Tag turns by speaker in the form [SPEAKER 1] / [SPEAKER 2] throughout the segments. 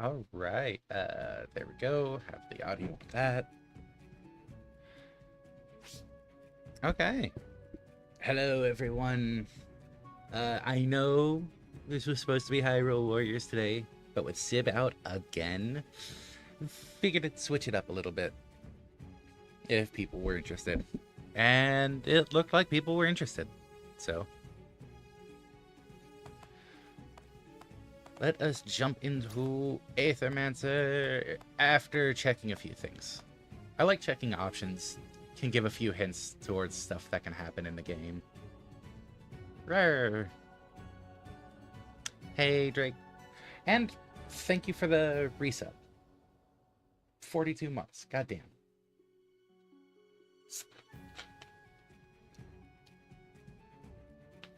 [SPEAKER 1] All right, there we go. Have the audio of that. Okay. Hello, everyone. I know this was supposed to be Hyrule Warriors today, but with Sib out again, figured I'd switch it up a little bit if people were interested. And it looked like people were interested. So let us jump into Aethermancer after checking a few things. I like checking options, can give a few hints towards stuff that can happen in the game. Rawr. Hey, Drake. And thank you for the reset. 42 months. Goddamn.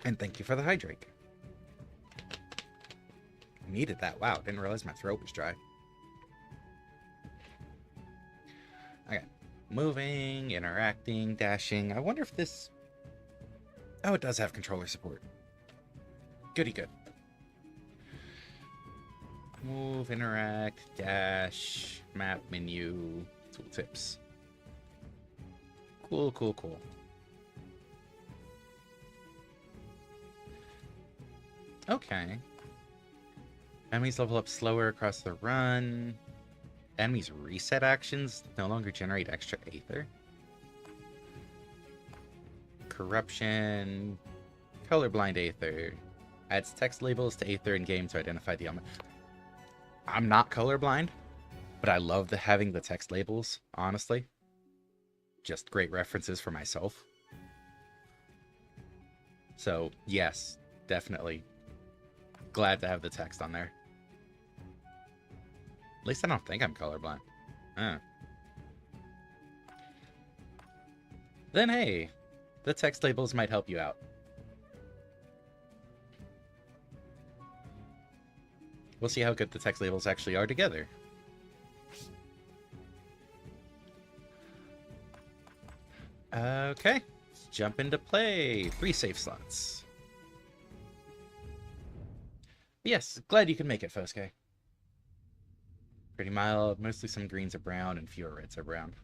[SPEAKER 1] And thank you for the hydrate. Needed that. Wow, didn't realize my throat was dry. Okay. Moving, interacting, dashing. I wonder if this... Oh, it does have controller support. Goody good. Move, interact, dash, map, menu, tooltips. Cool, cool, cool. Okay. Enemies level up slower across the run. Enemies reset actions no longer generate extra Aether. Corruption. Colorblind Aether. Adds text labels to Aether in game to identify the element. I'm not colorblind, but I love having the text labels, honestly. Just great references for myself. So, yes, definitely. Glad to have the text on there. At least I don't think I'm colorblind. Huh. Then hey, the text labels might help you out. We'll see how good the text labels actually are together. Okay, let's jump into play. 3 save slots. Yes, glad you can make it, Fosuke. Pretty mild, mostly some greens are brown and fewer reds are brown.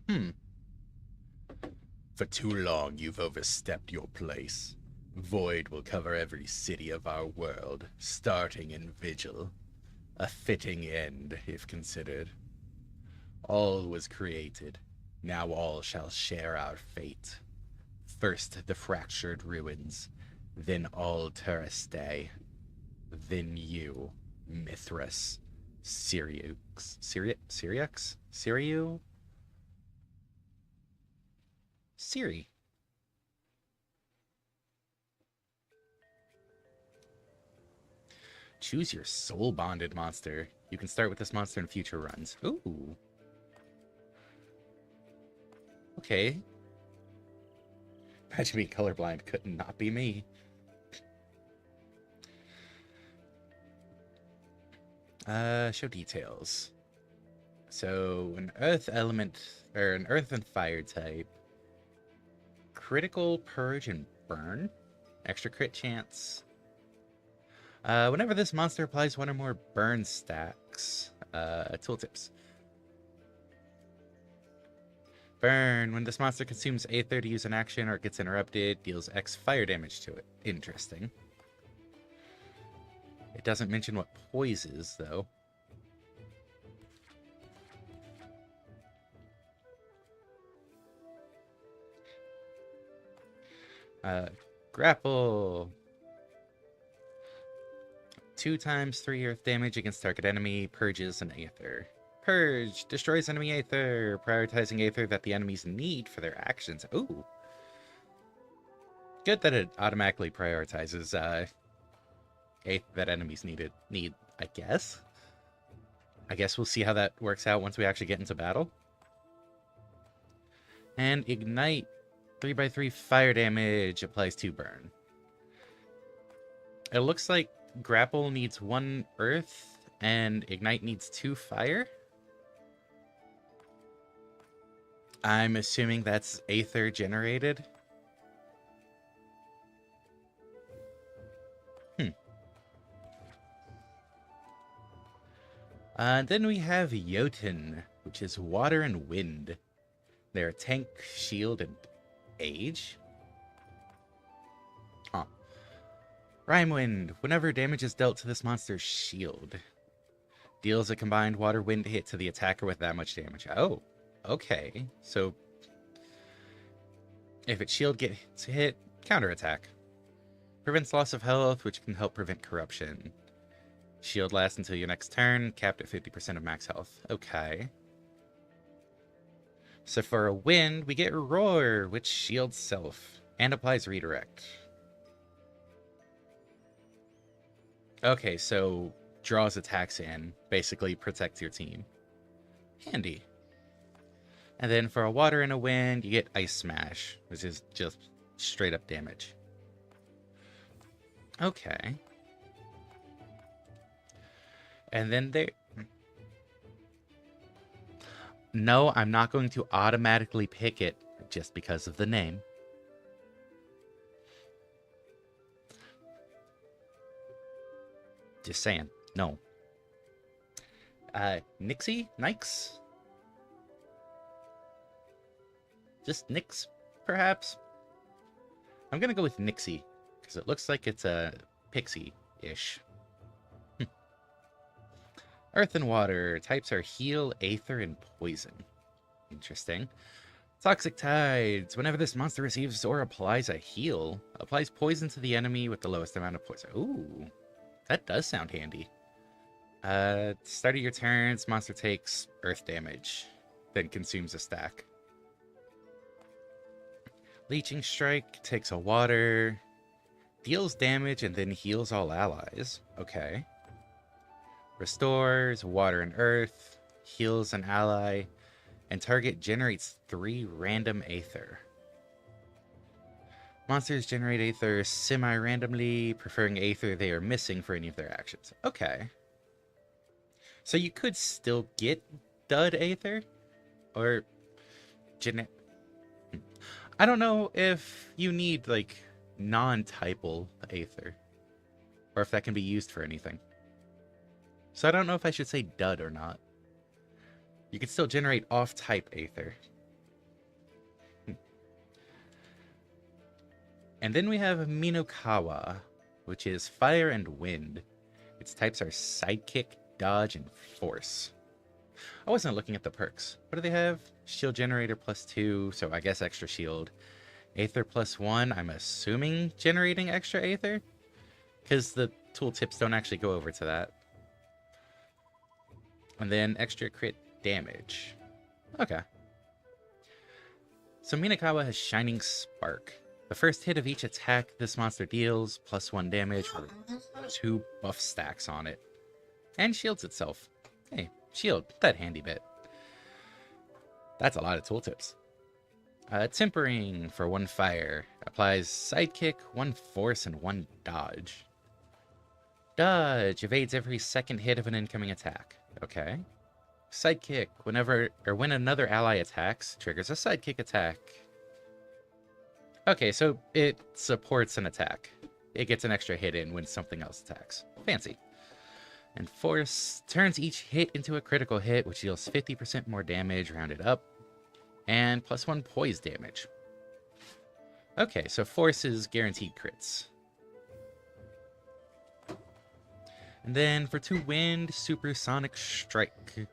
[SPEAKER 1] For too long you've overstepped your place. Void will cover every city of our world, starting in Vigil. A fitting end, if considered. All was created. Now all shall share our fate. First the fractured ruins, then all Terrastay, then you, Mithras, Syriux, Siriu? Siri. Choose your soul-bonded monster. You can start with this monster in future runs. Ooh. Okay. Imagine being colorblind could not be me. Show details. So, an earth element, or an earth and fire type. Critical, purge, and burn. Extra crit chance. Whenever this monster applies one or more burn stacks. Tooltips. Burn. When this monster consumes Aether to use an action or it gets interrupted, deals X fire damage to it. Interesting. It doesn't mention what poise is, though. Grapple. 2 times 3 earth damage against target enemy. Purges an Aether. Purge. Destroys enemy Aether. Prioritizing Aether that the enemies need for their actions. Ooh. Good that it automatically prioritizes Aether that enemies need, I guess. I guess we'll see how that works out once we actually get into battle. And Ignite. 3x3 fire damage. Applies 2 burn. It looks like Grapple needs 1 earth, and Ignite needs 2 fire. I'm assuming that's Aether generated. Then we have Jotun, which is water and wind. They're tank, shield, and age. Huh. Rhyme Wind. Whenever damage is dealt to this monster's shield, deals a combined water-wind hit to the attacker with that much damage. Oh, okay. So, if its shield gets hit, counterattack. Prevents loss of health, which can help prevent corruption. Shield lasts until your next turn, capped at 50% of max health. Okay. So for a wind, we get Roar, which shields self, and applies redirect. Okay, so draws attacks in, basically protects your team. Handy. And then for a water and a wind, you get Ice Smash, which is just straight up damage. Okay. And then there... No, I'm not going to automatically pick it just because of the name. Just saying. No. Nixie? Nikes? Just Nix, perhaps? I'm gonna go with Nixie, because it looks like it's a pixie-ish. Earth and water. Types are heal, aether, and poison. Interesting. Toxic Tides. Whenever this monster receives or applies a heal, applies poison to the enemy with the lowest amount of poison. Ooh, that does sound handy. Start of your turns, monster takes earth damage, then consumes a stack. Leeching Strike takes a water, deals damage, and then heals all allies. Okay. Restores water and earth. heals an ally, and target generates 3 random Aether. Monsters generate Aether semi-randomly, preferring Aether they are missing for any of their actions. Okay. So you could still get dud Aether? Or... I don't know if you need, like, non-typal Aether. Or if that can be used for anything. So I don't know if I should say dud or not. You can still generate off-type Aether. And then we have Minokawa, which is fire and wind. Its types are sidekick, dodge, and force. I wasn't looking at the perks. What do they have? Shield generator +2, so I guess extra shield. Aether +1, I'm assuming generating extra Aether? Because the tooltips don't actually go over to that. And then extra crit damage. Okay. So Minokawa has Shining Spark. The first hit of each attack this monster deals +1 damage with 2 buff stacks on it. And shields itself. Hey, shield, that handy bit. That's a lot of tooltips. Tempering for 1 fire. Applies sidekick, 1 force, and 1 dodge. Dodge evades every second hit of an incoming attack. Okay. Sidekick, when another ally attacks, triggers a sidekick attack. Okay, so it supports an attack. It gets an extra hit in when something else attacks. Fancy. And force turns each hit into a critical hit, which deals 50% more damage, rounded up, and +1 poise damage. Okay, so force is guaranteed crits. And then for 2 wind, Supersonic Strike.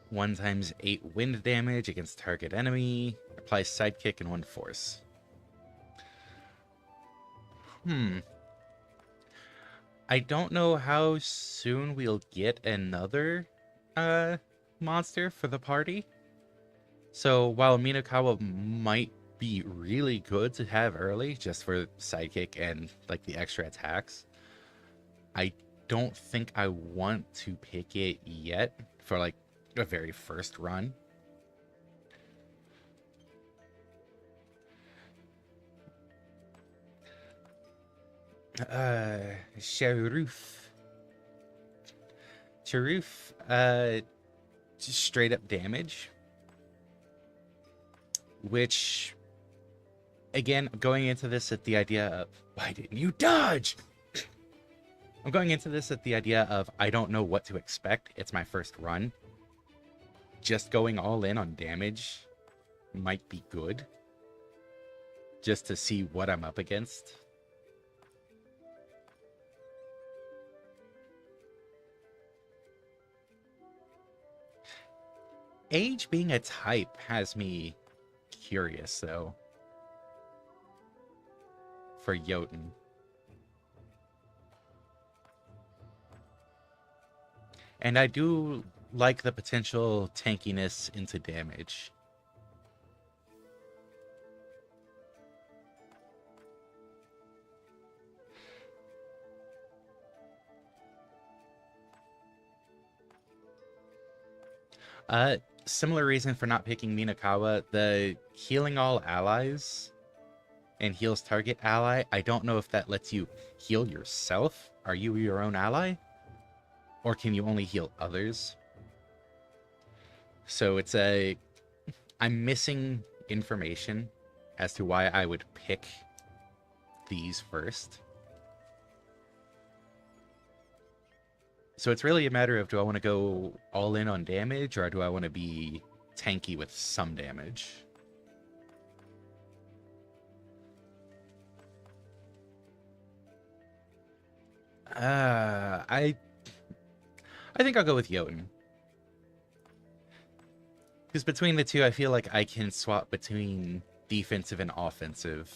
[SPEAKER 1] 1 × 8 wind damage against target enemy. Applies sidekick and 1 force. I don't know how soon we'll get another monster for the party. So while Minokawa might be really good to have early, just for sidekick and like the extra attacks, I don't think I want to pick it yet for like a very first run. Sharoof. Just straight up damage. Which, again, I'm going into this at the idea of, why didn't you dodge? I'm going into this at the idea of, I don't know what to expect. It's my first run. Just going all in on damage might be good. Just to see what I'm up against. Age being a type has me curious, though. For Jotun. And I do like the potential tankiness into damage. Similar reason for not picking Minokawa, the healing all allies and heals target ally, I don't know if that lets you heal yourself. Are you your own ally? Or can you only heal others? So it's I'm missing information as to why I would pick these first. So it's really a matter of, do I want to go all in on damage, or do I want to be tanky with some damage? I think I'll go with Jotun. Because between the two, I feel like I can swap between defensive and offensive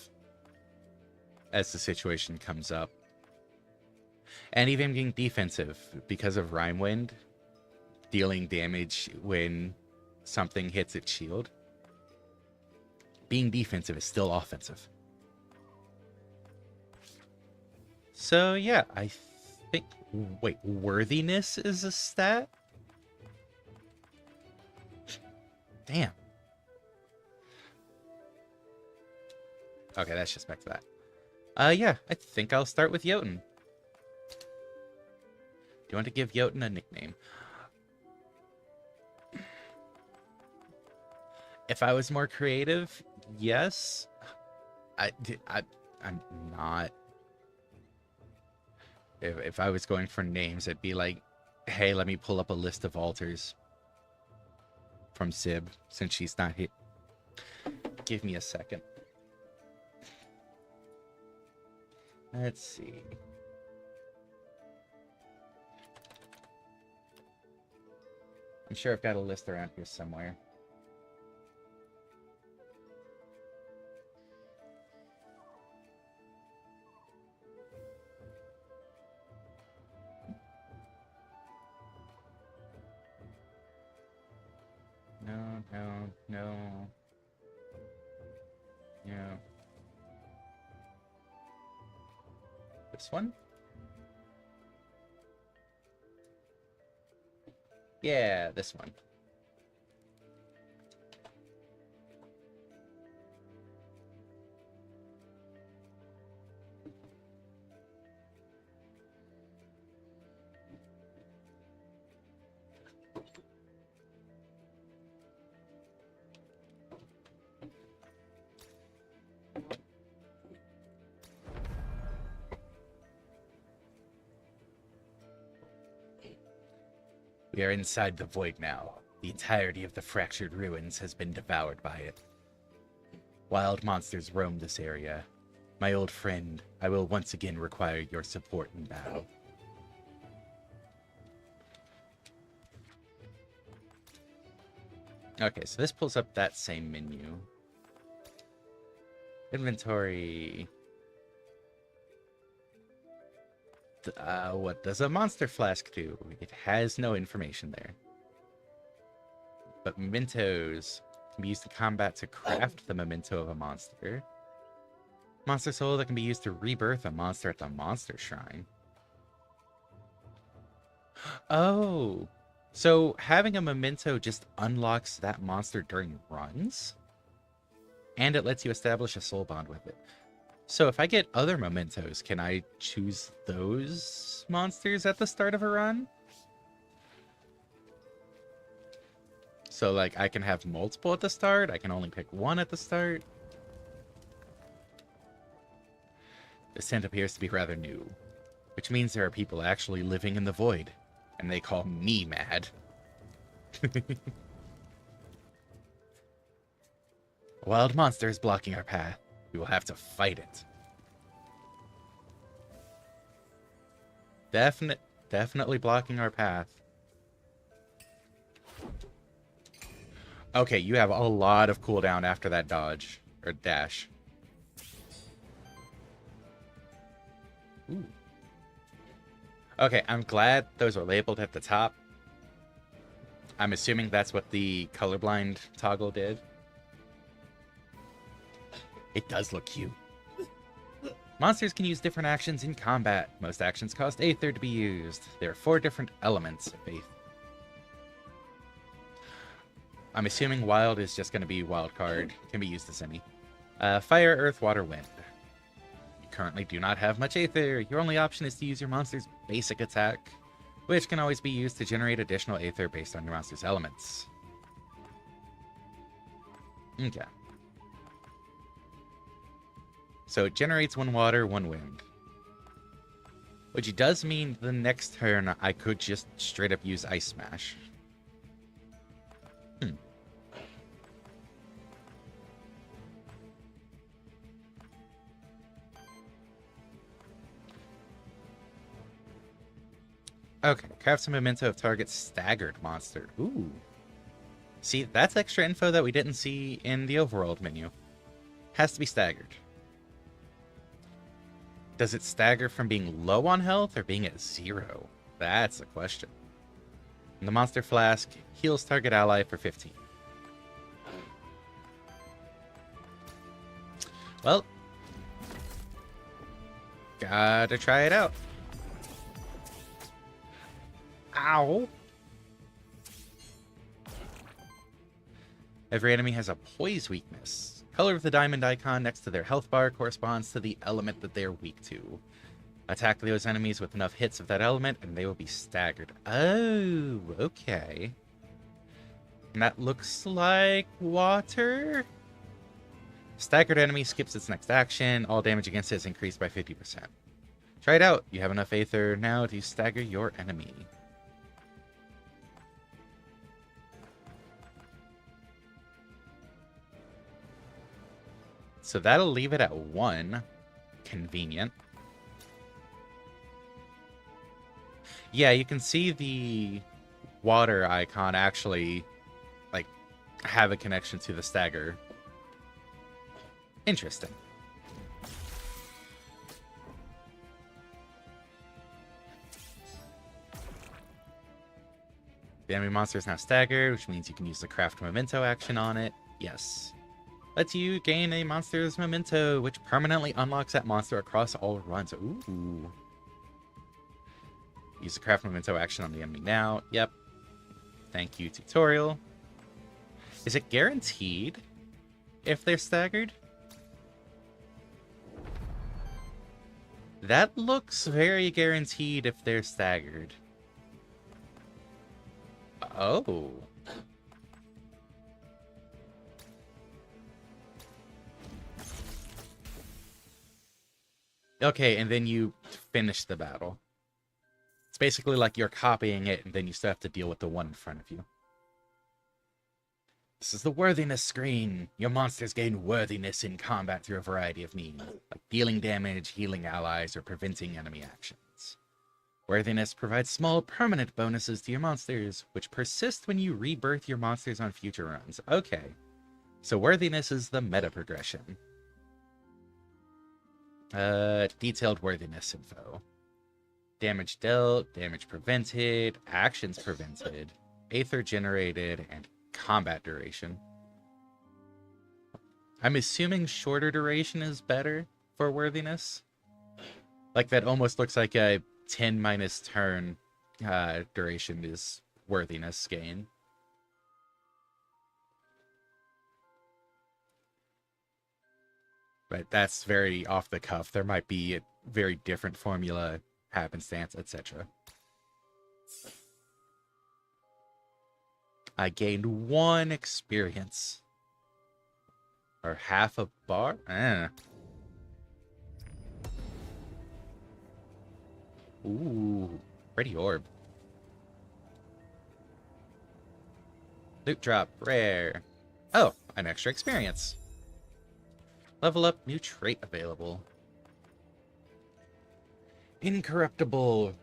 [SPEAKER 1] as the situation comes up. And even being defensive, because of Rime Wind, dealing damage when something hits its shield. Being defensive is still offensive. So yeah, I think... Wait, worthiness is a stat? Damn. Okay, that's just back to that. Yeah, I think I'll start with Jotun. Do you want to give Jotun a nickname? If I was more creative, yes. I'm not. If I was going for names, it'd be like, hey, let me pull up a list of altars from Sib, since she's not here. Give me a second. Let's see. I'm sure I've got a list around here somewhere. No. Yeah. This one? Yeah, this one. We are inside the void now. The entirety of the fractured ruins has been devoured by it. Wild monsters roam this area. My old friend, I will once again require your support in battle. Okay, so this pulls up that same menu. Inventory. What does a monster flask do? It has no information there. But mementos can be used in combat to craft the memento of a monster. Monster soul that can be used to rebirth a monster at the monster shrine. Oh, so having a memento just unlocks that monster during runs? And it lets you establish a soul bond with it. So if I get other mementos, can I choose those monsters at the start of a run? So, like, I can have multiple at the start? I can only pick one at the start? This tent appears to be rather new, which means there are people actually living in the void, and they call me mad. A wild monster is blocking our path. We will have to fight it. Definitely blocking our path. Okay, you have a lot of cooldown after that dodge. Or dash. Ooh. Okay, I'm glad those are labeled at the top. I'm assuming that's what the colorblind toggle did. It does look cute. Monsters can use different actions in combat. Most actions cost Aether to be used. There are 4 different elements of Aether. I'm assuming Wild is just going to be Wild card. Can be used as any. Fire, Earth, Water, Wind. You currently do not have much Aether. Your only option is to use your monster's basic attack, which can always be used to generate additional Aether based on your monster's elements. Okay. So it generates 1 water, 1 wind. Which does mean the next turn I could just straight up use Ice Smash. Okay, craft some memento of target staggered monster. Ooh. See, that's extra info that we didn't see in the overworld menu. Has to be staggered. Does it stagger from being low on health or being at 0? That's the question. And the monster flask heals target ally for 15. Well, gotta try it out. Ow. Every enemy has a poise weakness. Color of the diamond icon next to their health bar corresponds to the element that they are weak to. Attack those enemies with enough hits of that element, and they will be staggered. Oh, okay. And that looks like water? Staggered enemy skips its next action. All damage against it is increased by 50%. Try it out. You have enough Aether now to stagger your enemy. So that'll leave it at 1. Convenient. Yeah, you can see the water icon actually, like, have a connection to the stagger. Interesting. The enemy monster is now staggered, which means you can use the craft memento action on it. Yes. Lets you gain a monster's memento, which permanently unlocks that monster across all runs. Ooh. Use the craft memento action on the enemy now. Yep. Thank you, tutorial. Is it guaranteed if they're staggered? That looks very guaranteed if they're staggered. Oh. Okay, and then you finish the battle. It's basically like you're copying it, and then you still have to deal with the one in front of you. This is the worthiness screen. Your monsters gain worthiness in combat through a variety of means, like dealing damage, healing allies, or preventing enemy actions. Worthiness provides small permanent bonuses to your monsters, which persist when you rebirth your monsters on future runs. Okay, so worthiness is the meta progression. Detailed worthiness info. Damage dealt, damage prevented, actions prevented, Aether generated, and combat duration. I'm assuming shorter duration is better for worthiness. Like, that almost looks like a 10 minus turn duration is worthiness gain. But that's very off the cuff. There might be a very different formula, happenstance, etc. I gained 1 experience. Or half a bar? Ooh, pretty orb. Loot drop, rare. Oh, an extra experience. Level up, new trait available. Incorruptible.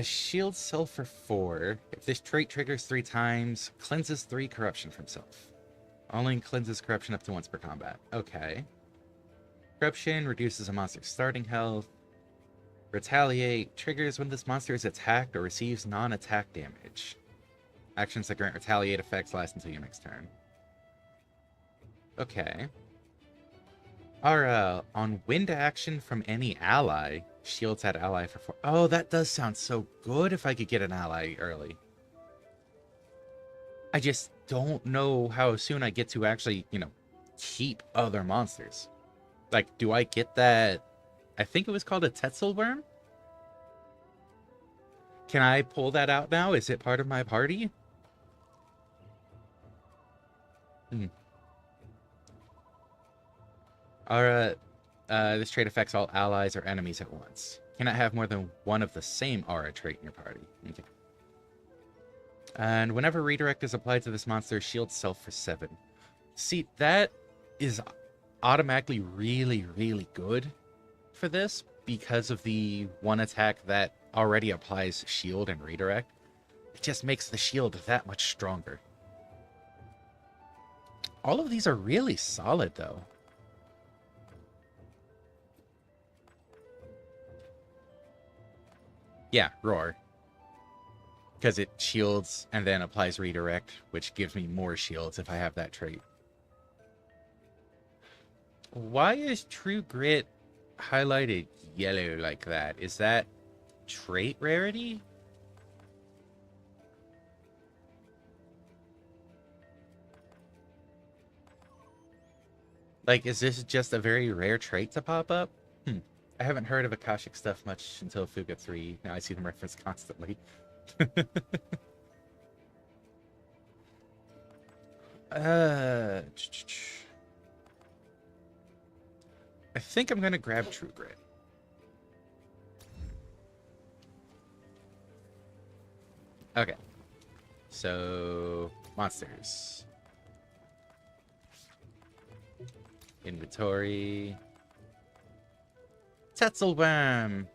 [SPEAKER 1] Shield self for 4. If this trait triggers 3 times, cleanses 3 corruption from self. Only cleanses corruption up to once per combat. Okay. Corruption reduces a monster's starting health. Retaliate triggers when this monster is attacked or receives non-attack damage. Actions that grant retaliate effects last until your next turn. Okay. Our, on wind action from any ally, shields that ally for 4. Oh, that does sound so good if I could get an ally early. I just don't know how soon I get to actually, keep other monsters. Like, do I get that? I think it was called a Tetzel worm? Can I pull that out now? Is it part of my party? Alright. This trait affects all allies or enemies at once. Cannot have more than one of the same aura trait in your party. Okay. And whenever redirect is applied to this monster, shield self for 7. See, that is automatically really, really good for this because of the one attack that already applies shield and redirect. It just makes the shield that much stronger. All of these are really solid, though. Yeah, roar. Because it shields and then applies redirect, which gives me more shields if I have that trait. Why is True Grit highlighted yellow like that? Is that trait rarity? Like, is this just a very rare trait to pop up? I haven't heard of Akashic stuff much until Fuga 3. Now I see them referenced constantly. uh, I think I'm gonna grab True Grit. Okay. So, monsters. Inventory. Tetzelworm.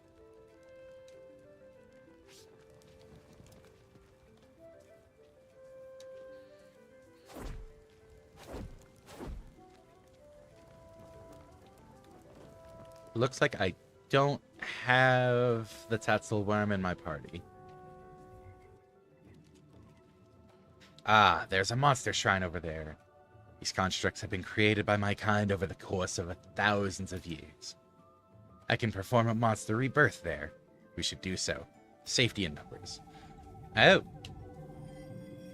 [SPEAKER 1] Looks like I don't have the Tetzelworm in my party. Ah, there's a monster shrine over there. These constructs have been created by my kind over the course of thousands of years. I can perform a monster rebirth there. We should do so. Safety in numbers. Oh.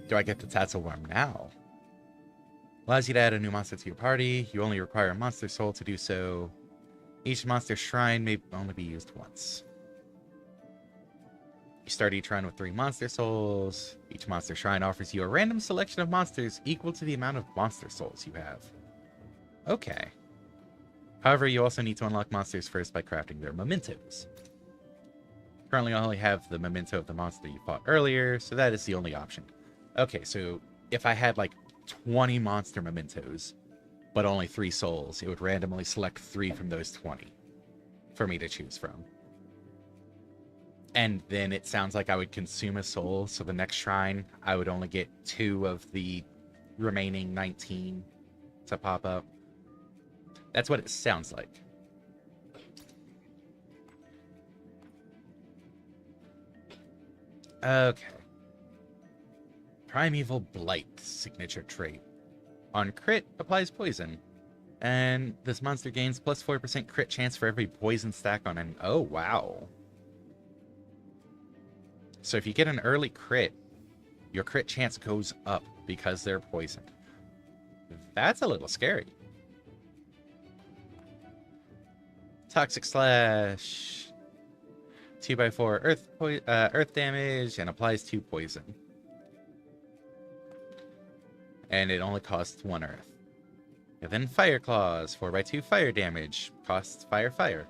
[SPEAKER 1] Do I get the Tatzelworm now? Allows you to add a new monster to your party. You only require a monster soul to do so. Each monster shrine may only be used once. You start each run with 3 monster souls. Each monster shrine offers you a random selection of monsters equal to the amount of monster souls you have. Okay. However, you also need to unlock monsters first by crafting their mementos. Currently, I only have the memento of the monster you fought earlier, so that is the only option. Okay, so if I had like 20 monster mementos, but only 3 souls, it would randomly select 3 from those 20 for me to choose from. And then it sounds like I would consume a soul, so the next shrine, I would only get 2 of the remaining 19 to pop up. That's what it sounds like. Okay. Primeval Blight, signature trait. On crit, applies poison. And this monster gains plus 4% crit chance for every poison stack on an... Oh, wow. So if you get an early crit, your crit chance goes up because they're poisoned. That's a little scary. Toxic Slash. 2x4 earth damage and applies 2 poison. And it only costs 1 earth. And then Fire Claws, 4x2 fire damage, costs fire.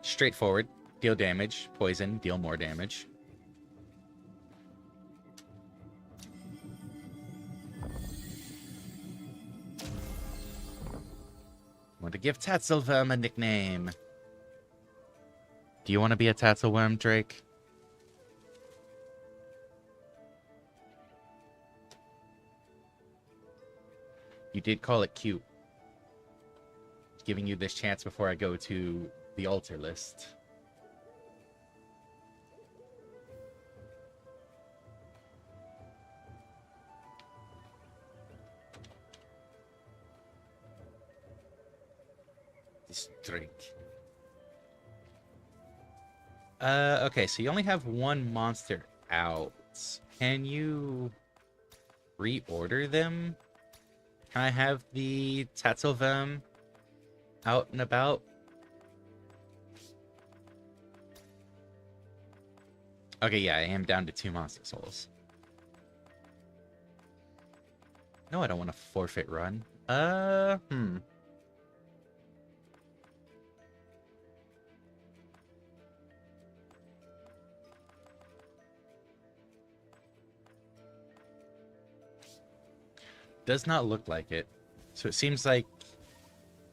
[SPEAKER 1] Straightforward. Deal damage, poison, deal more damage. Want to give Tatzelworm a nickname. Do you want to be a Tatzelworm, Drake? You did call it cute. Giving you this chance before I go to the altar list. This drink. Okay, so you only have 1 monster out. Can you reorder them? Can I have the Tatzelworm out and about? Okay, yeah, I am down to 2 monster souls. No, I don't want to forfeit run. Does not look like it. So it seems like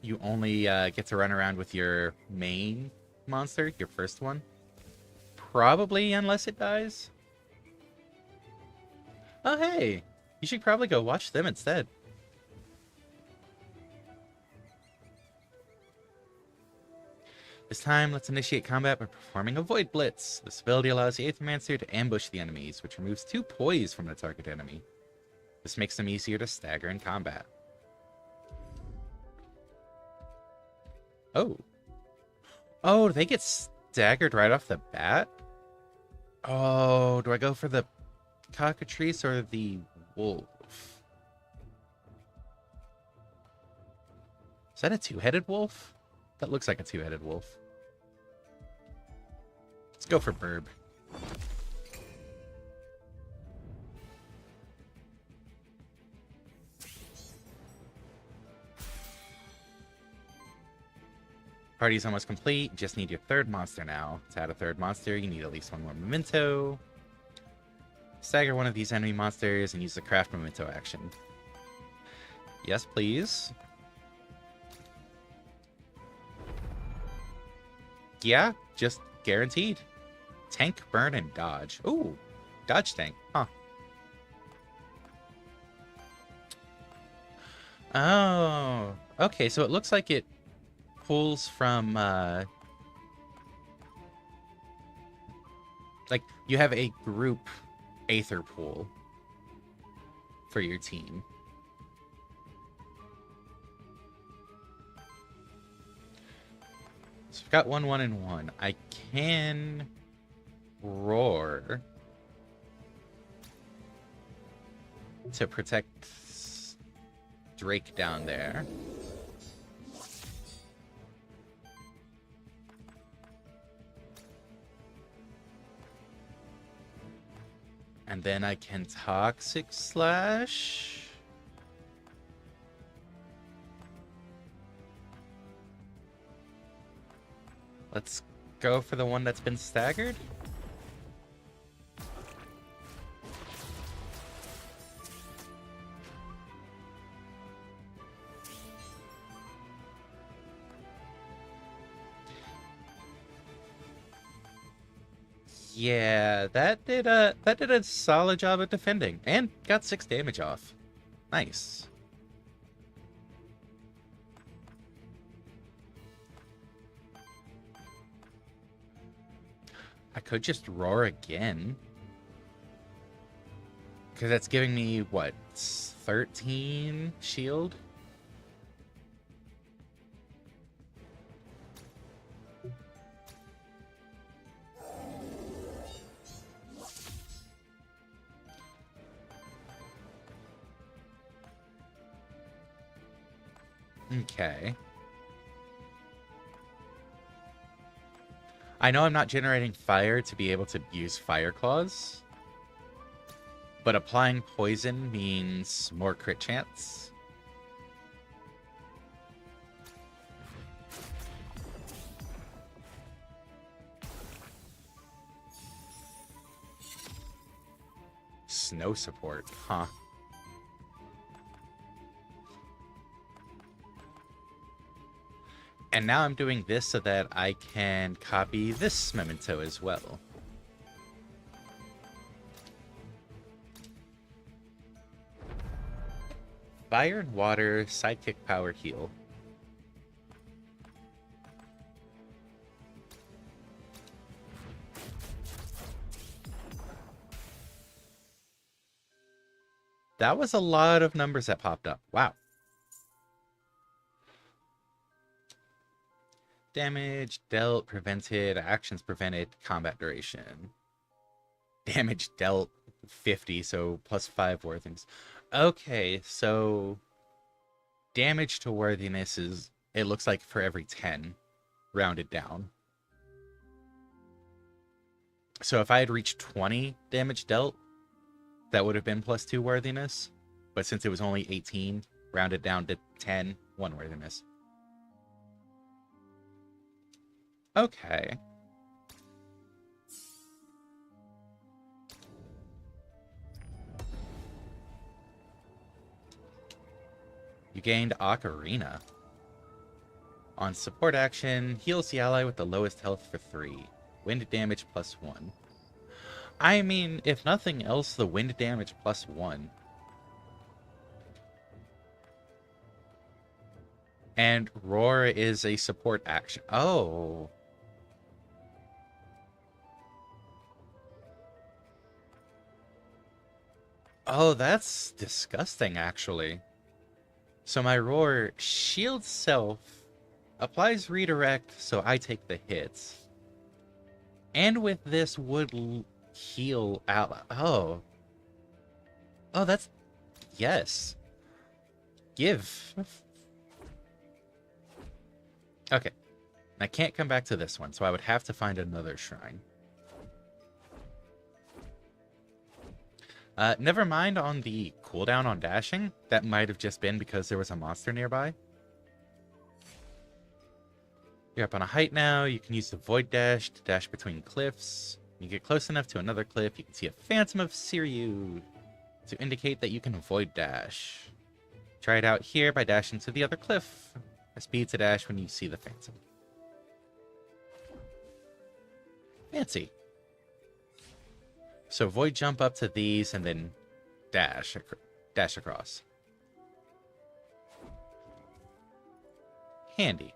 [SPEAKER 1] you only get to run around with your main monster, your first one. Probably, unless it dies. Oh, hey! You should probably go watch them instead. This time, let's initiate combat by performing a Void Blitz. This ability allows the Aethermancer to ambush the enemies, which removes 2 poise from the target enemy. This makes them easier to stagger in combat. Oh. Oh, they get staggered right off the bat? Oh, do I go for the cockatrice or the wolf? Is that a two-headed wolf? That looks like a two-headed wolf. Let's go for Burb. Party's almost complete. Just need your third monster now. To add a third monster, you need at least one more memento. Stagger one of these enemy monsters and use the craft memento action. Yes, please. Yeah, just guaranteed. Tank, burn, and dodge. Ooh, dodge tank. Huh. Oh, okay. So it looks like it pulls from, like, you have a group Aether pool for your team. So we've got 1, 1, and 1. I can roar to protect Drake down there. And then I can Toxic Slash. Let's go for the one that's been staggered. Yeah, that did a solid job at defending and got 6 damage off. Nice. I could just roar again. Because that's giving me, what, 13 shield? Okay. I know I'm not generating fire to be able to use Fire Claws, but applying poison means more crit chance. Snow support, huh? And now I'm doing this so that I can copy this memento as well. Fire and water, sidekick power heal. That was a lot of numbers that popped up. Wow. Damage dealt, prevented, actions prevented, combat duration. Damage dealt, 50, so plus 5 worthiness. Okay, so damage to worthiness is, it looks like for every 10, rounded down. So if I had reached 20 damage dealt, that would have been plus 2 worthiness. But since it was only 18, rounded down to 10, 1 worthiness. Okay. You gained Ocarina. On support action, heals the ally with the lowest health for 3. Wind damage plus 1. I mean, if nothing else, the wind damage plus 1. And Roar is a support action. Oh. Oh, that's disgusting, actually. So my Roar shields self, applies redirect, so I take the hits. And with this would heal ally. Oh. Oh, that's... Yes. Give. Okay. I can't come back to this one, so I would have to find another shrine. Never mind on the cooldown on dashing. That might have just been because there was a monster nearby. You're up on a height now. You can use the Void Dash to dash between cliffs. When you get close enough to another cliff, you can see a Phantom of Siriu to indicate that you can Void Dash. Try it out here by dashing to the other cliff. A speed to dash when you see the Phantom. Fancy. So Void jump up to these and then dash across. Handy.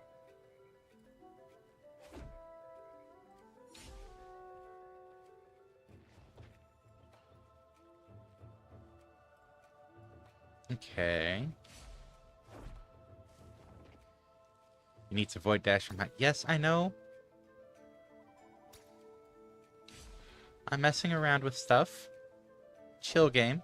[SPEAKER 1] Okay. You need to Void dash from height. Yes, I know. I'm messing around with stuff. Chill game.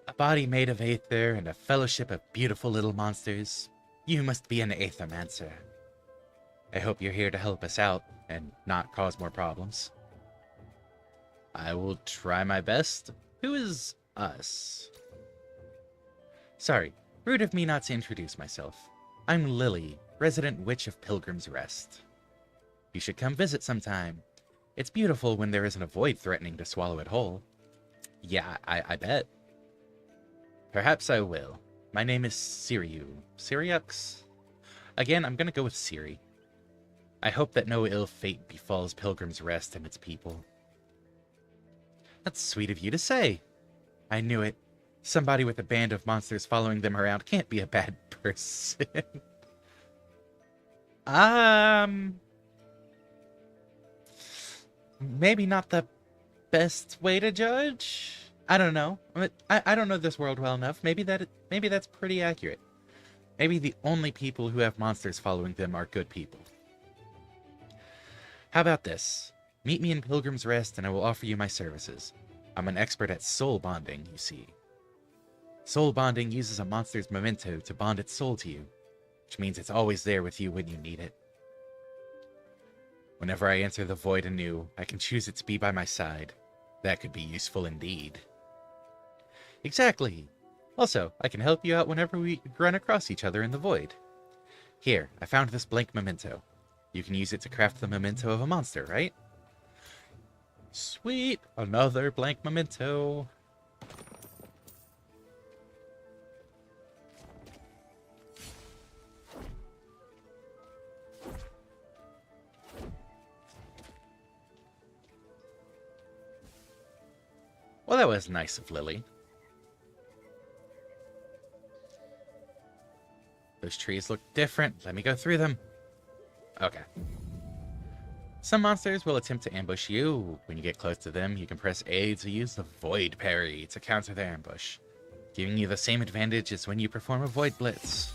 [SPEAKER 1] A body made of Aether and a fellowship of beautiful little monsters. You must be an Aethermancer. I hope you're here to help us out and not cause more problems. I will try my best. Who is us? Sorry, rude of me not to introduce myself. I'm Lily, resident witch of Pilgrim's Rest. You should come visit sometime. It's beautiful when there isn't a void threatening to swallow it whole. Yeah, I bet. Perhaps I will. My name is Siriu. Siriux? Again, I'm gonna go with Siri. I hope that no ill fate befalls Pilgrim's Rest and its people. That's sweet of you to say. I knew it. Somebody with a band of monsters following them around can't be a bad person. Maybe not the best way to judge. I don't know. I don't know this world well enough. Maybe that's pretty accurate. Maybe the only people who have monsters following them are good people. How about this? Meet me in Pilgrim's Rest and I will offer you my services. I'm an expert at soul bonding, you see. Soul bonding uses a monster's memento to bond its soul to you, which means it's always there with you when you need it. Whenever I enter the void anew, I can choose it to be by my side. That could be useful indeed. Exactly. Also, I can help you out whenever we run across each other in the void. Here, I found this blank memento. You can use it to craft the memento of a monster, right? Sweet! Another blank memento. Well, that was nice of Lily. Those trees look different. Let me go through them. Okay. Some monsters will attempt to ambush you. When you get close to them, you can press A to use the Void Parry to counter their ambush, giving you the same advantage as when you perform a Void Blitz.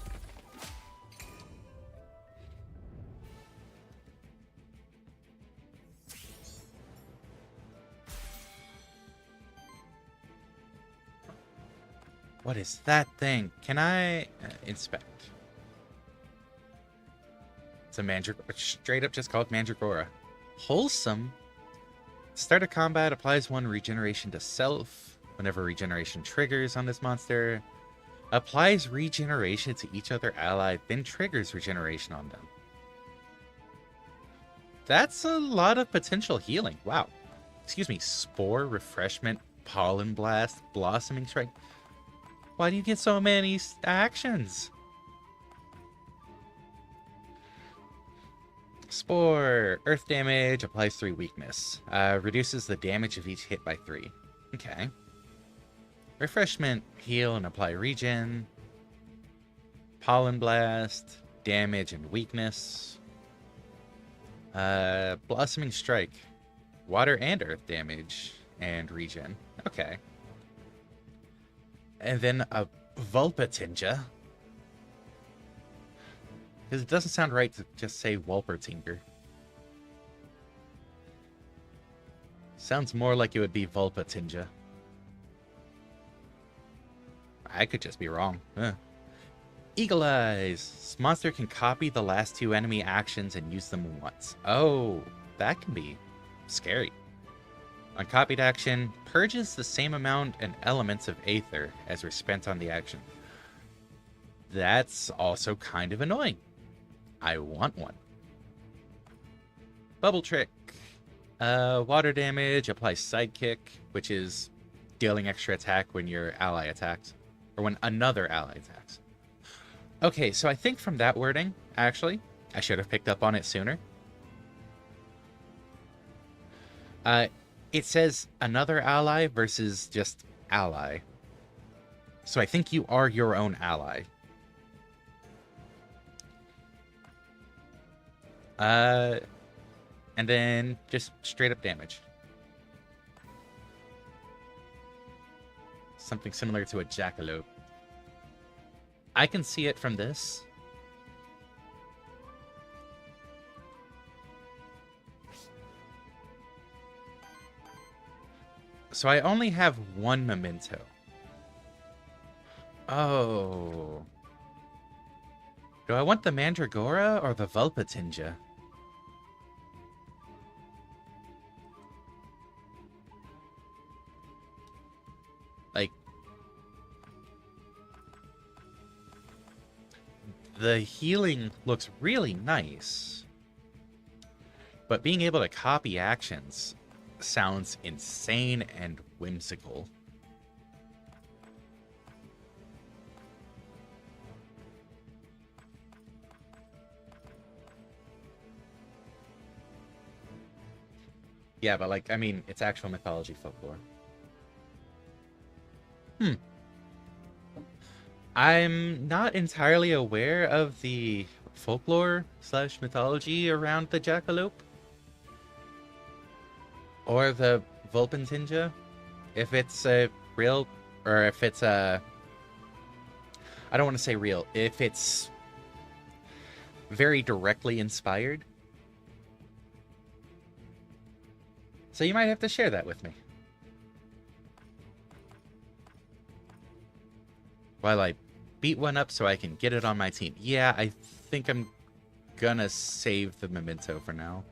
[SPEAKER 1] What is that thing? Can I inspect? It's a Mandragora. Straight up just called Mandragora. Wholesome. Start of combat applies 1 regeneration to self. Whenever regeneration triggers on this monster, applies regeneration to each other ally, then triggers regeneration on them. That's a lot of potential healing. Wow. Excuse me. Spore, Refreshment, Pollen Blast, Blossoming Strike. Why do you get so many actions? Spore. Earth damage. Applies 3 weakness. Reduces the damage of each hit by 3. Okay. Refreshment. Heal and apply regen. Pollen Blast. Damage and weakness. Blossoming Strike. Water and earth damage. And regen. Okay. And then a Vulpatinja. Because it doesn't sound right to just say Wulpertinger. Sounds more like it would be Vulpatinja. I could just be wrong. Eagle Eyes. This monster can copy the last 2 enemy actions and use them once. Oh, that can be scary. Uncopied action purges the same amount and elements of Aether as were spent on the action. That's also kind of annoying. I want one. Bubble Trick. Water damage applies Sidekick, which is dealing extra attack when your ally attacks. Or when another ally attacks. Okay, so I think from that wording, actually, I should have picked up on it sooner. It says another ally versus just ally. So I think you are your own ally. And then just straight up damage. Something similar to a jackalope. I can see it from this. So I only have 1 memento. Oh. Do I want the Mandragora or the Vulpatinja? Like, the healing looks really nice, but being able to copy actions sounds insane and whimsical. Yeah, but like, I mean, it's actual mythology folklore. I'm not entirely aware of the folklore / mythology around the jackalope. Or the Vulpatinja. If it's a real, or if it's a... I don't want to say real. If it's very directly inspired. So you might have to share that with me. While I beat one up so I can get it on my team. Yeah, I think I'm gonna save the memento for now.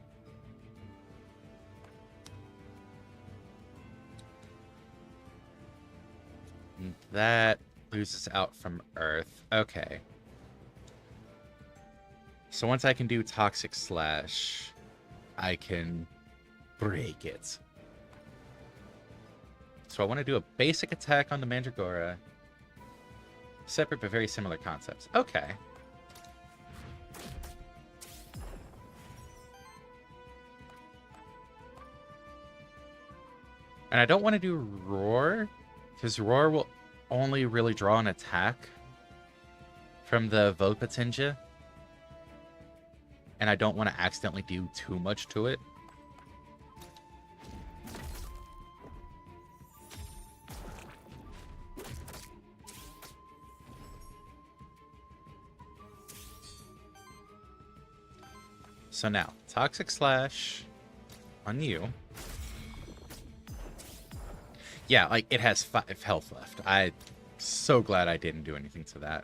[SPEAKER 1] That loses out from Earth. Okay. So once I can do Toxic Slash, I can break it. So I want to do a basic attack on the Mandragora. Separate but very similar concepts. Okay. And I don't want to do Roar, because Roar will only really draw an attack from the Vulpatinja. And I don't want to accidentally do too much to it. So now, Toxic Slash on you. Yeah, like, it has 5 health left. I'm so glad I didn't do anything to that.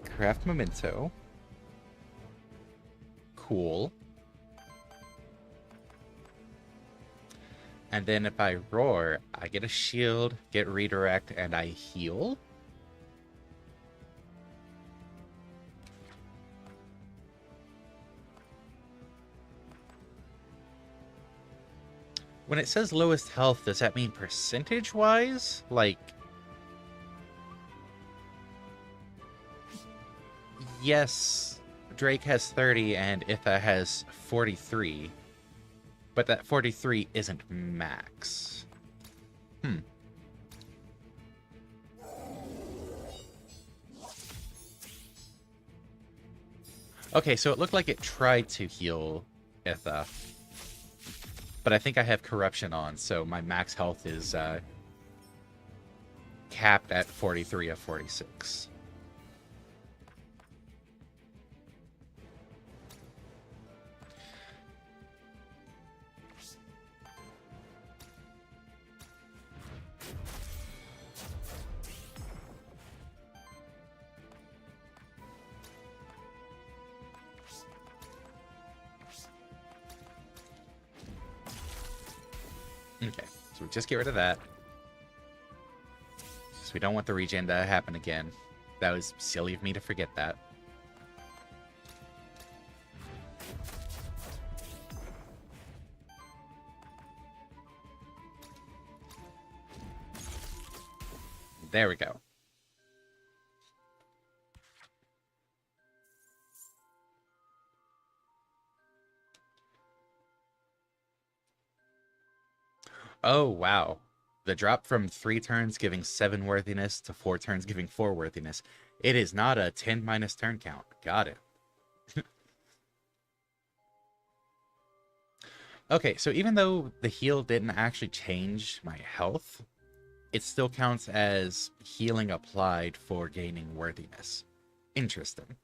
[SPEAKER 1] Craft Memento. Cool. And then if I roar, I get a shield, get redirect, and I heal. When it says lowest health, does that mean percentage-wise? Like... Yes, Drake has 30 and Itha has 43. But that 43 isn't max. Okay, so it looked like it tried to heal Itha. But I think I have Corruption on, so my max health is capped at 43 of 46. So we just get rid of that. So we don't want the regen to happen again. That was silly of me to forget that. There we go. Oh, wow. The drop from 3 turns giving 7 worthiness to 4 turns giving 4 worthiness. It is not a 10 minus turn count. Got it. Okay, so even though the heal didn't actually change my health, it still counts as healing applied for gaining worthiness. Interesting.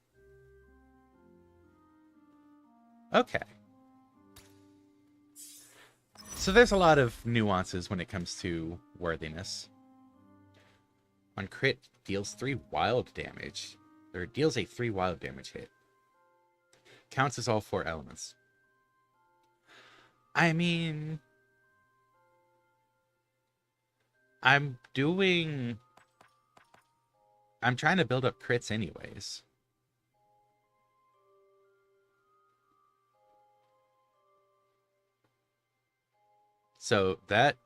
[SPEAKER 1] Okay. So there's a lot of nuances when it comes to worthiness. On crit, deals 3 wild damage. Or deals a 3 wild damage hit. Counts as all 4 elements. I mean... I'm trying to build up crits anyways. So that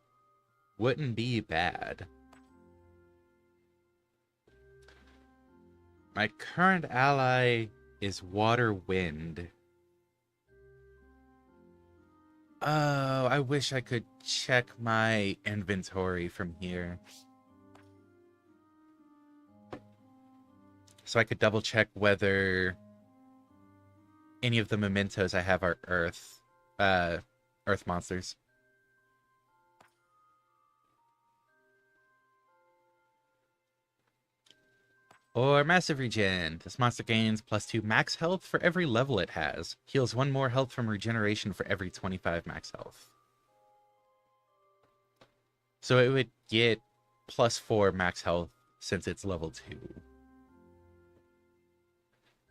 [SPEAKER 1] wouldn't be bad. My current ally is Water Wind. Oh, I wish I could check my inventory from here. So I could double check whether any of the mementos I have are Earth monsters. Or Massive Regen. This monster gains +2 max health for every level it has. Heals 1 more health from regeneration for every 25 max health. So it would get +4 max health since it's level 2.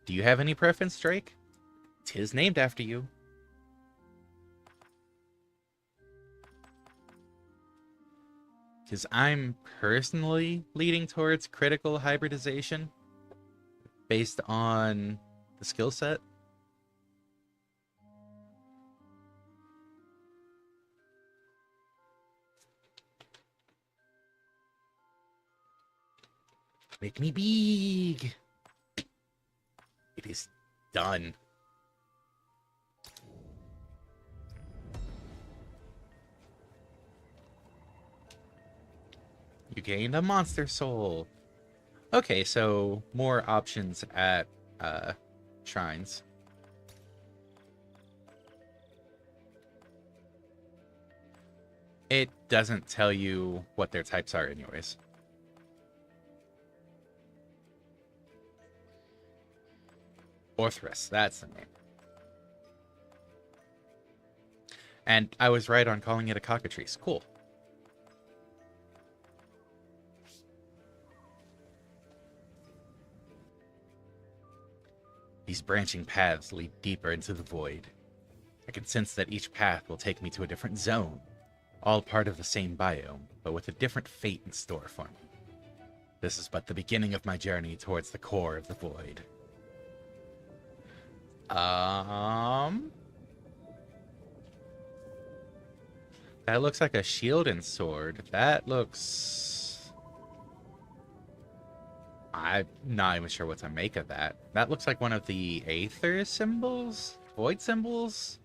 [SPEAKER 1] Do you have any preference, Drake? 'Tis named after you. Because I'm personally leading towards critical hybridization based on the skill set. Make me big. It is done. You gained a monster soul. Okay, so more options at shrines. It doesn't tell you what their types are anyways. Orthrus, that's the name. And I was right on calling it a cockatrice. Cool. These branching paths lead deeper into the void. I can sense that each path will take me to a different zone, all part of the same biome, but with a different fate in store for me. This is but the beginning of my journey towards the core of the void. That looks like a shield and sword. That looks... I'm not even sure what to make of that. That looks like one of the Aether symbols? Void symbols?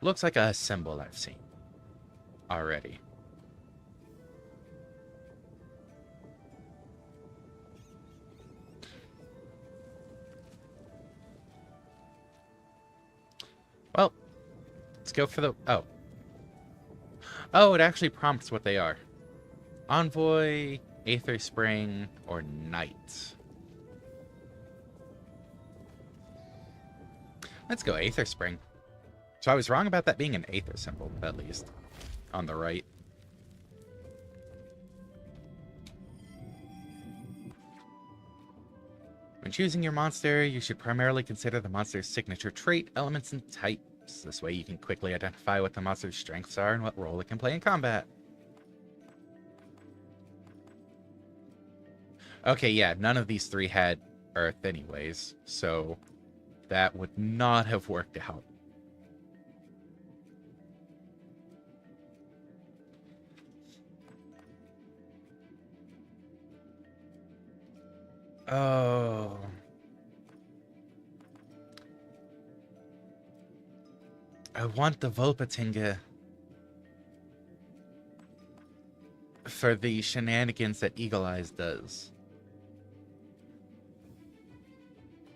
[SPEAKER 1] Looks like a symbol I've seen already. Well, let's go for the... Oh. Oh, it actually prompts what they are. Envoy, Aether Spring, or Knight. Let's go Aether Spring. So I was wrong about that being an Aether symbol, at least. On the right. When choosing your monster, you should primarily consider the monster's signature trait, elements, and types. This way you can quickly identify what the monster's strengths are and what role it can play in combat. Okay, yeah, none of these three had Earth anyways, so that would not have worked out. Oh. I want the Volpatinga for the shenanigans that Eagle Eyes does.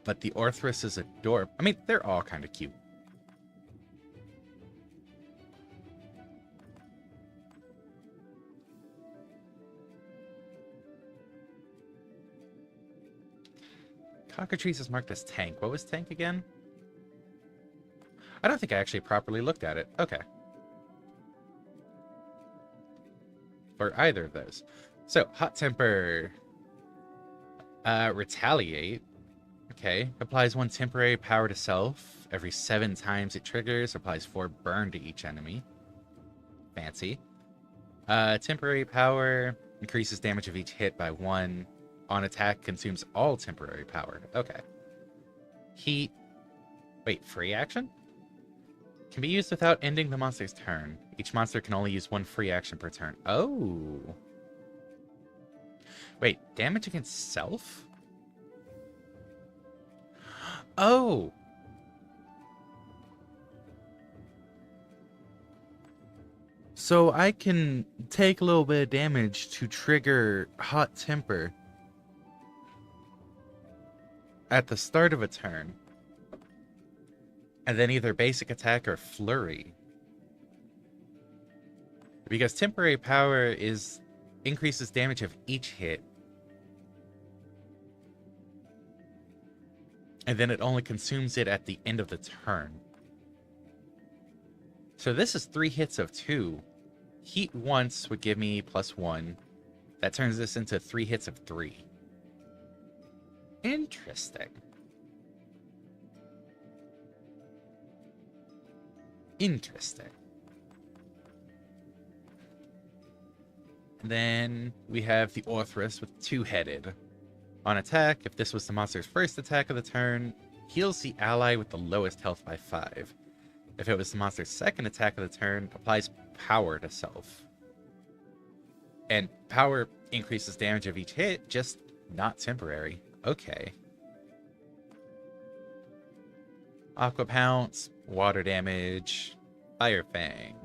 [SPEAKER 1] But the Orthrus is adorable. I mean, they're all kind of cute. Cockatrice is marked as tank. What was tank again? I don't think I actually properly looked at it. Okay. For either of those. So, Hot Temper. Retaliate. Okay. Applies 1 temporary power to self. Every 7 times it triggers, applies 4 burn to each enemy. Fancy. Temporary power increases damage of each hit by 1. On attack, consumes all temporary power. Okay. Heat. Wait, free action? Can be used without ending the monster's turn. Each monster can only use 1 free action per turn. Oh. Wait, damage against self? Oh. So I can take a little bit of damage to trigger Hot Temper at the start of a turn. And then either basic attack or flurry. Because temporary power increases damage of each hit. And then it only consumes it at the end of the turn. So this is 3 hits of 2. Heat once would give me +1. That turns this into 3 hits of 3. Interesting. Interesting. Then we have the Orthrus with 2-headed. On attack, if this was the monster's first attack of the turn, heals the ally with the lowest health by 5. If it was the monster's second attack of the turn, applies power to self. And power increases damage of each hit, just not temporary. Okay. Aqua Pounce, water damage, Fire Fang.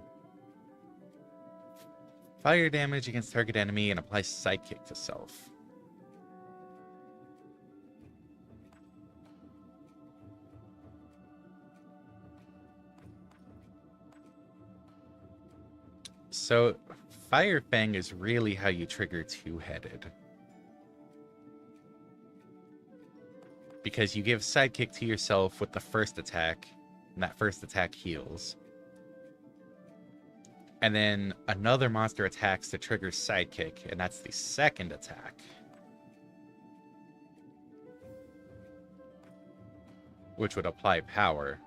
[SPEAKER 1] Fire damage against target enemy and applies Sidekick to self. So, Fire Fang is really how you trigger 2-headed. Because you give Sidekick to yourself with the first attack, and that first attack heals. And then another monster attacks to trigger Sidekick, and that's the second attack. Which would apply power.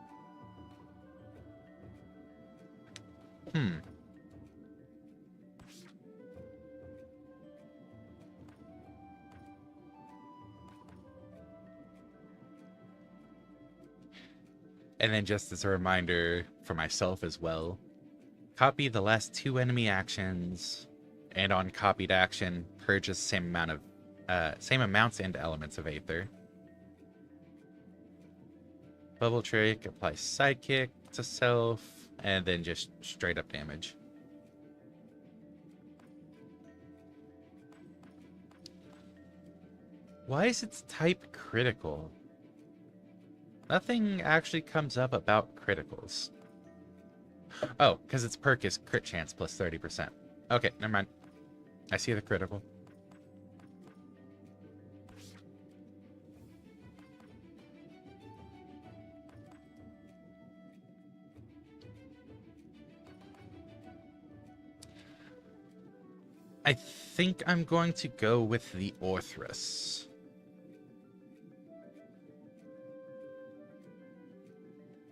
[SPEAKER 1] And then just as a reminder for myself as well, copy the last 2 enemy actions, and on copied action, purges same amounts and elements of Aether. Bubble Trick, applies Sidekick to self, and then just straight up damage. Why is its type critical? Nothing actually comes up about criticals. Oh, because its perk is crit chance plus 30%. Okay, never mind. I see the critical. I think I'm going to go with the Orthrus.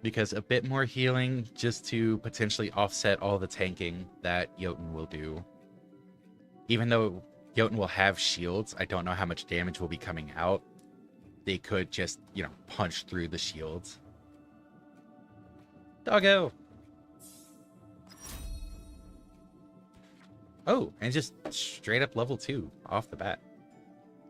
[SPEAKER 1] because a bit more healing just to potentially offset all the tanking that Jotun will do. Even though Jotun will have shields, I don't know how much damage will be coming out. They could just, punch through the shields. Doggo! Oh, and just straight up level 2 off the bat.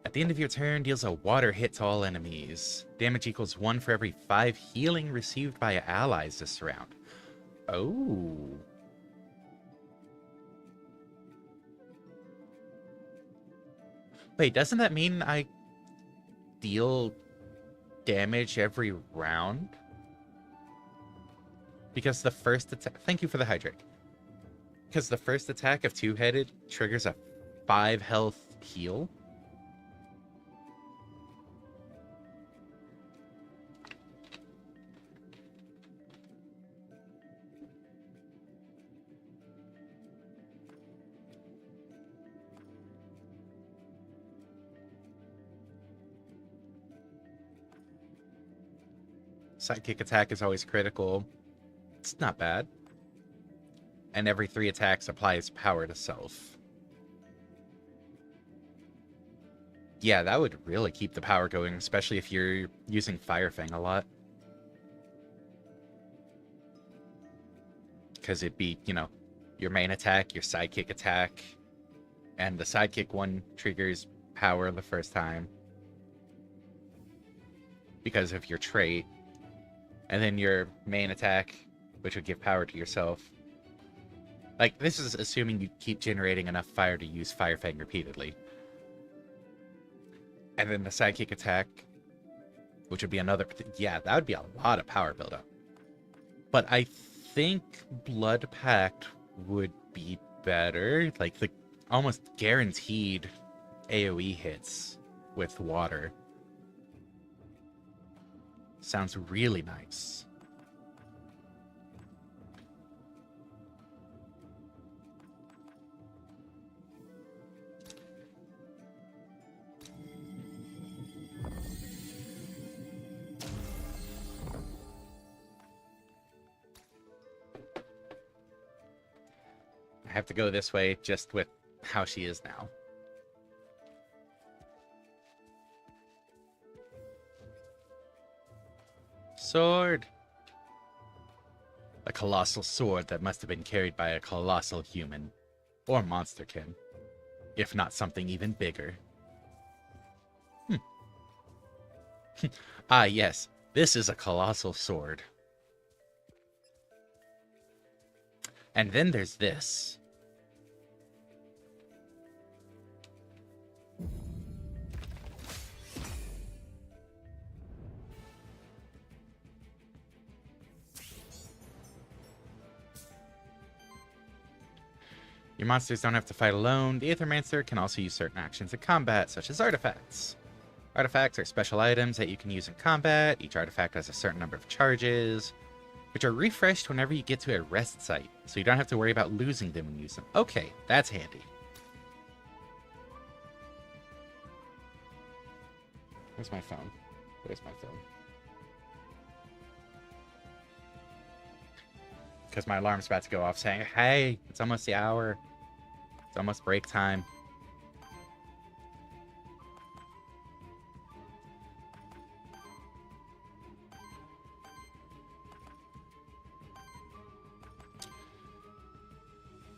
[SPEAKER 1] At the end of your turn, deals a water hit to all enemies. Damage equals 1 for every 5 healing received by allies this round. Oh. Wait, doesn't that mean I deal damage every round? Because the first attack... Thank you for the hydrate. Because the first attack of two-headed triggers a 5 health heal. Sidekick attack is always critical. It's not bad. And every 3 attacks applies power to self. Yeah, that would really keep the power going, especially if you're using Firefang a lot. Because it'd be, your main attack, your sidekick attack, and the sidekick one triggers power the first time because of your trait. And then your main attack, which would give power to yourself. Like, this is assuming you keep generating enough fire to use Firefang repeatedly. And then the sidekick attack, which would be another... Yeah, that would be a lot of power buildup. But I think Blood Pact would be better. Like, the almost guaranteed AoE hits with water. Sounds really nice. I have to go this way just with how she is now. Sword! A colossal sword that must have been carried by a colossal human. Or monsterkin. If not something even bigger. Ah, yes. This is a colossal sword. And then there's this. Your monsters don't have to fight alone. The Aethermancer can also use certain actions in combat, such as artifacts. Artifacts are special items that you can use in combat. Each artifact has a certain number of charges, which are refreshed whenever you get to a rest site, so you don't have to worry about losing them when you use them. Okay, that's handy. Where's my phone? Where's my phone? Because my alarm's about to go off saying, hey, it's almost the hour. It's almost break time.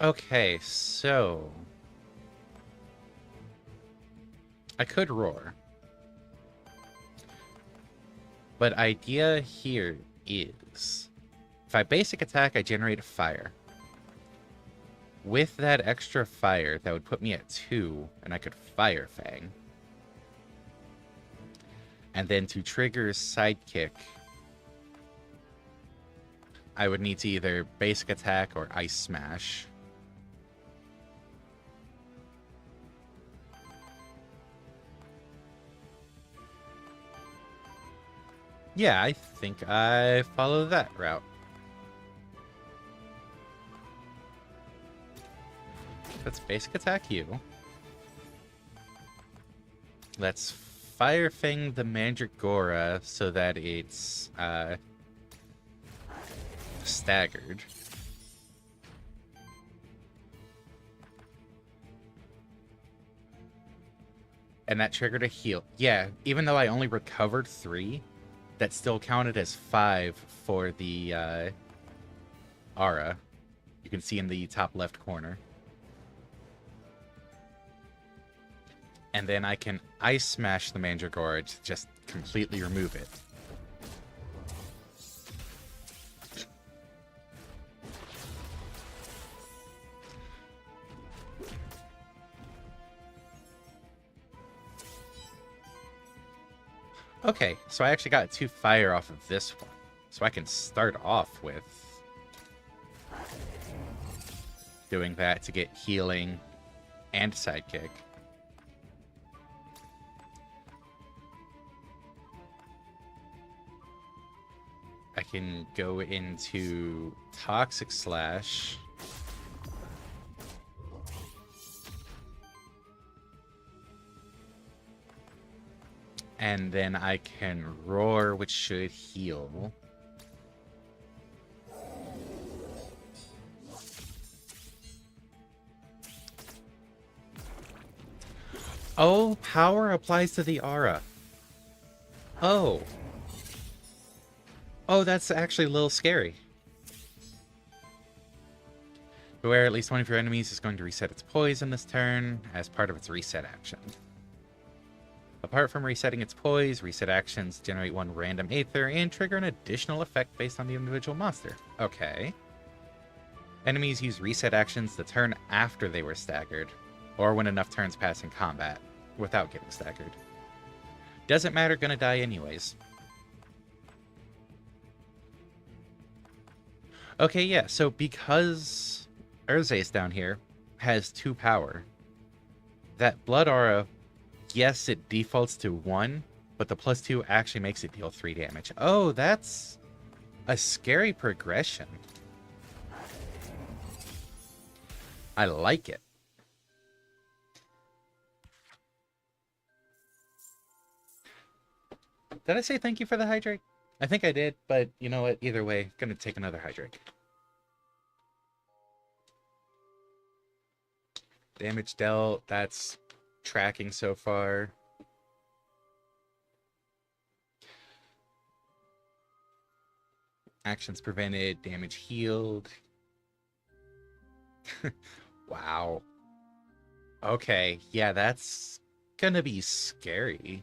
[SPEAKER 1] Okay, so... I could roar. But idea here is... If I basic attack, I generate a fire. With that extra fire, that would put me at 2, and I could Fire Fang. And then to trigger Sidekick, I would need to either basic attack or Ice Smash. Yeah, I think I follow that route. Let's basic attack you. Let's Fire Fang the Mandragora so that it's staggered. And that triggered a heal. Yeah, even though I only recovered 3, that still counted as 5 for the aura. You can see in the top left corner. And then I can Ice Smash the Mandragora to just completely remove it. Okay, so I actually got 2 fire off of this one. So I can start off with doing that to get healing and sidekick. I can go into Toxic Slash. And then I can Roar, which should heal. Oh, power applies to the aura. Oh. Oh, that's actually a little scary. Beware, at least one of your enemies is going to reset its poison this turn as part of its reset action. Apart from resetting its poise, reset actions generate 1 random Aether and trigger an additional effect based on the individual monster. Okay. Enemies use reset actions the turn after they were staggered, or when enough turns pass in combat, without getting staggered. Doesn't matter, gonna die anyways. Okay, yeah, so because Urza's down here has 2 power, that Blood Aura, yes, it defaults to 1, but the +2 actually makes it deal 3 damage. Oh, that's a scary progression. I like it. Did I say thank you for the hydrate? I think I did, but you know what? Either way, gonna take another hydrate. Damage dealt, that's tracking so far. Actions prevented, damage healed. Wow. Okay, yeah, that's gonna be scary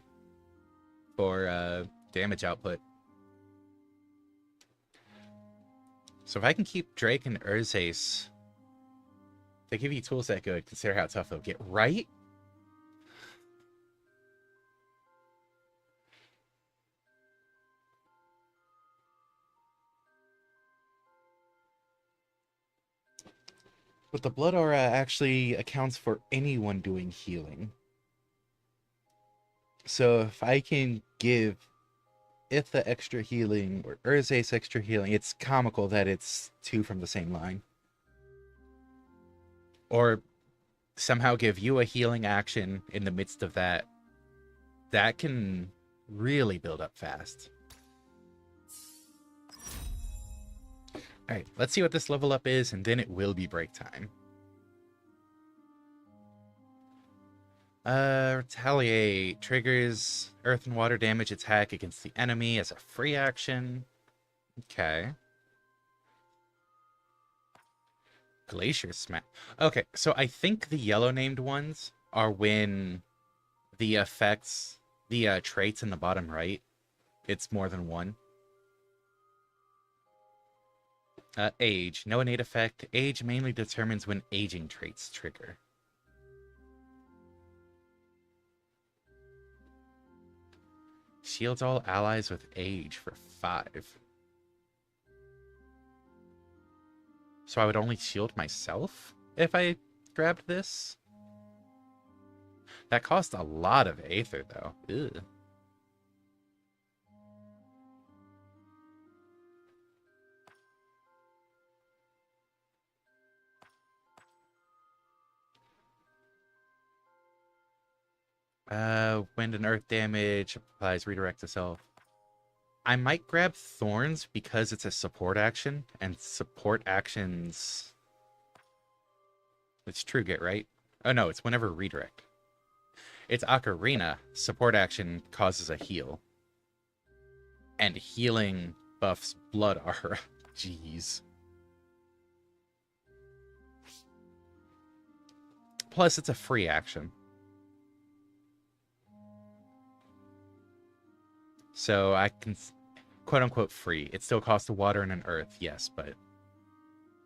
[SPEAKER 1] for damage output. So if I can keep Drake and Urzace, they give you tools that good, consider how tough they'll get, right? But the Blood Aura actually accounts for anyone doing healing. So if I can give Itha extra healing or Urzace extra healing, it's comical that it's 2 from the same line. Or somehow give you a healing action in the midst of that. That can really build up fast. Alright, let's see what this level up is, and then it will be break time. Retaliate. Triggers earth and water damage attack against the enemy as a free action. Okay. Glacier Smash. Okay, so I think the yellow named ones are when the effects, the traits in the bottom right, it's more than 1. Age. No innate effect. Age mainly determines when aging traits trigger. Shields all allies with age for 5. So I would only shield myself if I grabbed this? That cost a lot of Aether, though. Ugh. Wind and earth damage applies redirect to self. I might grab Thorns because it's a support action, and support actions... It's True Git, right? Oh no, it's whenever redirect. It's Ocarina. Support action causes a heal. And healing buffs blood aura. Jeez. Plus, it's a free action. So I can, quote unquote, free. It still costs a water and an earth, yes, but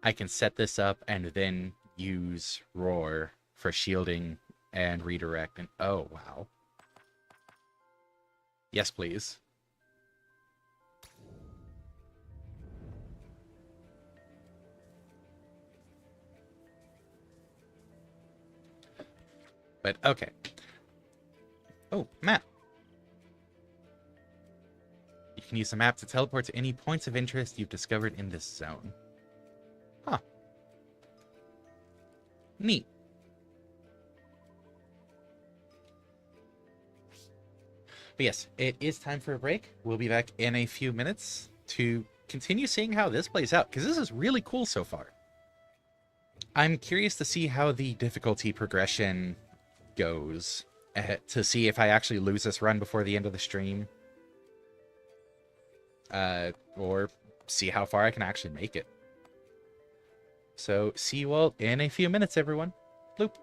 [SPEAKER 1] I can set this up and then use Roar for shielding and redirect. And oh, wow. Yes, please. But okay. Oh, map. You can use the map to teleport to any points of interest you've discovered in this zone. Huh. Neat. But yes, it is time for a break. We'll be back in a few minutes to continue seeing how this plays out, because this is really cool so far. I'm curious to see how the difficulty progression goes, to see if I actually lose this run before the end of the stream. Or see how far I can actually make it. So, see you all in a few minutes, everyone. Bloop.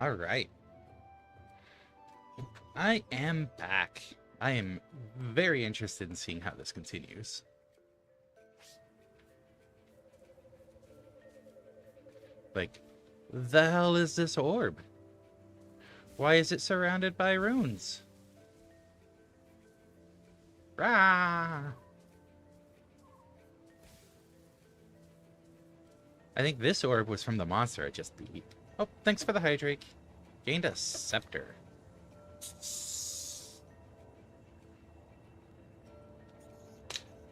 [SPEAKER 1] All right. I am back. I am very interested in seeing how this continues. Like, the hell is this orb? Why is it surrounded by runes? Rah! I think this orb was from the monster I just beat. Oh, thanks for the hydrate. Gained a scepter.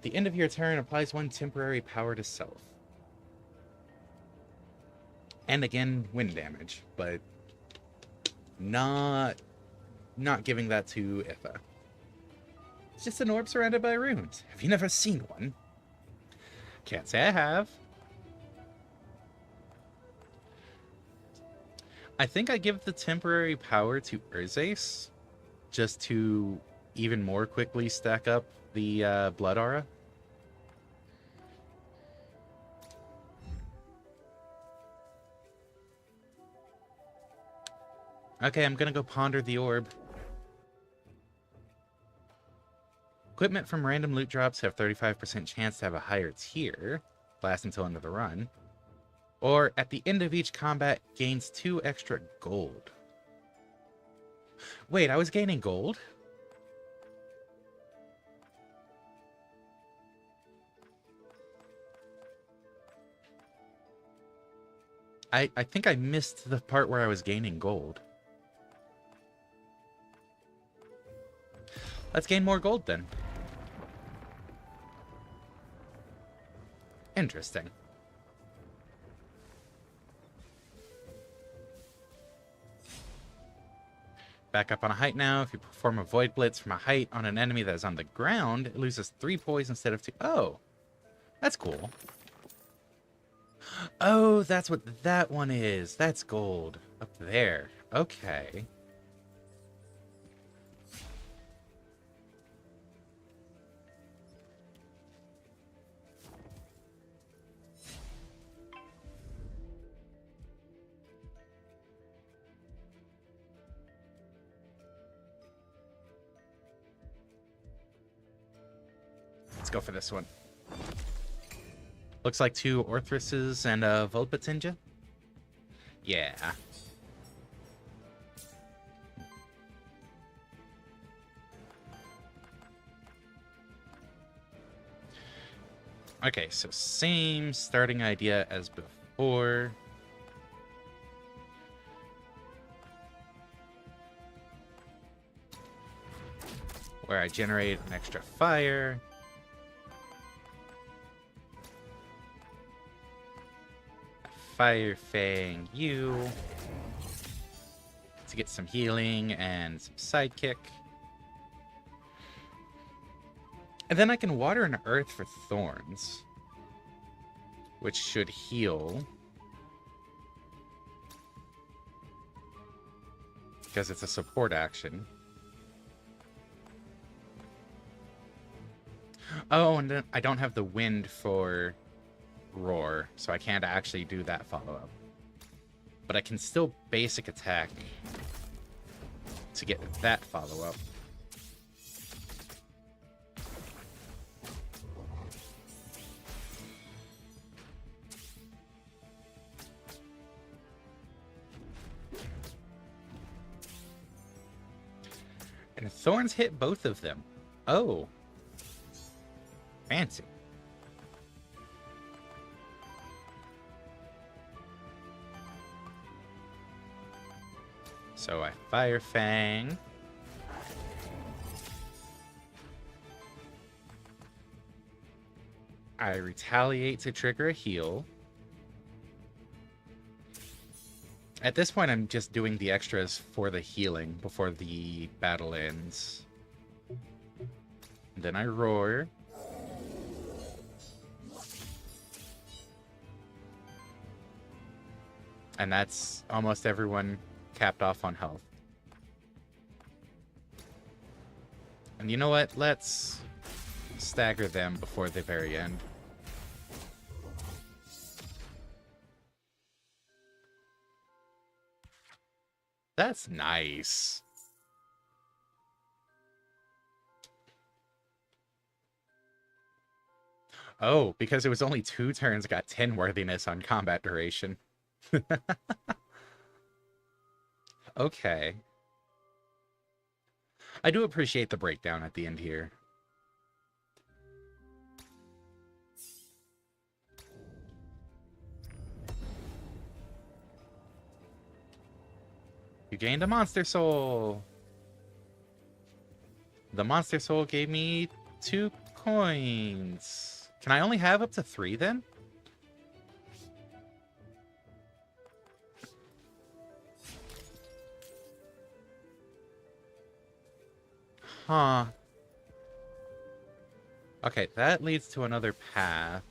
[SPEAKER 1] The end of your turn applies one temporary power to self. And again, wind damage, but not giving that to Itha. It's just an orb surrounded by runes. Have you never seen one? Can't say I have. I think I give the temporary power to Urzace just to even more quickly stack up the blood aura. Okay, I'm gonna go ponder the orb. Equipment from random loot drops have 35% chance to have a higher tier, last until end of the run. Or, at the end of each combat, gains 2 extra gold. Wait, I was gaining gold? I think I missed the part where I was gaining gold. Let's gain more gold then. Interesting. Back up on a height now. If you perform a Void Blitz from a height on an enemy that is on the ground, it loses 3 poise instead of 2. Oh, that's cool. Oh, that's what that one is. That's gold. Up there. Okay. Let's go for this one. Looks like 2 Orthruses and a Vulpatinja. Yeah. Okay, so same starting idea as before. Where I generate an extra fire. Fire Fang you to get some healing and some sidekick. And then I can water an earth for thorns, which should heal. Because it's a support action. Oh, and then I don't have the wind for roar, so I can't actually do that follow-up. But I can still basic attack to get that follow-up. And thorns hit both of them. Oh. Fancy. So I Fire Fang. I retaliate to trigger a heal. At this point, I'm just doing the extras for the healing before the battle ends. And then I roar. And that's almost everyone capped off on health. And you know what? Let's stagger them before the very end. That's nice. Oh, because it was only 2 turns, got 10 worthiness on combat duration. Okay. I do appreciate the breakdown at the end here. You gained a monster soul. The monster soul gave me 2 coins. Can I only have up to 3 then? Huh. Okay, that leads to another path.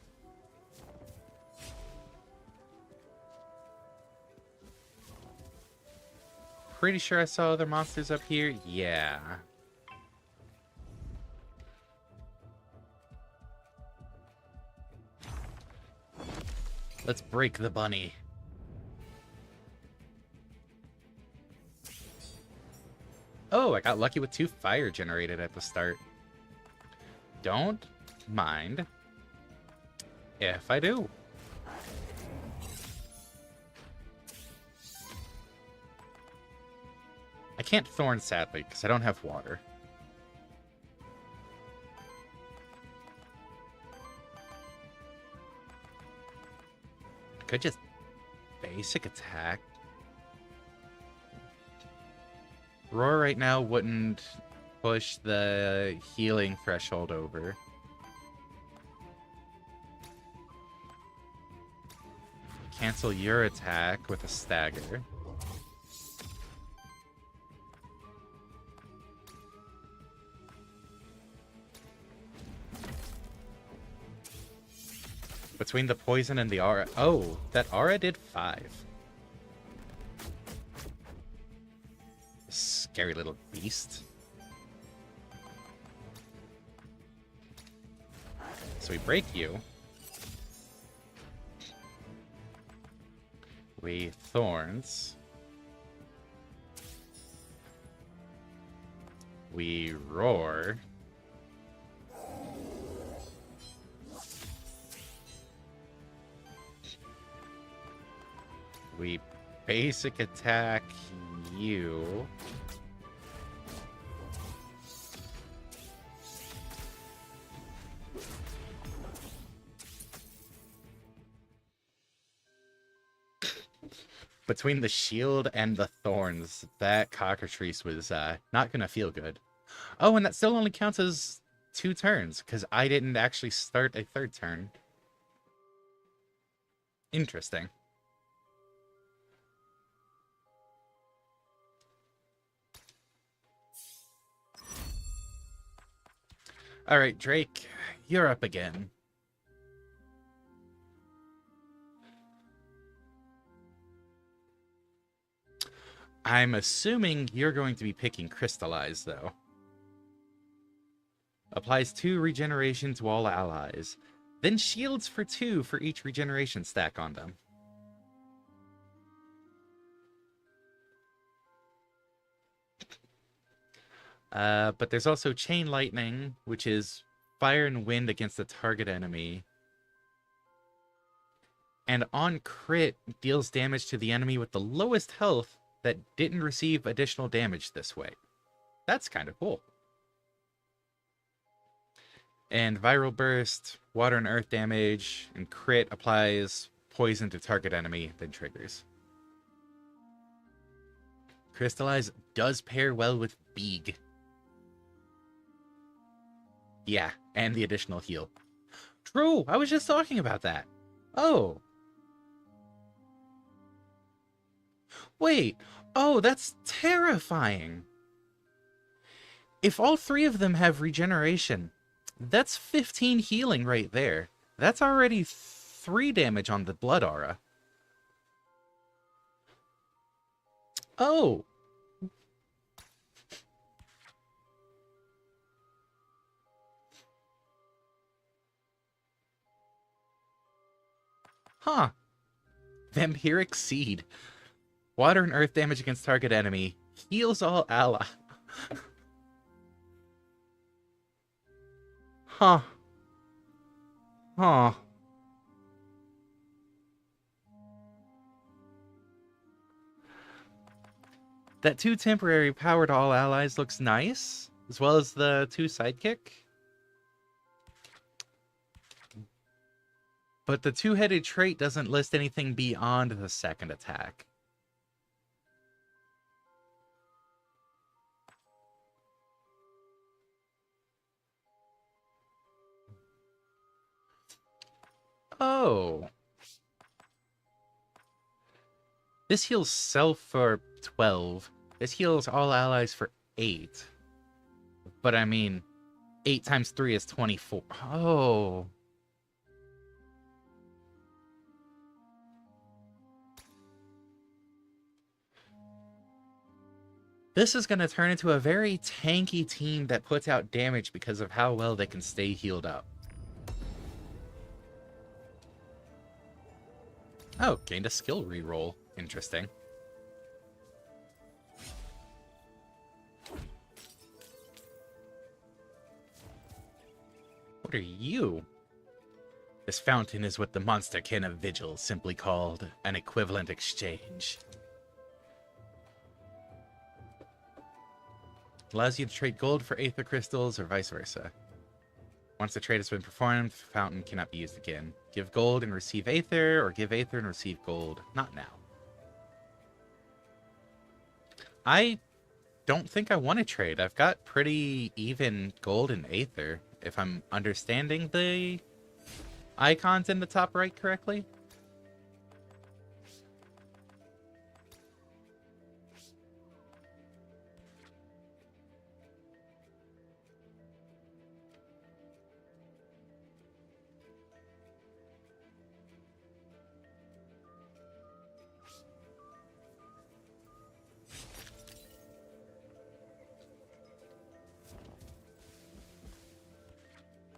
[SPEAKER 1] Pretty sure I saw other monsters up here. Yeah. Let's break the bunny. Oh, I got lucky with 2 fire generated at the start. Don't mind if I do. I can't thorn, sadly, because I don't have water. I could just basic attack. Roar right now wouldn't push the healing threshold over. Cancel your attack with a stagger. Between the poison and the aura. Oh, that aura did 5. Scary little beast. So we break you. We thorns. We roar. We basic attack you. Between the shield and the thorns, that cockatrice was not gonna feel good. Oh, and that still only counts as 2 turns, because I didn't actually start a 3rd turn. Interesting. All right, Drake, you're up again. I'm assuming you're going to be picking Crystallize, though. Applies 2 regeneration to all allies. Then shields for 2 for each regeneration stack on them. But there's also Chain Lightning, which is fire and wind against a target enemy. And on crit, deals damage to the enemy with the lowest health that didn't receive additional damage this way. That's kind of cool. And Viral Burst, water and earth damage, and crit applies poison to target enemy, then triggers. Crystallize does pair well with Beeg. Yeah, and the additional heal. True, I was just talking about that. Oh. Wait, oh, that's terrifying. If all 3 of them have regeneration, that's 15 healing right there. That's already 3 damage on the blood aura. Oh. Huh. Vampiric Seed. Water and earth damage against target enemy. Heals all ally. Huh. Huh. That 2 temporary power to all allies looks nice, as well as the 2 sidekick. But the 2-headed trait doesn't list anything beyond the second attack. Oh. This heals self for 12. This heals all allies for 8. But I mean, 8 times 3 is 24. Oh. This is going to turn into a very tanky team that puts out damage because of how well they can stay healed up. Oh, gained a skill reroll. Interesting. What are you? This fountain is what the monster kin of Vigil simply called an equivalent exchange. Allows you to trade gold for Aether crystals or vice versa. Once the trade has been performed, the fountain cannot be used again. Give gold and receive Aether, or give Aether and receive gold. Not now. I don't think I want to trade. I've got pretty even gold and Aether, if I'm understanding the icons in the top right correctly.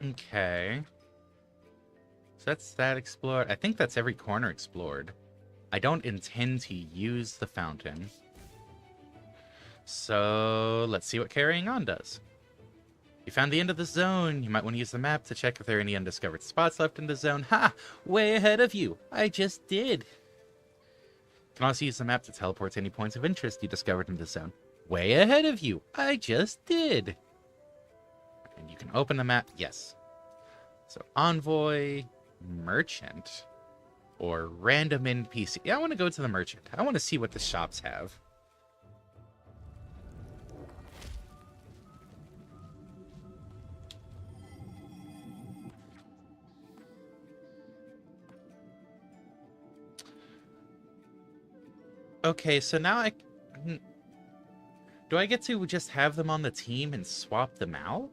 [SPEAKER 1] Okay. So that's that explored. I think that's every corner explored. I don't intend to use the fountain. So let's see what carrying on does. You found the end of the zone. You might want to use the map to check if there are any undiscovered spots left in the zone. Ha! Way ahead of you. I just did. You can also use the map to teleport to any points of interest you discovered in the zone. Way ahead of you. I just did. And you can open the map. Yes. So Envoy, Merchant, or Random NPC. Yeah, I want to go to the Merchant. I want to see what the shops have. Okay, so now do I get to just have them on the team and swap them out?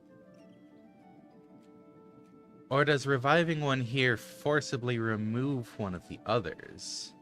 [SPEAKER 1] Or does reviving one here forcibly remove one of the others?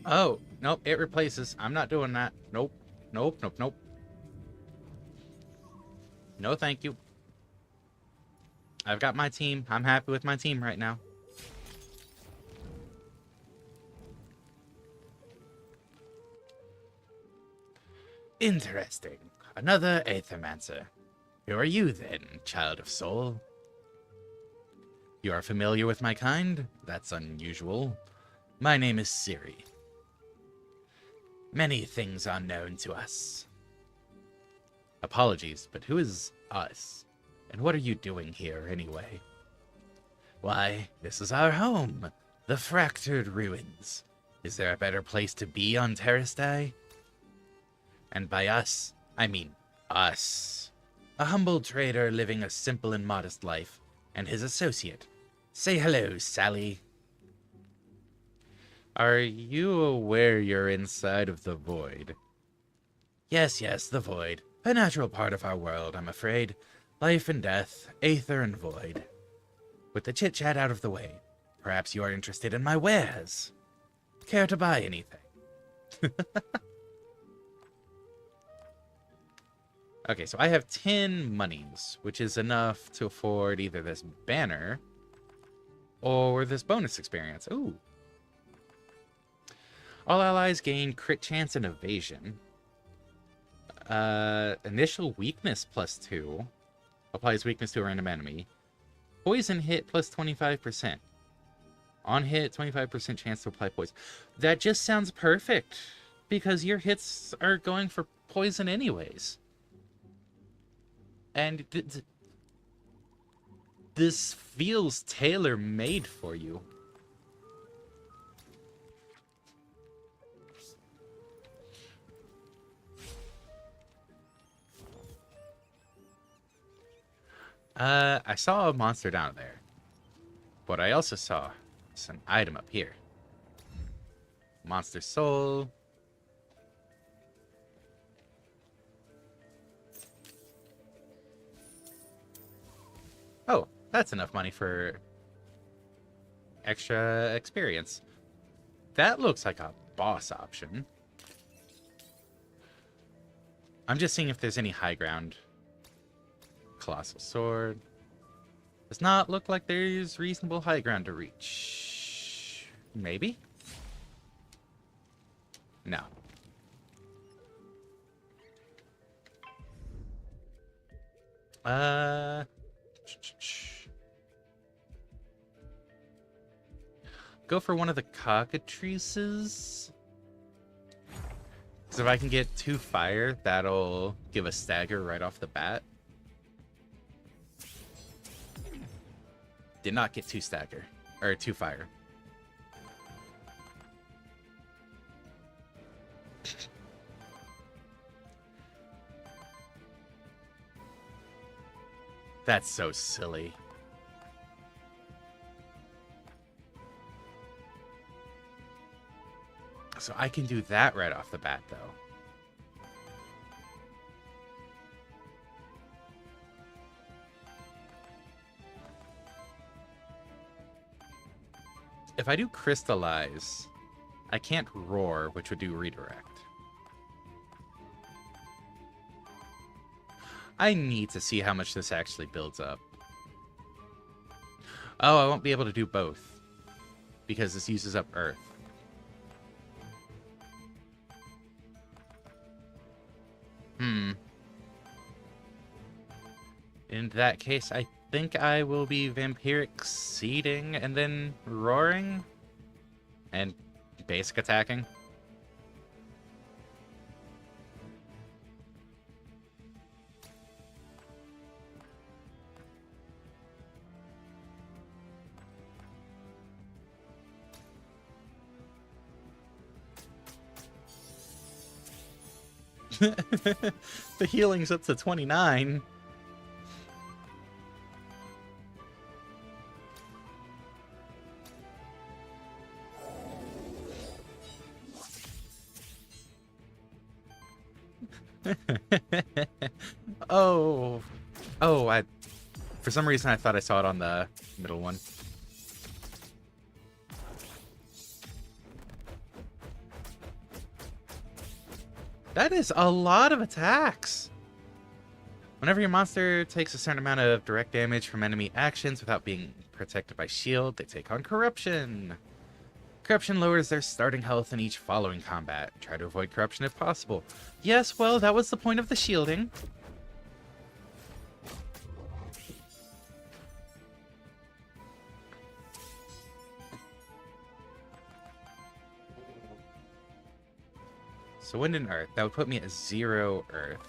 [SPEAKER 1] Oh, nope, it replaces. I'm not doing that. Nope, nope, nope, nope. No, thank you. I've got my team. I'm happy with my team right now. Interesting. Another Aethermancer. Who are you then, child of soul? You are familiar with my kind? That's unusual. My name is Siri. Many things are known to us. Apologies, but who is us? And what are you doing here, anyway? Why, this is our home, the Fractured Ruins. Is there a better place to be on Terrastai? And by us, I mean us. A humble trader living a simple and modest life, and his associate. Say hello, Sally. Are you aware you're inside of the void? Yes, yes, the void. A natural part of our world, I'm afraid. Life and death, aether and void. With the chit-chat out of the way, perhaps you are interested in my wares. Care to buy anything? Okay, so I have 10 monies, which is enough to afford either this banner or this bonus experience. Ooh. All allies gain crit chance and evasion. Initial weakness +2. Applies weakness to a random enemy. Poison hit plus 25%. On hit, 25% chance to apply poison. That just sounds perfect, because your hits are going for poison anyways. And this feels tailor-made for you. I saw a monster down there. But I also saw an item up here. Monster soul. Oh, that's enough money for extra experience. That looks like a boss option. I'm just seeing if there's any high ground. Colossal sword. Does not look like there's reasonable high ground to reach. Maybe? No. Go for one of the cockatrices. Because if I can get 2 fire, that'll give a stagger right off the bat. Did not get 2 stagger. Or 2 fire. That's so silly. So I can do that right off the bat, though. If I do crystallize, I can't roar, which would do redirect. I need to see how much this actually builds up. Oh, I won't be able to do both, because this uses up earth. In that case, I think I will be vampiric seeding and then roaring and basic attacking. The healing's up to 29. Oh, for some reason I thought I saw it on the middle one. That is a lot of attacks. Whenever your monster takes a certain amount of direct damage from enemy actions without being protected by shield, they take on corruption. Corruption lowers their starting health in each following combat. Try to avoid corruption if possible. Yes, well, that was the point of the shielding. So wind and earth. That would put me at 0 earth.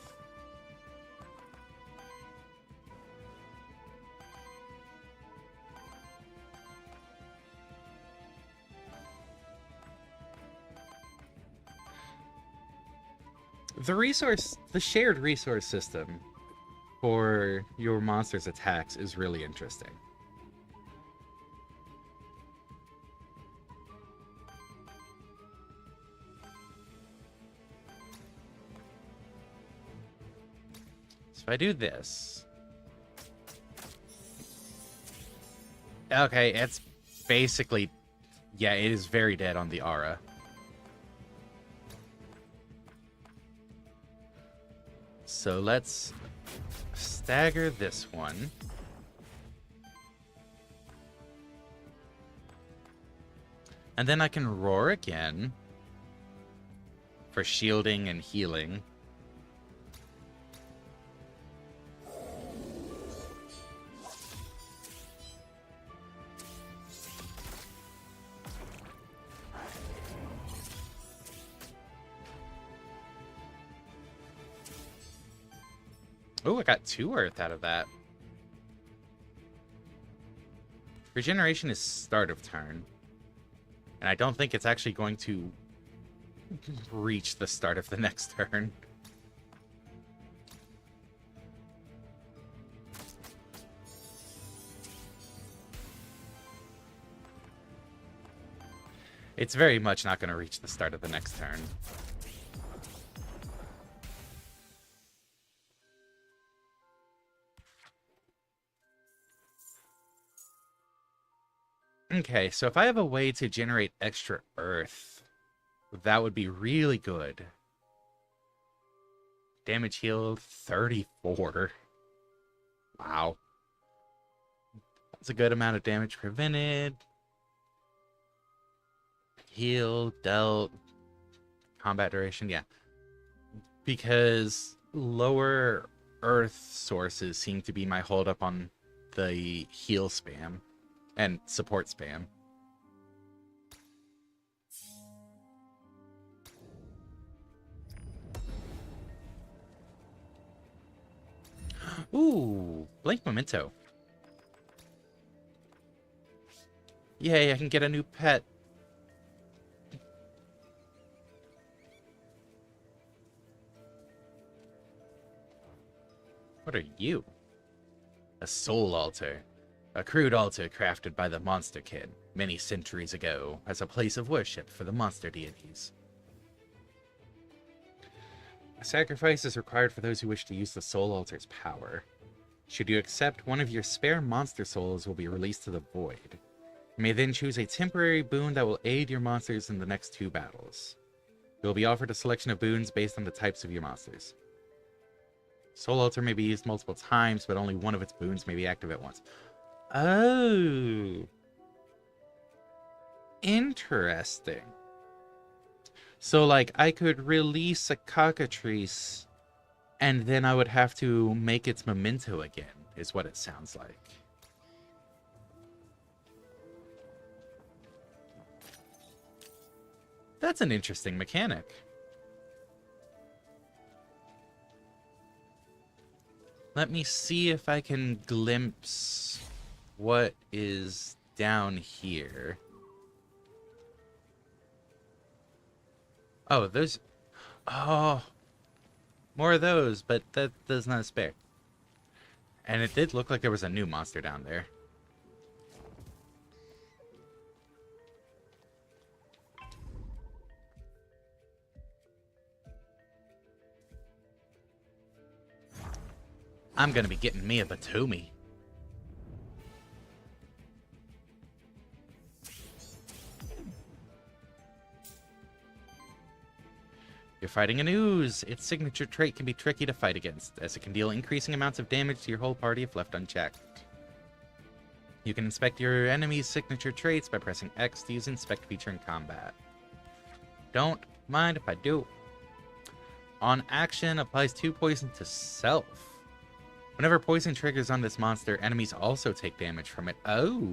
[SPEAKER 1] The shared resource system for your monster's attacks is really interesting. So if I do this, Okay, it's basically... Yeah, it is very dead on the aura. So let's stagger this one. And then I can roar again for shielding and healing. Oh, I got 2 earth out of that. Regeneration is start of turn. And I don't think it's actually going to reach the start of the next turn. It's very much not going to reach the start of the next turn. Okay, so if I have a way to generate extra earth, that would be really good. Damage healed, 34. Wow. That's a good amount of damage prevented. Heal, dealt, combat duration, yeah. Because lower earth sources seem to be my holdup on the heal spam and support spam. Ooh, Blank Memento. Yay, I can get a new pet. What are you? A soul altar. A crude altar crafted by the Monster Kid many centuries ago as a place of worship for the monster deities. A sacrifice is required for those who wish to use the soul altar's power. Should you accept, one of your spare monster souls will be released to the void. You may then choose a temporary boon that will aid your monsters in the next 2 battles. You will be offered a selection of boons based on the types of your monsters. Soul Altar may be used multiple times, but only one of its boons may be active at once. Oh. Interesting. So, like, I could release a cockatrice, and then I would have to make its memento again, is what it sounds like. That's an interesting mechanic. Let me see if I can glimpse what is down here. Oh, those... Oh, more of those, but that does not spare. And it did look like there was a new monster down there. I'm gonna be getting me a Batumi. You're fighting an ooze. Its signature trait can be tricky to fight against, as it can deal increasing amounts of damage to your whole party if left unchecked. You can inspect your enemy's signature traits by pressing X to use Inspect feature in combat. Don't mind if I do. On action, applies 2 poison to self. Whenever poison triggers on this monster, enemies also take damage from it. Oh.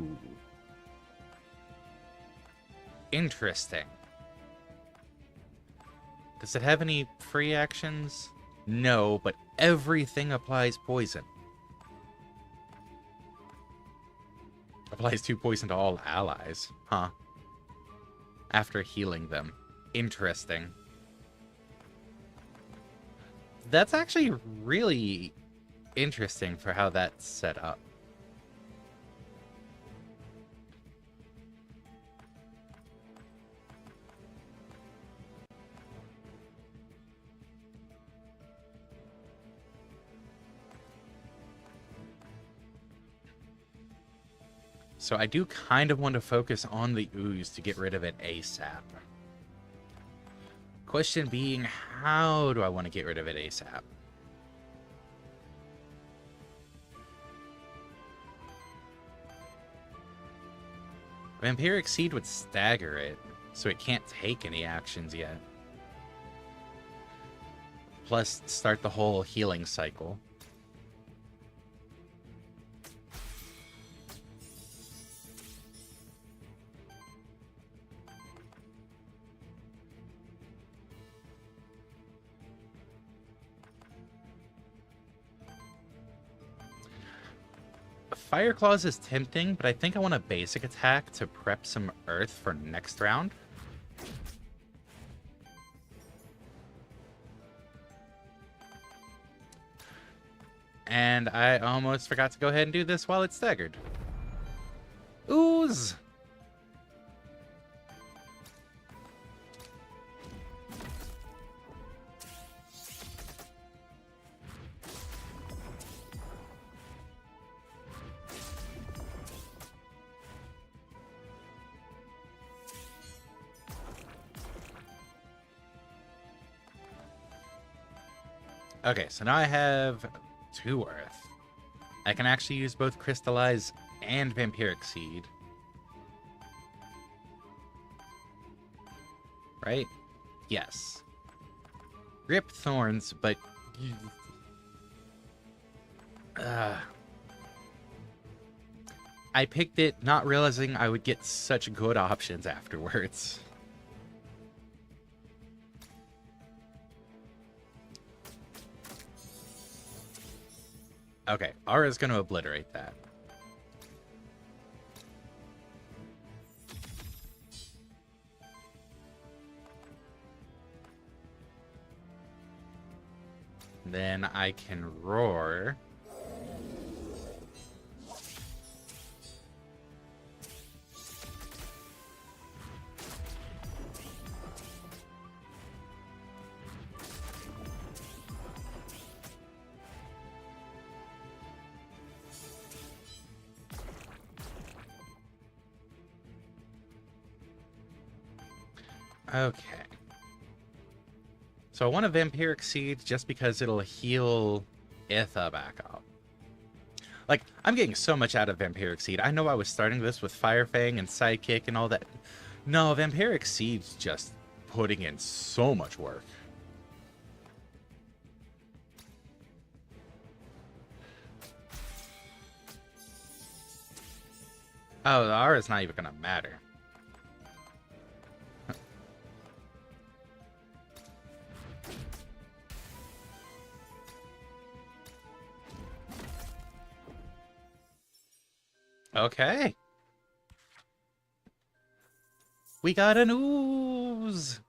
[SPEAKER 1] Interesting. Does it have any free actions? No, but everything applies poison. Applies 2 poison to all allies. Huh. After healing them. Interesting. That's actually really interesting for how that's set up. So I do kind of want to focus on the ooze to get rid of it ASAP. Question being, how do I want to get rid of it ASAP? Vampiric Seed would stagger it, so it can't take any actions yet. Plus, start the whole healing cycle. Fire Claws is tempting, but I think I want a basic attack to prep some earth for next round. And I almost forgot to go ahead and do this while it's staggered. Ooze! Okay, so now I have 2 earth. I can actually use both Crystallize and Vampiric Seed. Right? Yes. Grip Thorns, but... I picked it not realizing I would get such good options afterwards. Okay, Aura's going to obliterate that. Then I can roar. Okay. So I want a Vampiric Seed just because it'll heal Itha back up. Like, I'm getting so much out of Vampiric Seed. I know I was starting this with Fire Fang and Sidekick and all that. No, Vampiric Seed's just putting in so much work. Oh, the Aura's not even gonna matter. Okay. We got an ooze!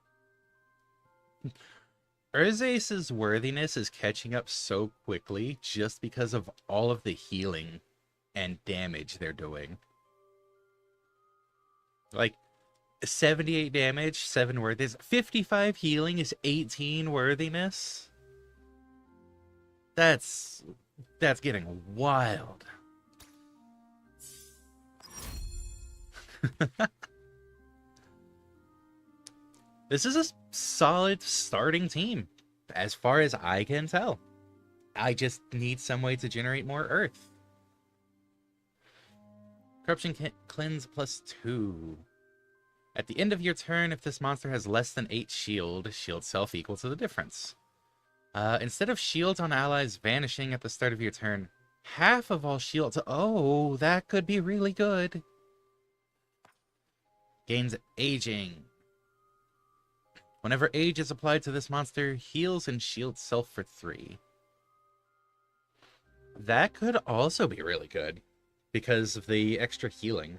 [SPEAKER 1] Urzace's worthiness is catching up so quickly just because of all of the healing and damage they're doing. Like, 78 damage, 7 worthiness. 55 healing is 18 worthiness. That's getting wild. This is a solid starting team, as far as I can tell. I just need some way to generate more earth. Corruption Cleanse +2. At the end of your turn, if this monster has less than 8 shield self equal to the difference. Instead of shields on allies vanishing at the start of your turn, half of all shields... Oh, that could be really good. Gains aging. Whenever age is applied to this monster, heals and shields self for 3. That could also be really good because of the extra healing.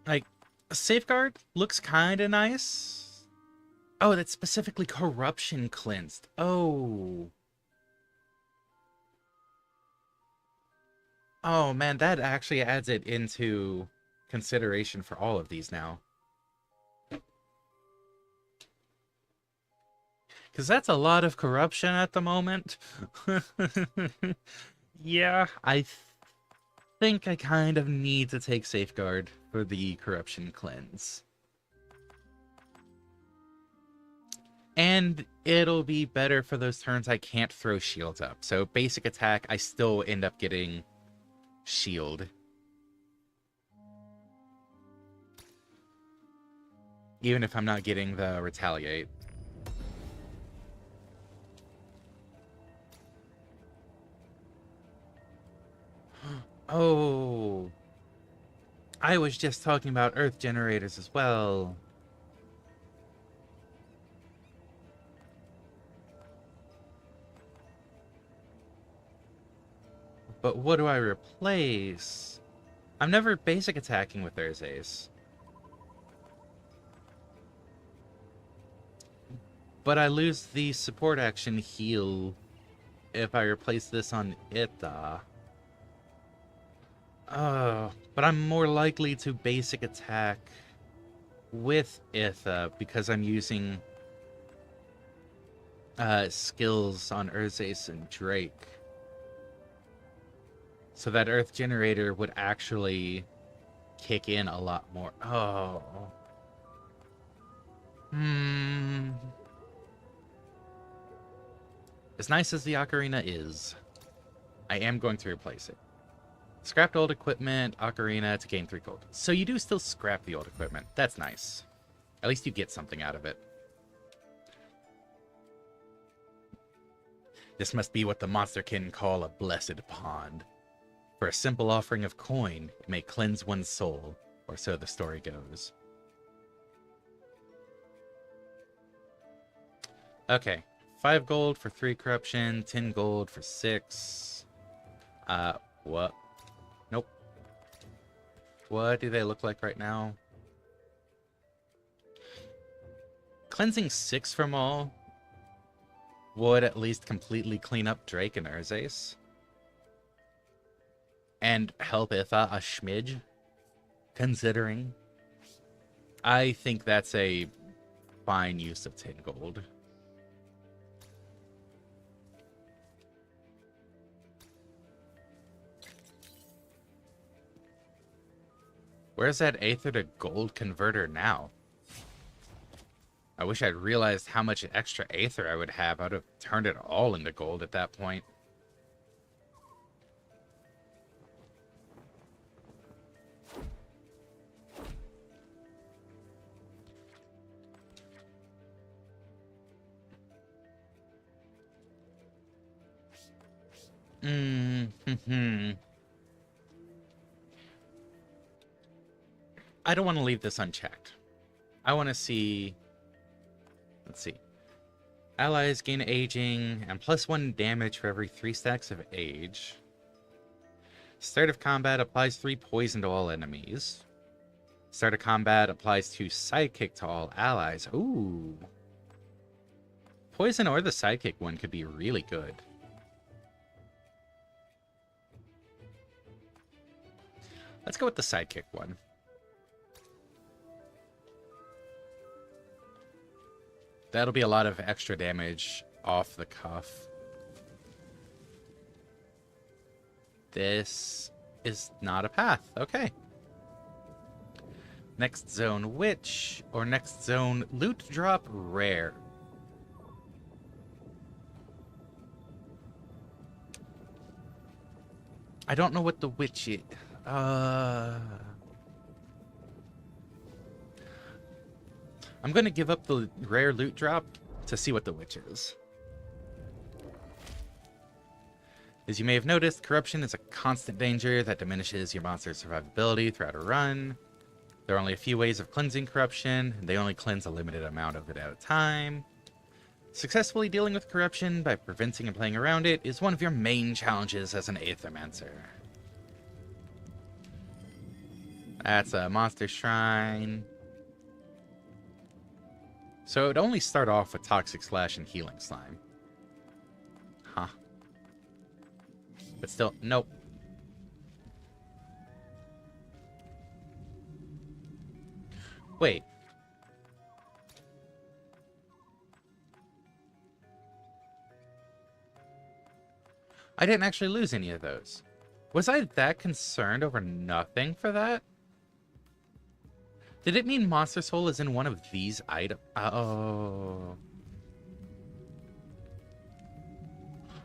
[SPEAKER 1] Like, Safeguard looks kind of nice. Oh, that's specifically Corruption Cleansed. Oh. Oh, man, that actually adds it into consideration for all of these now. Because that's a lot of corruption at the moment. Yeah, I think I kind of need to take Safeguard for the corruption cleanse. And it'll be better for those turns I can't throw shields up. So basic attack, I still end up getting shield. Even if I'm not getting the retaliate. Oh, I was just talking about earth generators as well. But what do I replace? I'm never basic attacking with Thursdays. But I lose the support action heal if I replace this on Itha. But I'm more likely to basic attack with Itha because I'm using skills on Urzace and Drake. So that Earth Generator would actually kick in a lot more. Oh. As nice as the Ocarina is, I am going to replace it. Scrapped old equipment, Ocarina to gain 3 gold. So you do still scrap the old equipment. That's nice. At least you get something out of it. This must be what the monsterkin call a blessed pond. For a simple offering of coin, it may cleanse one's soul, or so the story goes. Okay, 5 gold for 3 corruption, 10 gold for 6. What? Nope. What do they look like right now? Cleansing 6 from all would at least completely clean up Drake and Urzace. And help Itha a smidge, considering. I think that's a fine use of 10 gold. Where's that Aether to gold converter now? I wish I'd realized how much extra Aether I would have. I would have turned it all into gold at that point. I don't want to leave this unchecked. I want to see... Let's see. Allies gain aging and +1 damage for every 3 stacks of age. Start of combat applies 3 poison to all enemies. Start of combat applies 2 sidekick to all allies. Ooh. Poison or the sidekick one could be really good. Let's go with the sidekick one. That'll be a lot of extra damage off the cuff. This is not a path. Okay. Next zone witch, or next zone loot drop rare. I don't know what the witch is. I'm going to give up the rare loot drop to see what the witch is. As you may have noticed, corruption is a constant danger that diminishes your monster's survivability throughout a run. There are only a few ways of cleansing corruption, and they only cleanse a limited amount of it at a time. Successfully dealing with corruption by preventing and playing around it is one of your main challenges as an Aethermancer. That's a monster shrine. So it would only start off with Toxic Slash and Healing Slime. Huh. But still, nope. Wait. I didn't actually lose any of those. Was I that concerned over nothing for that? Did it mean Monster Soul is in one of these items? Oh.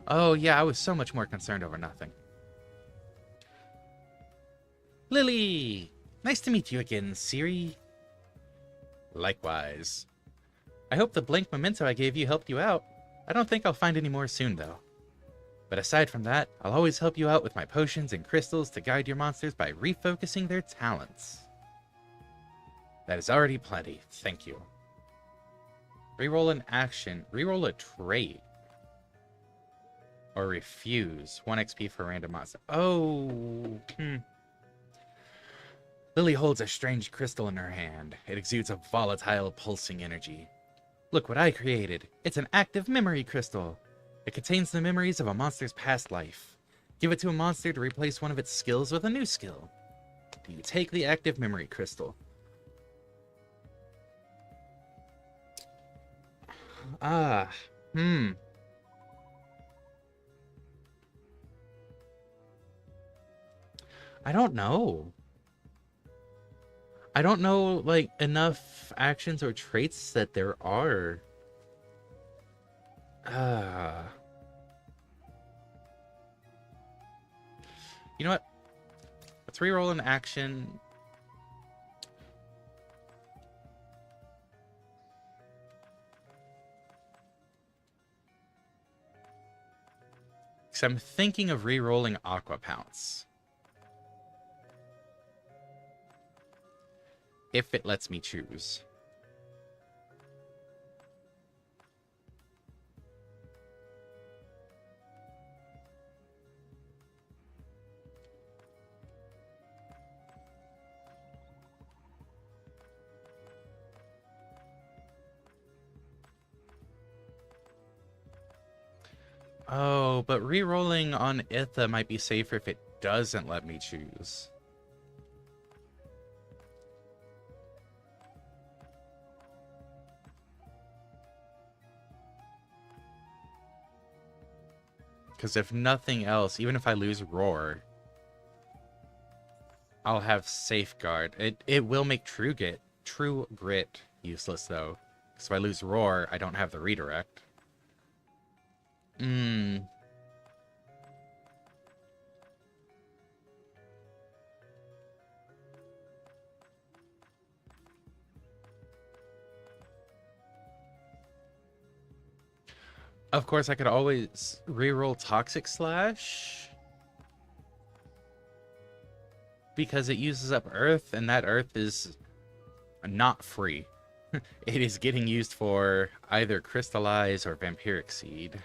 [SPEAKER 1] Oh, yeah, I was so much more concerned over nothing. Lily! Nice to meet you again, Siri. Likewise. I hope the blank memento I gave you helped you out. I don't think I'll find any more soon, though. But aside from that, I'll always help you out with my potions and crystals to guide your monsters by refocusing their talents. That is already plenty, thank you. Reroll an action. Reroll a trait. Or refuse. 1 XP for random monster. Oh, Lily holds a strange crystal in her hand. It exudes a volatile, pulsing energy. Look what I created. It's an active memory crystal. It contains the memories of a monster's past life. Give it to a monster to replace one of its skills with a new skill. Do you take the active memory crystal? I don't know. I don't know, like, enough actions or traits that there are. You know what? Let's reroll an action. Because I'm thinking of rerolling Aqua Pounce. If it lets me choose. Oh, but re-rolling on Itha might be safer if it doesn't let me choose. Because if nothing else, even if I lose Roar, I'll have Safeguard. It will make True Grit useless, though. Because if I lose Roar, I don't have the redirect. Of course, I could always reroll Toxic Slash. Because it uses up Earth, and that Earth is not free. It is getting used for either Crystallize or Vampiric Seed.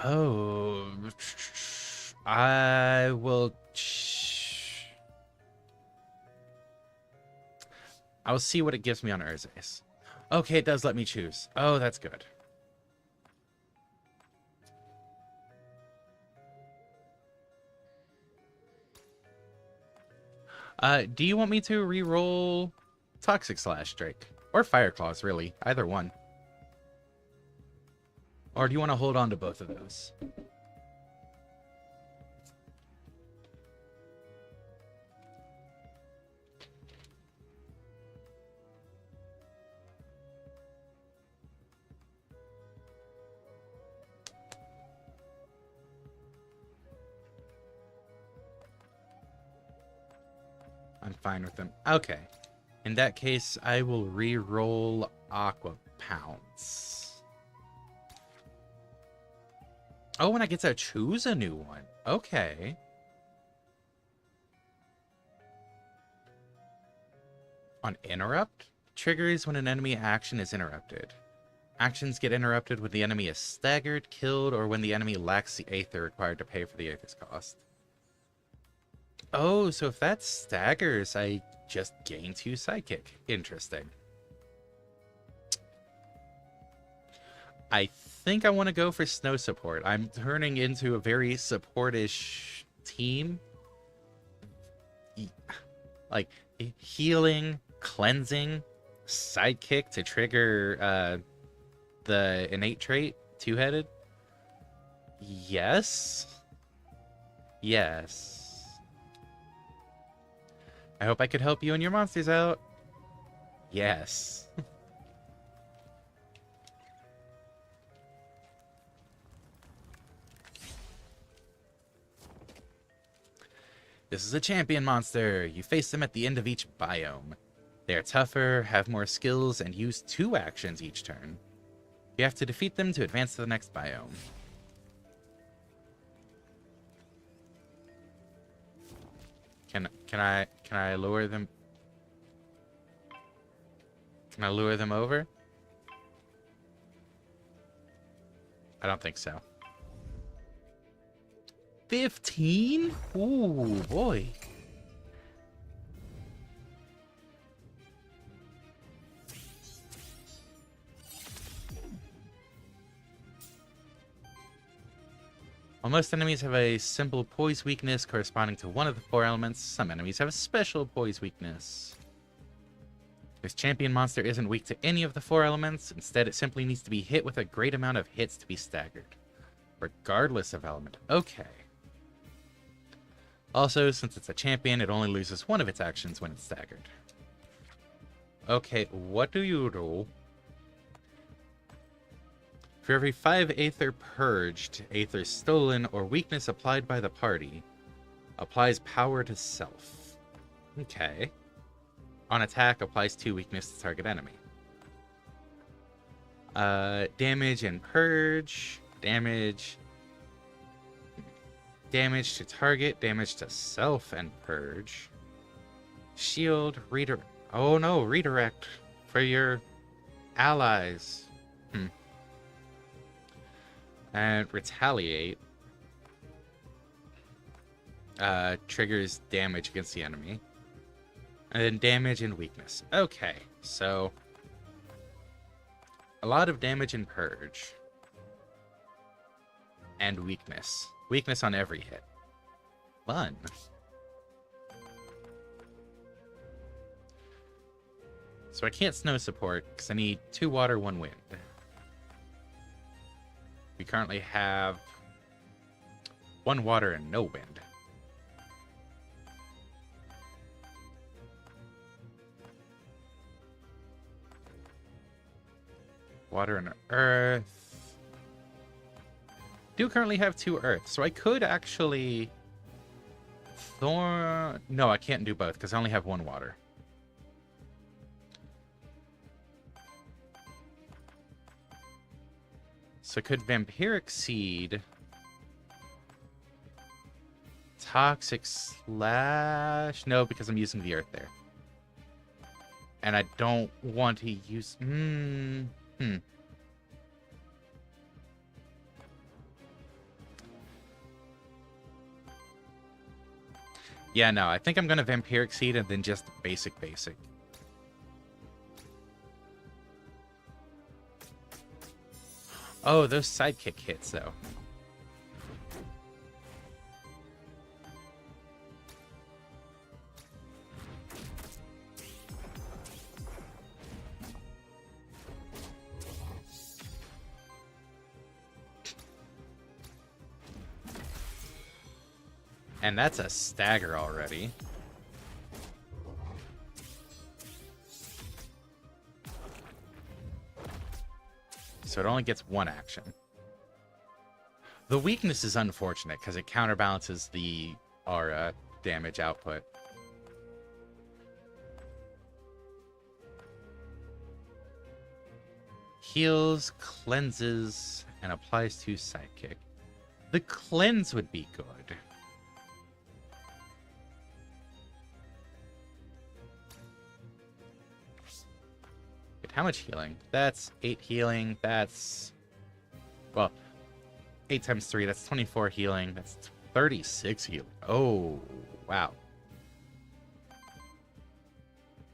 [SPEAKER 1] Oh, I will. I'll see what it gives me on Urza's. Okay, it does let me choose. Oh, that's good. Do you want me to re-roll Toxic Slash, Drake? Or Fire Claws, really. Either one. Or do you want to hold on to both of those? I'm fine with them. Okay. In that case, I will re-roll Aqua Pounce. Oh, and I get to choose a new one. Okay. On Interrupt? Triggers when an enemy action is interrupted. Actions get interrupted when the enemy is staggered, killed, or when the enemy lacks the Aether required to pay for the Aether's cost. Oh, so if that staggers, I just gain 2 Psychic. Interesting. I think I want to go for snow support. I'm turning into a very support-ish team. Like, healing, cleansing, sidekick to trigger the innate trait, two-headed. Yes. Yes. I hope I could help you and your monsters out. Yes. This is a champion monster. You face them at the end of each biome. They are tougher, have more skills, and use 2 actions each turn. You have to defeat them to advance to the next biome. Can I lure them? Can I lure them over? I don't think so. 15? Ooh, boy. While most enemies have a simple poise weakness corresponding to one of the 4 elements, some enemies have a special poise weakness. This champion monster isn't weak to any of the 4 elements. Instead, it simply needs to be hit with a great amount of hits to be staggered, regardless of element. Okay. Also, since it's a champion, it only loses 1 of its actions when it's staggered. Okay, what do you do? For every 5 Aether purged, Aether stolen, or weakness applied by the party, applies power to self. Okay. On attack, applies 2 weakness to target enemy. Damage and purge. Damage to target, damage to self and purge. Shield, redirect. Oh no, redirect for your allies. And retaliate. Triggers damage against the enemy. And then damage and weakness. Okay, so a lot of damage and purge. And weakness. Weakness on every hit. Fun. So I can't snow support because I need 2 water, 1 wind. We currently have 1 water and no wind. Water and earth. Do currently have 2 earth, so I could actually Thorn. No, I can't do both because I only have 1 water. So could Vampiric Seed, Toxic Slash? No, because I'm using the earth there. And I don't want to use... Yeah, no, I think I'm going to Vampiric Seed and then just basic. Oh, those sidekick hits, though. And that's a stagger already. So it only gets 1 action. The weakness is unfortunate because it counterbalances the aura damage output. Heals, cleanses, and applies to sidekick. The cleanse would be good. How much healing? That's 8 healing. That's... Well, 8 times 3. That's 24 healing. That's 36 healing. Oh, wow.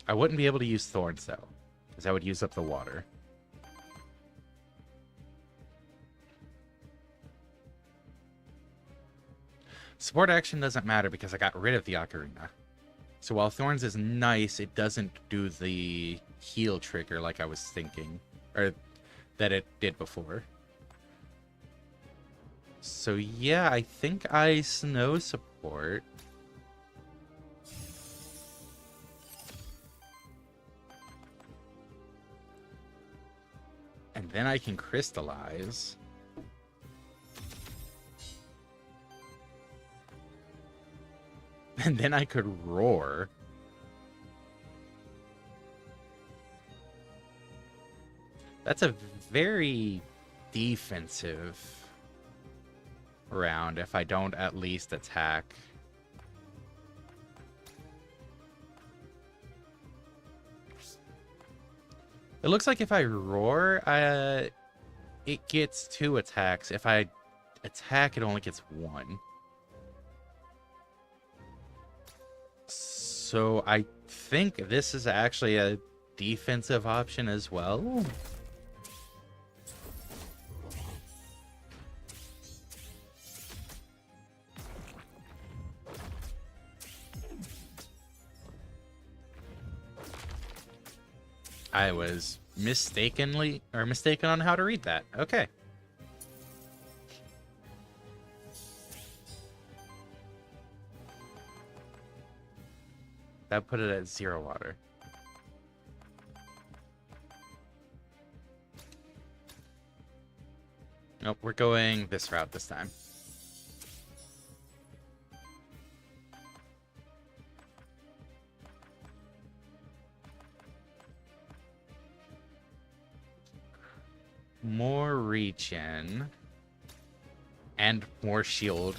[SPEAKER 1] I wouldn't be able to use Thorns, though, because I would use up the water. Support action doesn't matter because I got rid of the Ocarina. So while Thorns is nice, it doesn't do the heal trigger like I was thinking. Or that it did before. So yeah, I think I snow support. And then I can crystallize. And then I could roar. That's a very defensive round if I don't at least attack. It looks like if I roar, it gets 2 attacks. If I attack, it only gets 1. So I think this is actually a defensive option as well. I was mistaken on how to read that. Okay. That put it at 0 water. Nope, we're going this route this time. More regen. And more shield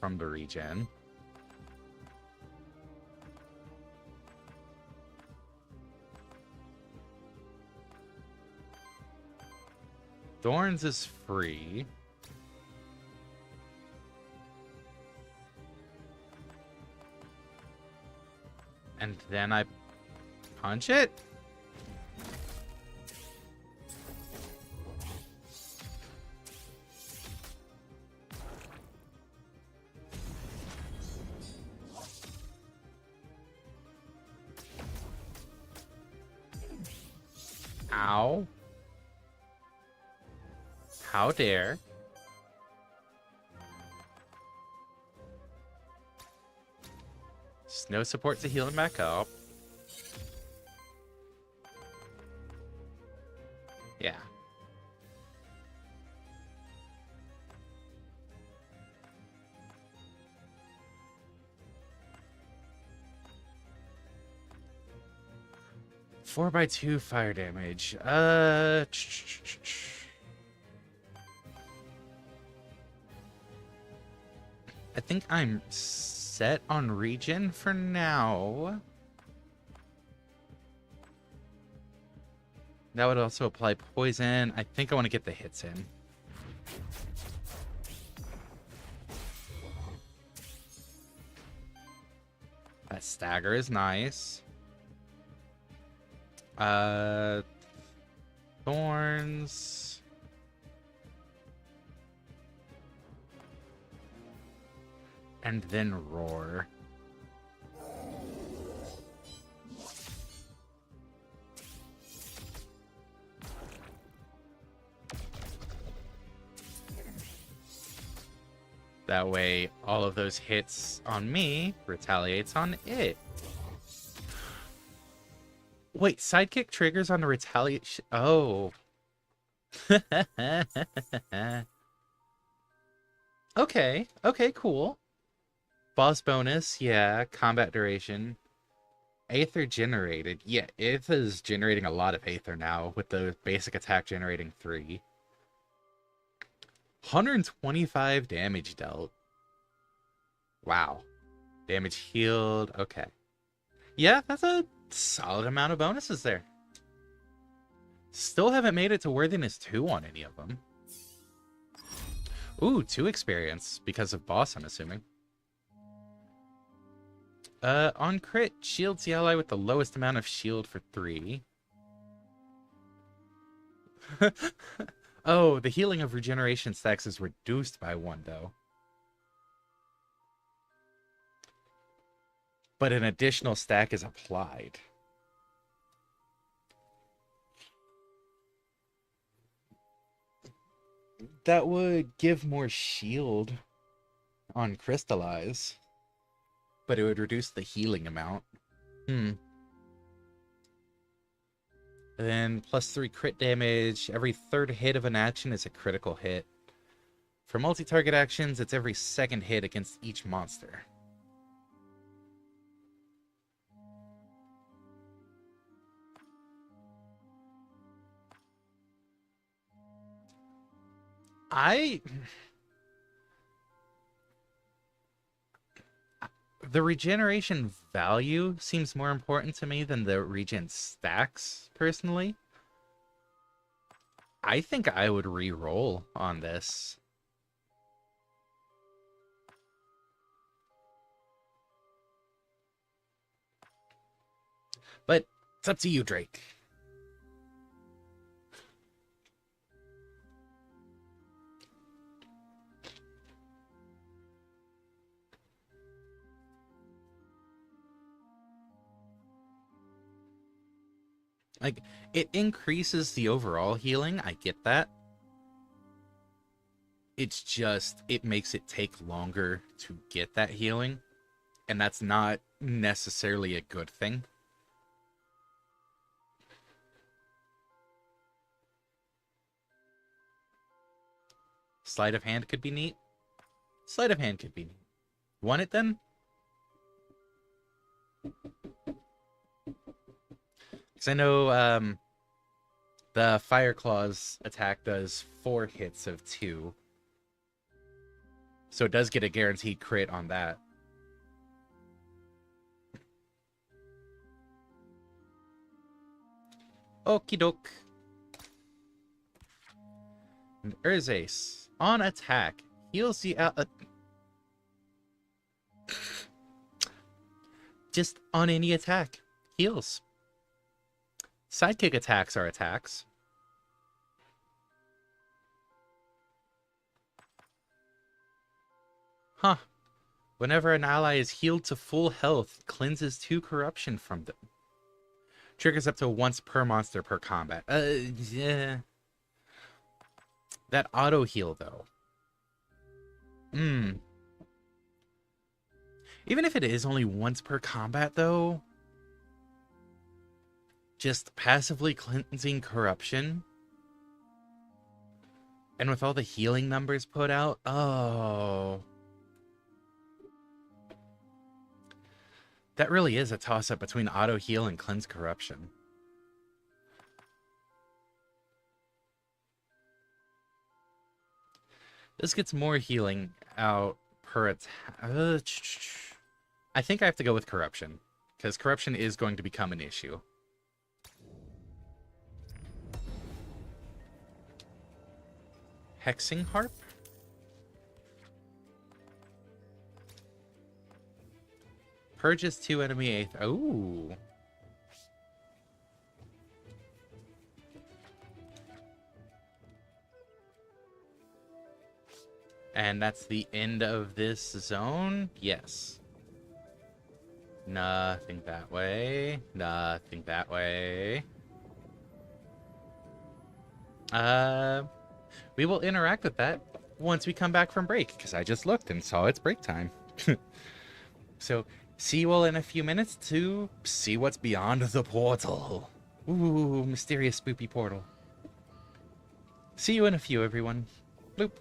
[SPEAKER 1] from the regen. Thorns is free. And then I punch it? Ow. How dare. Snow support to heal him back up. Yeah. Four by 2 fire damage. I think I'm set on regen for now. That would also apply poison. I think I want to get the hits in. That stagger is nice. Thorns. And then roar. That way, all of those hits on me retaliates on it. Wait, sidekick triggers on the retaliation. Oh. Okay. Okay, cool. Boss bonus, yeah. Combat duration. Aether generated. Yeah, Aether is generating a lot of Aether now with the basic attack generating 3. 125 damage dealt. Wow. Damage healed. Okay. Yeah, that's a solid amount of bonuses there. Still haven't made it to Worthiness 2 on any of them. Ooh, 2 experience because of boss, I'm assuming. On crit, shields the ally with the lowest amount of shield for 3. Oh, the healing of regeneration stacks is reduced by 1, though. but an additional stack is applied. That would give more shield on crystallize, but it would reduce the healing amount. And then +3 crit damage. Every third hit of an action is a critical hit. For multi-target actions, it's every second hit against each monster. The regeneration value seems more important to me than the regen stacks, personally. I think I would re-roll on this. But it's up to you, Drake. Like, it increases the overall healing, I get that. It's just, it makes it take longer to get that healing, and that's not necessarily a good thing. Sleight of hand could be neat. Sleight of hand could be neat. Want it then? Because I know the Fire Claw's attack does 4 hits of 2. So it does get a guaranteed crit on that. Okie doke. And Urzace, on attack, heals the just on any attack, heals. Sidekick attacks are attacks. Huh. Whenever an ally is healed to full health, cleanses 2 corruption from them. Triggers up to once per monster per combat. Yeah. That auto heal, though. Even if it is only once per combat, though, just passively cleansing corruption, and with all the healing numbers put out, oh, that really is a toss-up between auto heal and cleanse corruption. This gets more healing out per attack. I think I have to go with corruption, because corruption is going to become an issue. Hexing Harp? Purges 2 enemy Aethers. Ooh. And that's the end of this zone? Yes. Nothing that way. Nothing that way. We will interact with that once we come back from break, because I just looked and saw it's break time. So, see you all in a few minutes to see what's beyond the portal. Ooh, mysterious spoopy portal. See you in a few, everyone. Bloop.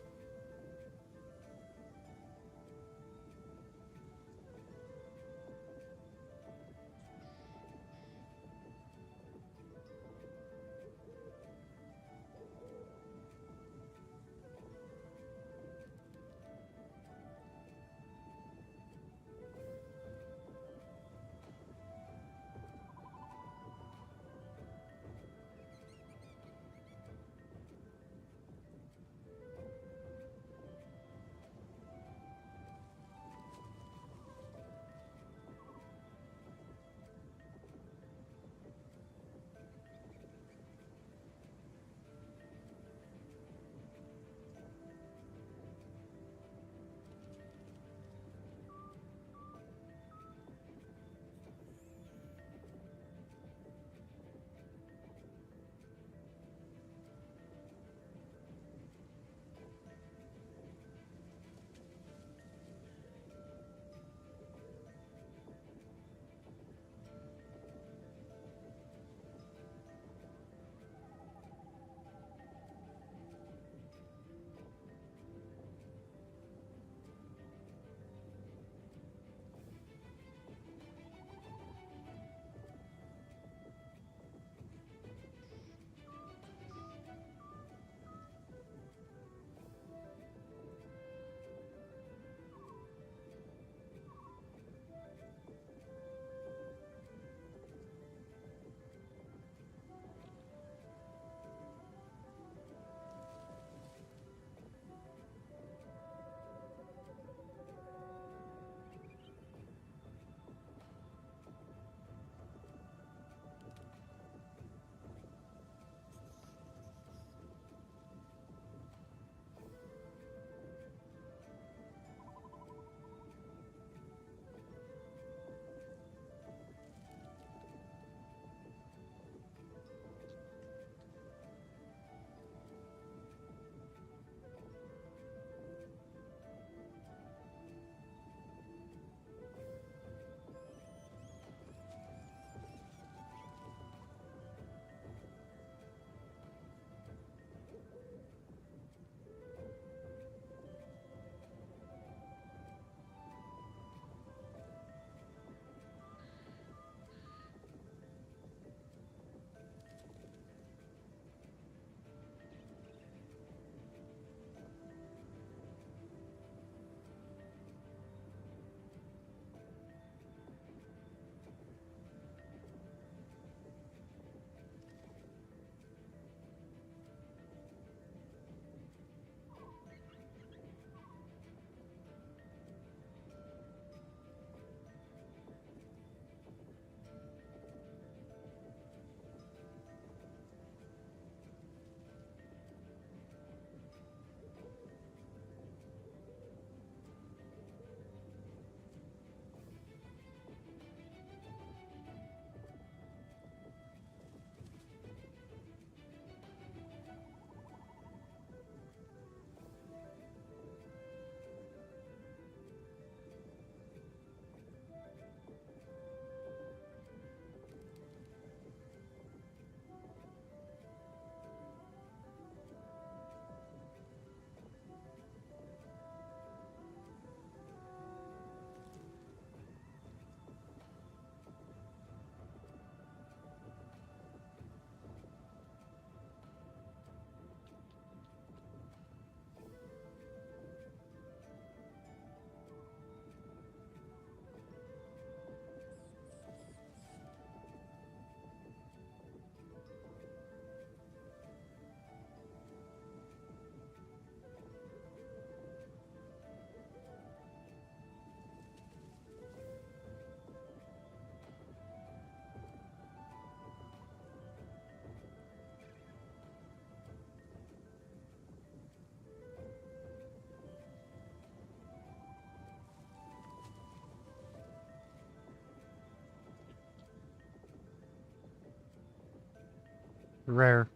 [SPEAKER 1] rare.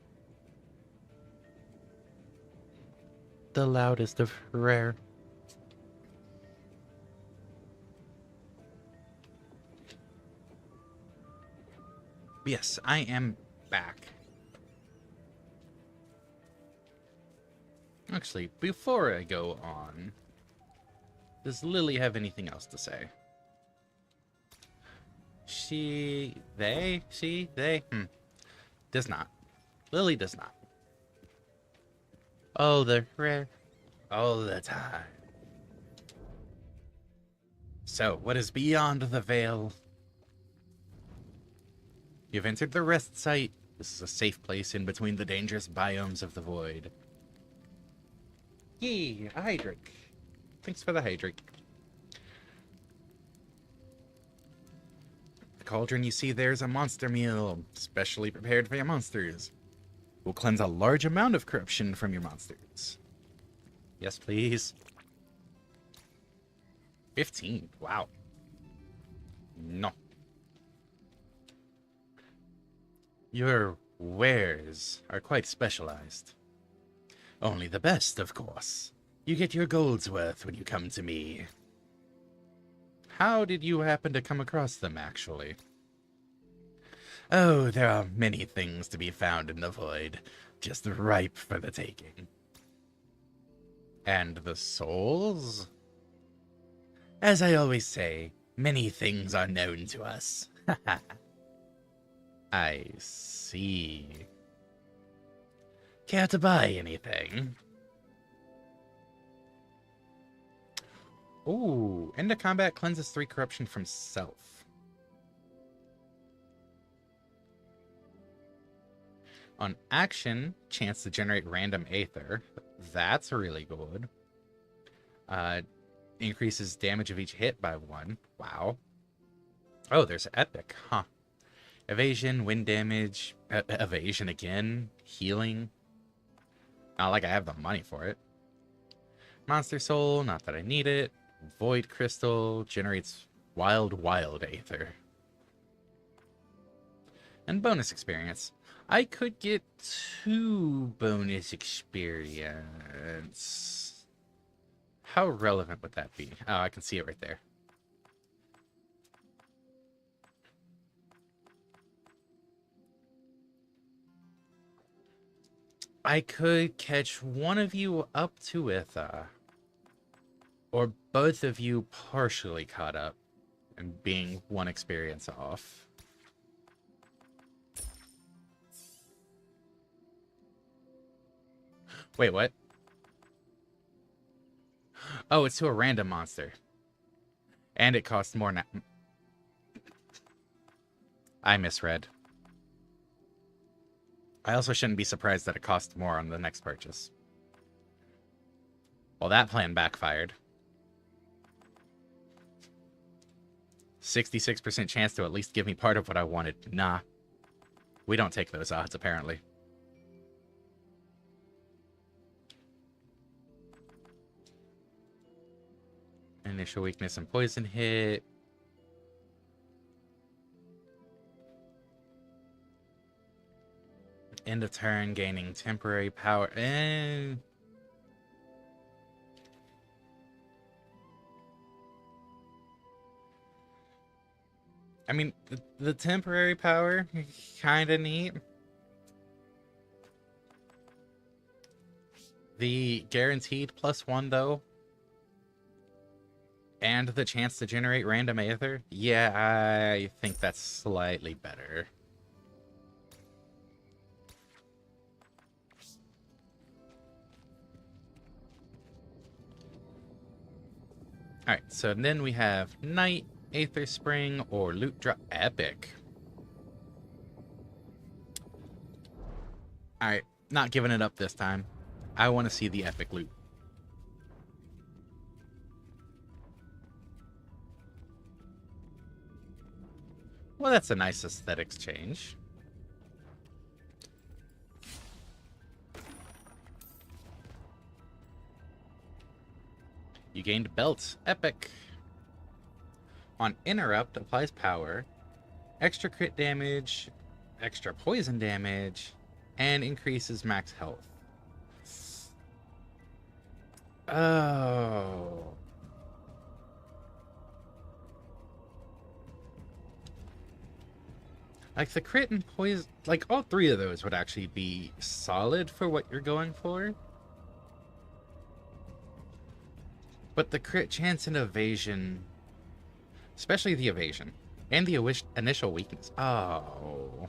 [SPEAKER 1] The loudest of rare. Yes, I am back. Actually, before I go on, does Lily have anything else to say? They? Does not. Lily does not. Oh, the rare. All the time. So, what is beyond the veil? You've entered the rest site. This is a safe place in between the dangerous biomes of the void. Yee, a Hydric. Thanks for the Hydric. The cauldron you see there is a monster meal, specially prepared for your monsters. Will cleanse a large amount of corruption from your monsters. Yes, please. 15. Wow. No. Your wares are quite specialized. Only the best, of course. You get your gold's worth when you come to me. How did you happen to come across them, actually? Oh, there are many things to be found in the void, just ripe for the taking. And the souls? As I always say, many things are known to us. I see. Care to buy anything? Ooh, end of combat cleanses 3 corruption from self. On action, chance to generate random Aether. That's really good. Increases damage of each hit by 1. Wow. Oh, there's epic, huh? Evasion, wind damage, evasion again, healing. Not like I have the money for it. Monster Soul, not that I need it. Void Crystal, generates wild Aether. And bonus experience. I could get 2 bonus experience. How relevant would that be? Oh, I can see it right there. I could catch one of you up to Itha. Or both of you partially caught up and being 1 experience off. Wait, what? Oh, it's to a random monster. And it costs more now. I misread. I also shouldn't be surprised that it costs more on the next purchase. Well, that plan backfired. 66% chance to at least give me part of what I wanted. Nah. We don't take those odds, apparently. Initial weakness and poison hit. End of turn, gaining temporary power. I mean, the temporary power, kind of neat. The guaranteed +1, though. And the chance to generate random Aether. Yeah, I think that's slightly better. Alright, so then we have Night, Aether Spring, or Loot Drop. Epic. Alright, not giving it up this time. I want to see the epic loot. Well, that's a nice aesthetics change. You gained belts. Epic. On interrupt, applies power. Extra crit damage. Extra poison damage. and increases max health. Oh. Like the crit and poison, like all three of those would actually be solid for what you're going for. But the crit chance and evasion, especially the evasion, and the initial weakness. Oh.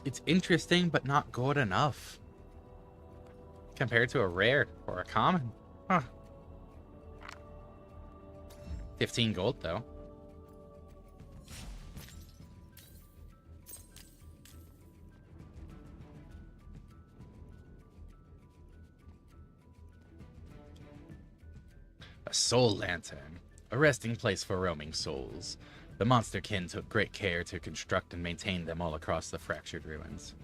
[SPEAKER 1] It's interesting, but not good enough. Compared to a rare or a common. Huh. 15 gold, though. A soul lantern. A resting place for roaming souls. The monsterkin took great care to construct and maintain them all across the fractured ruins.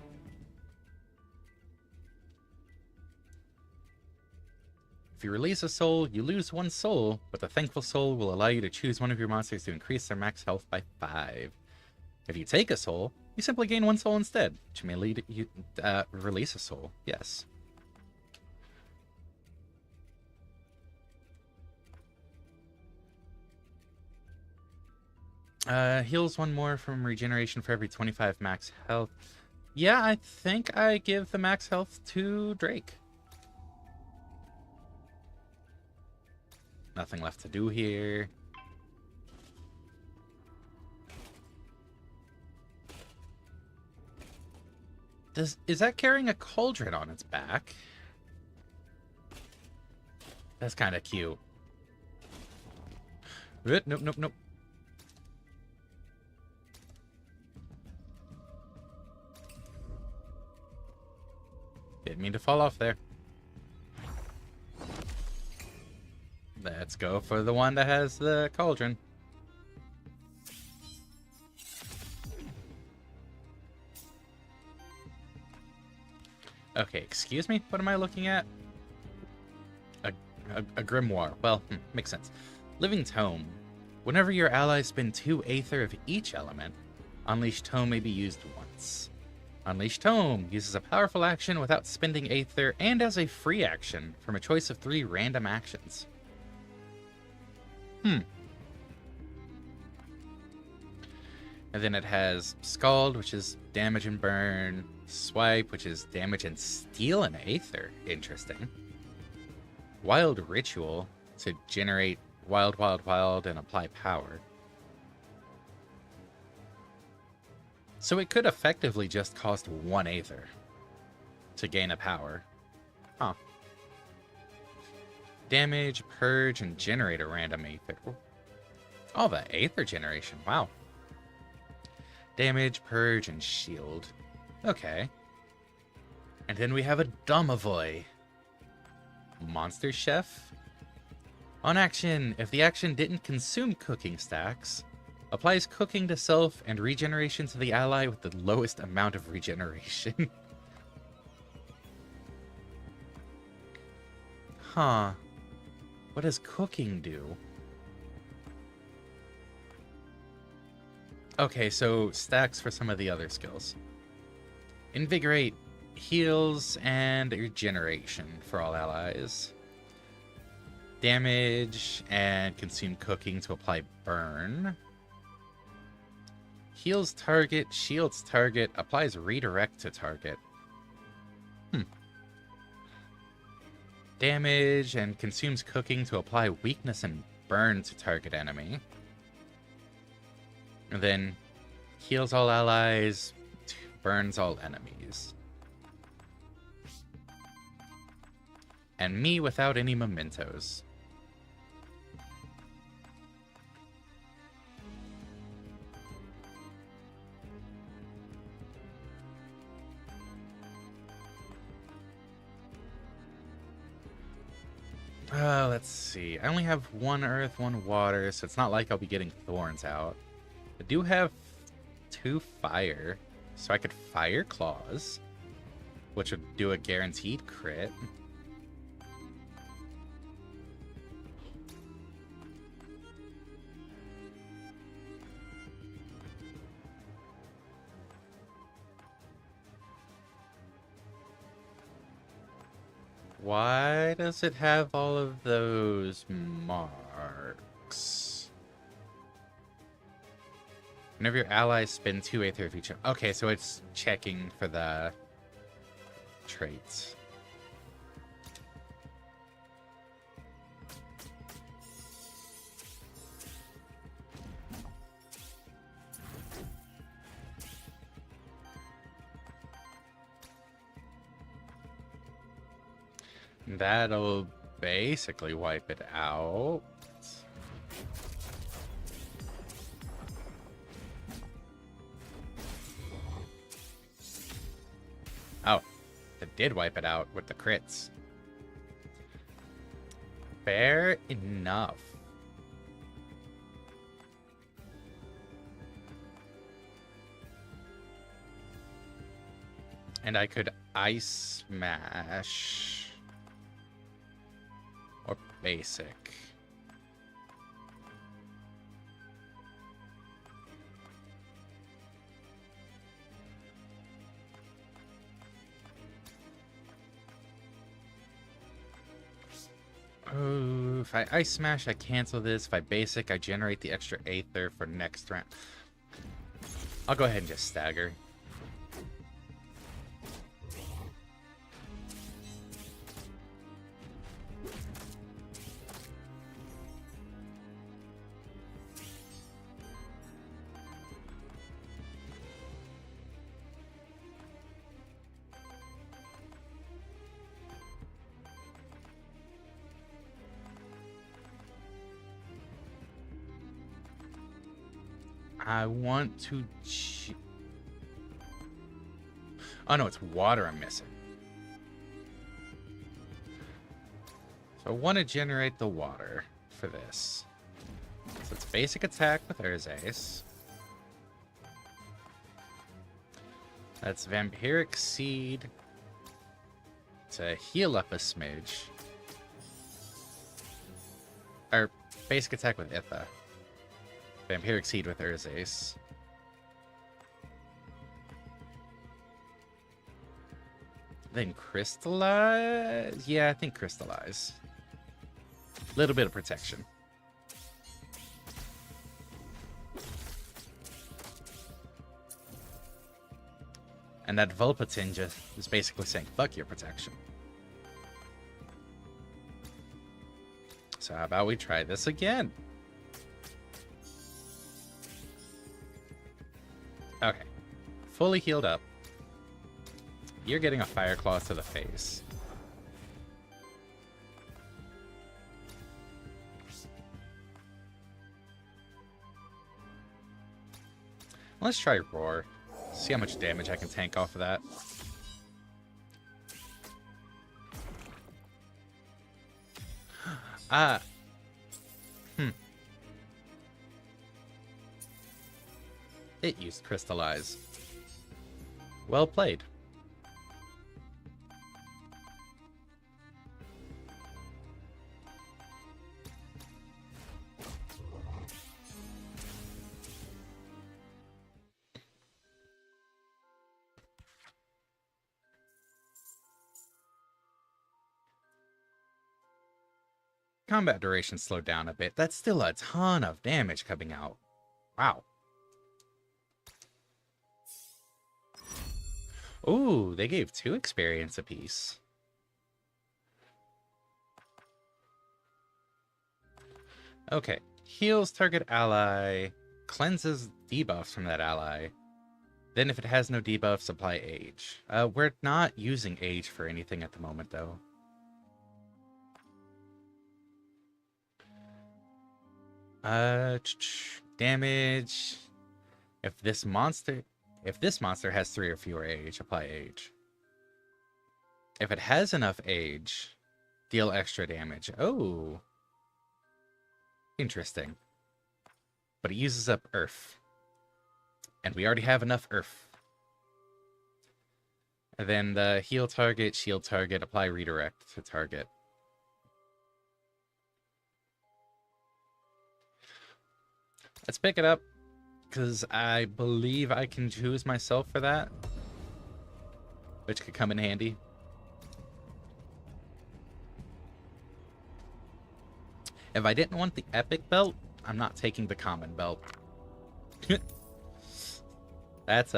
[SPEAKER 1] If you release a soul, you lose one soul, but the thankful soul will allow you to choose one of your monsters to increase their max health by 5. If you take a soul, you simply gain one soul instead, which may lead you release a soul. Yes. Heals one more from regeneration for every 25 max health. Yeah, I think I give the max health to Drake. Nothing left to do here. Is that carrying a cauldron on its back? That's kind of cute. Nope, nope, nope. Didn't mean to fall off there. Let's go for the one that has the cauldron. Okay, excuse me? What am I looking at? A grimoire. Well, makes sense. Living Tome. Whenever your allies spend 2 Aether of each element, Unleash Tome may be used once. Unleash Tome uses a powerful action without spending Aether and as a free action from a choice of 3 random actions. And then it has Scald, which is damage and burn. Swipe, which is damage and steal an Aether. Interesting. Wild Ritual to generate wild, and apply power. So it could effectively just cost 1 Aether to gain a power. Huh. Damage, purge, and generate a random Aether. Oh, the Aether generation. Wow. Damage, purge, and shield. Okay. And then we have a Domovoy. Monster Chef. On action, if the action didn't consume cooking stacks, applies cooking to self and regeneration to the ally with the lowest amount of regeneration. Huh. What does cooking do? Okay, so stacks for some of the other skills. Invigorate heals and regeneration for all allies. Damage and consume cooking to apply burn. Heals target, shields target, applies redirect to target. Damage and consumes cooking to apply weakness and burn to target enemy. And then heals all allies, burns all enemies. And me without any mementos. Let's see. I only have 1 earth, 1 water, so it's not like I'll be getting thorns out. I do have 2 fire, so I could fire claws, which would do a guaranteed crit. Why does it have all of those marks? Whenever your allies spend 2 Aether of each. Okay, so it's checking for the traits. That'll basically wipe it out. Oh, it did wipe it out with the crits. Fair enough. And I could Ice Smash. Or Basic. Oh, if I Ice Smash, I cancel this. If I Basic, I generate the extra Aether for next round. I'll go ahead and just stagger. I want to... Oh no, it's water I'm missing. So I want to generate the water for this. So it's basic attack with Urzace. That's Vampiric Seed to heal up a smidge. Or basic attack with Itha. Vampiric Seed with Urzace. Then Crystallize? Yeah, I think Crystallize. Little bit of protection. And that Vulpatin just is basically saying, fuck your protection. So how about we try this again? Okay. Fully healed up. You're getting a Fire Claw to the face. Let's try Roar. See how much damage I can tank off of that. It used Crystallize. Well played. Combat duration slowed down a bit. That's still a ton of damage coming out. Wow. Ooh, they gave 2 experience apiece. Okay. Heals target ally. Cleanses debuffs from that ally. Then if it has no debuffs, apply Age. We're not using Age for anything at the moment, though. Damage. If this monster has 3 or fewer Age, apply Age. If it has enough Age, deal extra damage. Oh. Interesting. But it uses up Earth. And we already have enough Earth. And then the heal target, shield target, apply redirect to target. Let's pick it up, because I believe I can choose myself for that, which could come in handy. If I didn't want the epic belt, I'm not taking the common belt. That's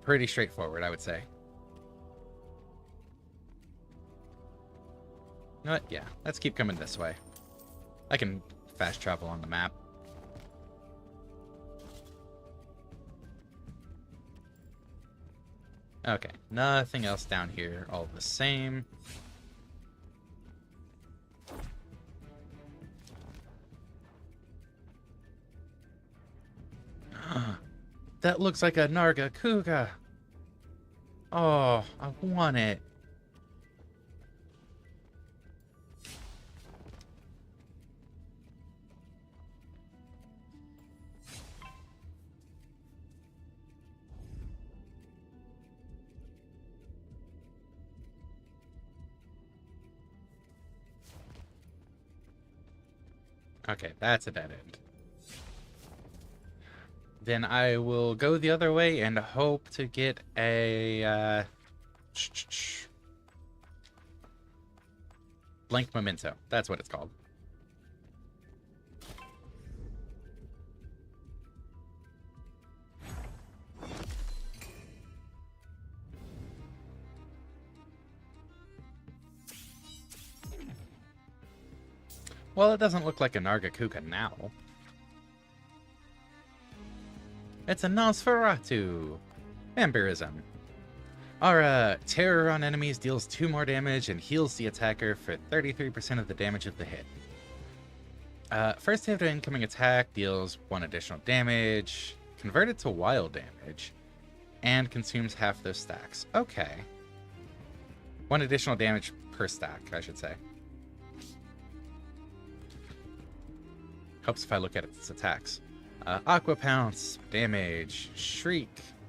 [SPEAKER 1] pretty straightforward, I would say. You know what? Yeah, let's keep coming this way. I can fast travel on the map. Okay, nothing else down here. All the same. That looks like a Narga Kuga. Oh, I want it. Okay, that's a dead end. Then I will go the other way and hope to get a blank memento. That's what it's called. Well, it doesn't look like a Nargacuga now. It's a Nosferatu! Vampirism. Our terror on enemies deals 2 more damage and heals the attacker for 33% of the damage of the hit. First hit of incoming attack deals 1 additional damage, converted to wild damage, and consumes half those stacks. Okay. 1 additional damage per stack, I should say. Helps if I look at its attacks. Aqua Pounce, damage, Shriek,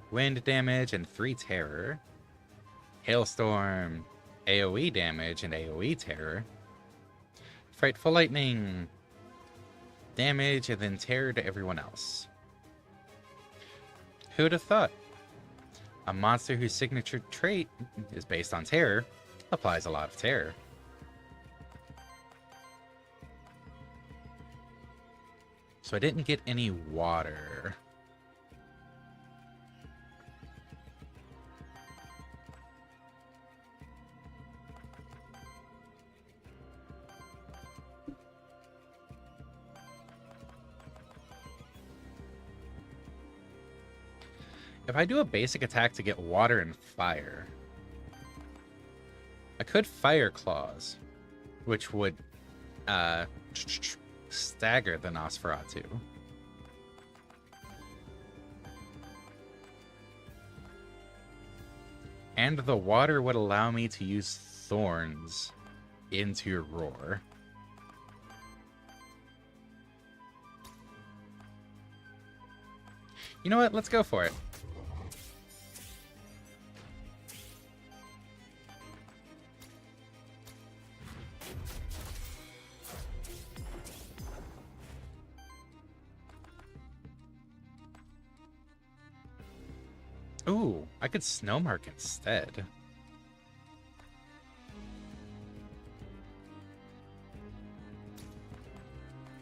[SPEAKER 1] wind damage, and 3 terror. Hailstorm, AoE damage and AoE terror. Frightful Lightning, damage and then terror to everyone else. Who'd have thought? A monster whose signature trait is based on terror applies a lot of terror. So I didn't get any water. If I do a basic attack to get water and fire, I could Fire Claws, which would stagger the Nosferatu. And the water would allow me to use Thorns into Roar. You know what? Let's go for it. Ooh, I could Snowmark instead.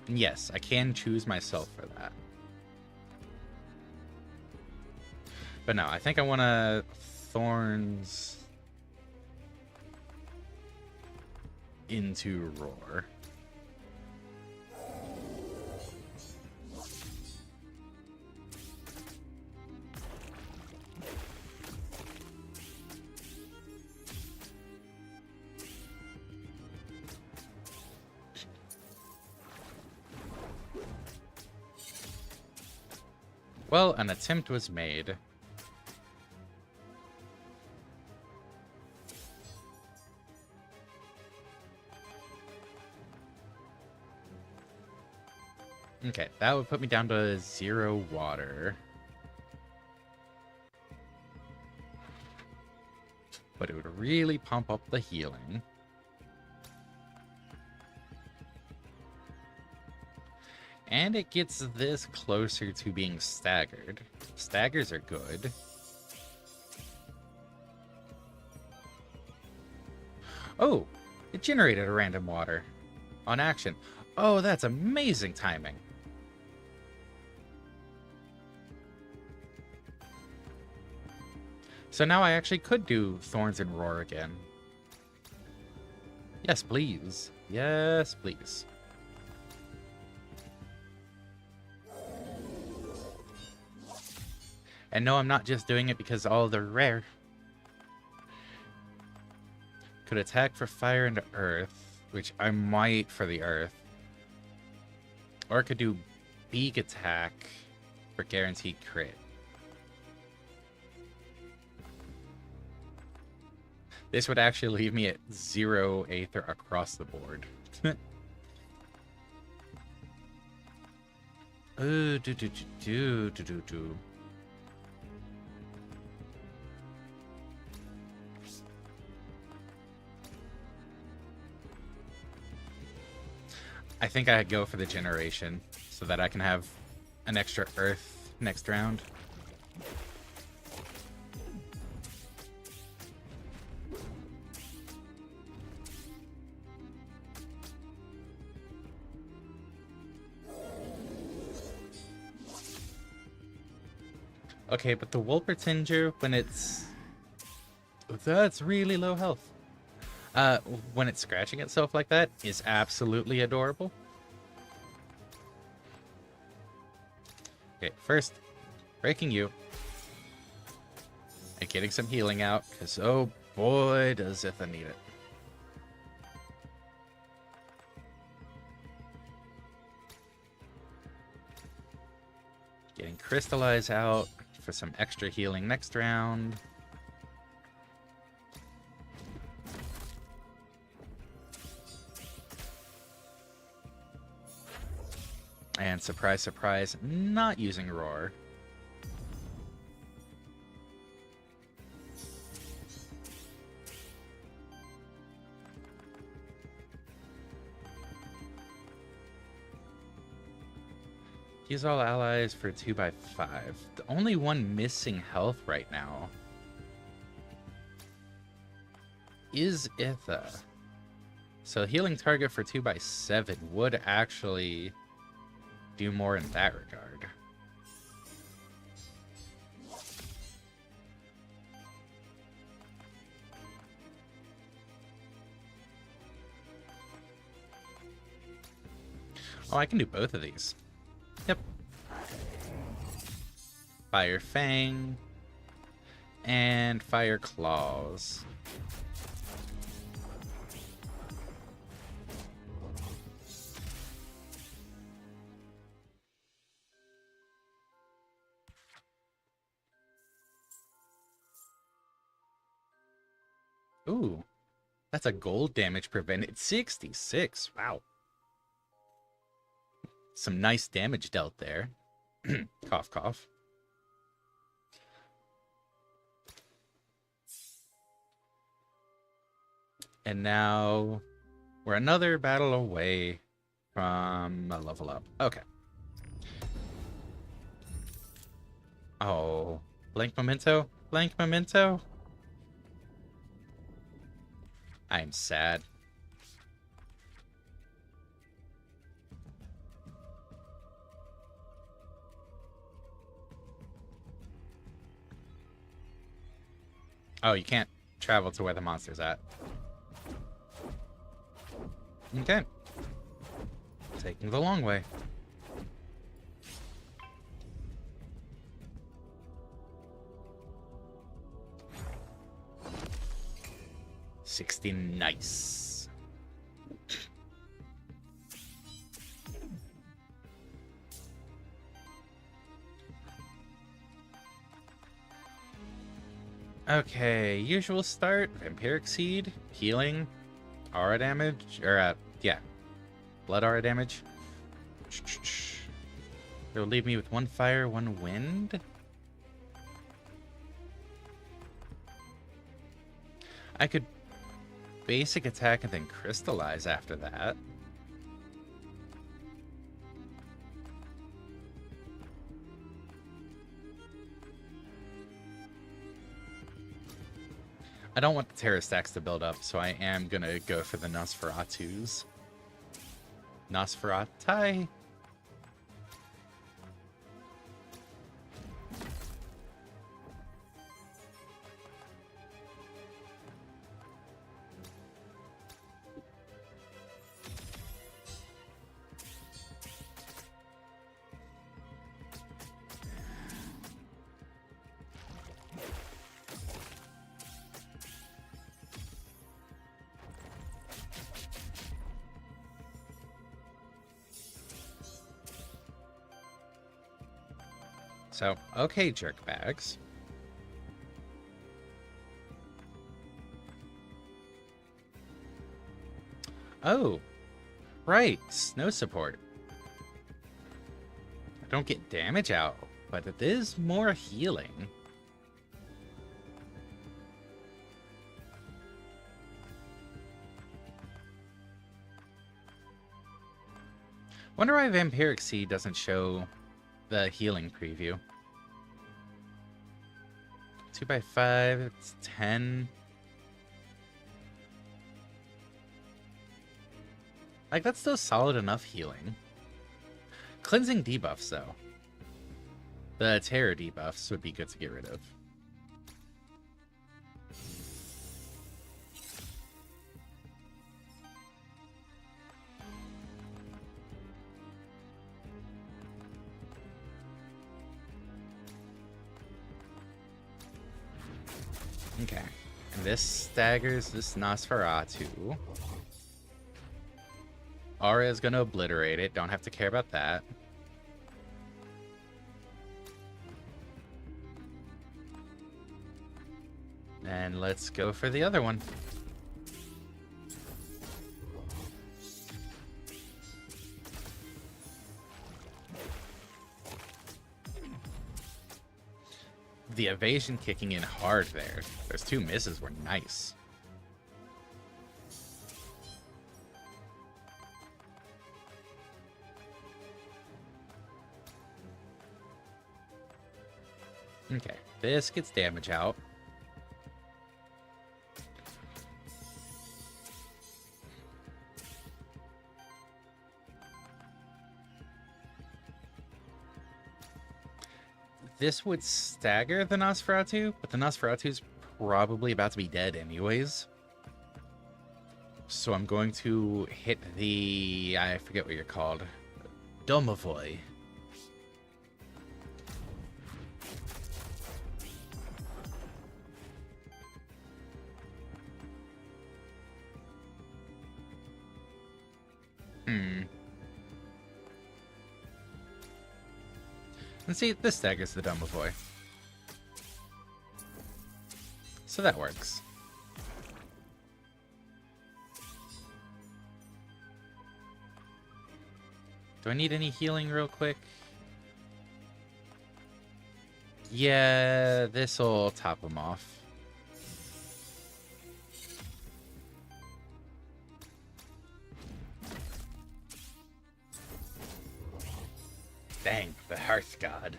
[SPEAKER 1] Yes, I can choose myself for that. But no, I think I want to Thorns into Roar. Well, an attempt was made. Okay, that would put me down to 0 water. But it would really pump up the healing. And it gets this closer to being staggered. Staggers are good. Oh, it generated a random water on action. Oh, that's amazing timing. So now I actually could do Thorns and Roar again. Yes, please. Yes, please. And no, I'm not just doing it because all they're rare. Could attack for fire and earth, which I might for the earth. Or I could do beak attack for guaranteed crit. This would actually leave me at 0 Aether across the board. Ooh, do. I think I'd go for the generation so that I can have an extra earth next round. Okay, but the Wolpertinger, when it's... That's really low health. When it's scratching itself like that, is absolutely adorable. Okay, first, breaking you. And getting some healing out, because oh boy, does Itha need it. Getting Crystallize out for some extra healing next round. And surprise, surprise, not using Roar. Use all allies for 2x5. The only one missing health right now is Itha. So healing target for 2x7 would actually do more in that regard. Oh, I can do both of these. Yep. Fire Fang and Fire Claws. Ooh, that's a gold damage prevented 66. Wow. Some nice damage dealt there. Cough, cough. And now we're another battle away from a level up. Okay. Oh, blank memento? Blank memento? I'm sad. Oh, you can't travel to where the monster's at. Okay. Taking the long way. $60, nice. Okay, usual start, Vampiric Seed, healing, aura damage, or yeah, blood aura damage. It'll leave me with 1 fire, 1 wind. I could basic attack and then crystallize after that. I don't want the Terra stacks to build up, so I am gonna go for the Nosferatus. Nosferatu. So, okay, jerkbags. Oh, right, snow support. I don't get damage out, but it is more healing. Wonder why Vampiric Seed doesn't show the healing preview. 2x5, it's 10. Like, that's still solid enough healing. Cleansing debuffs, though. The terror debuffs would be good to get rid of. Okay. And this staggers this Nosferatu. Aura is going to obliterate it. Don't have to care about that. And let's go for the other one. The evasion kicking in hard there. Those two misses were nice. Okay, this gets damage out. This would stagger the Nosferatu, but the Nosferatu's probably about to be dead anyways. So I'm going to hit the... I forget what you're called. Domovoy. And see, this staggers the Domovoy. So that works. Do I need any healing real quick? Yeah, this'll top him off. Thank the Hearth God.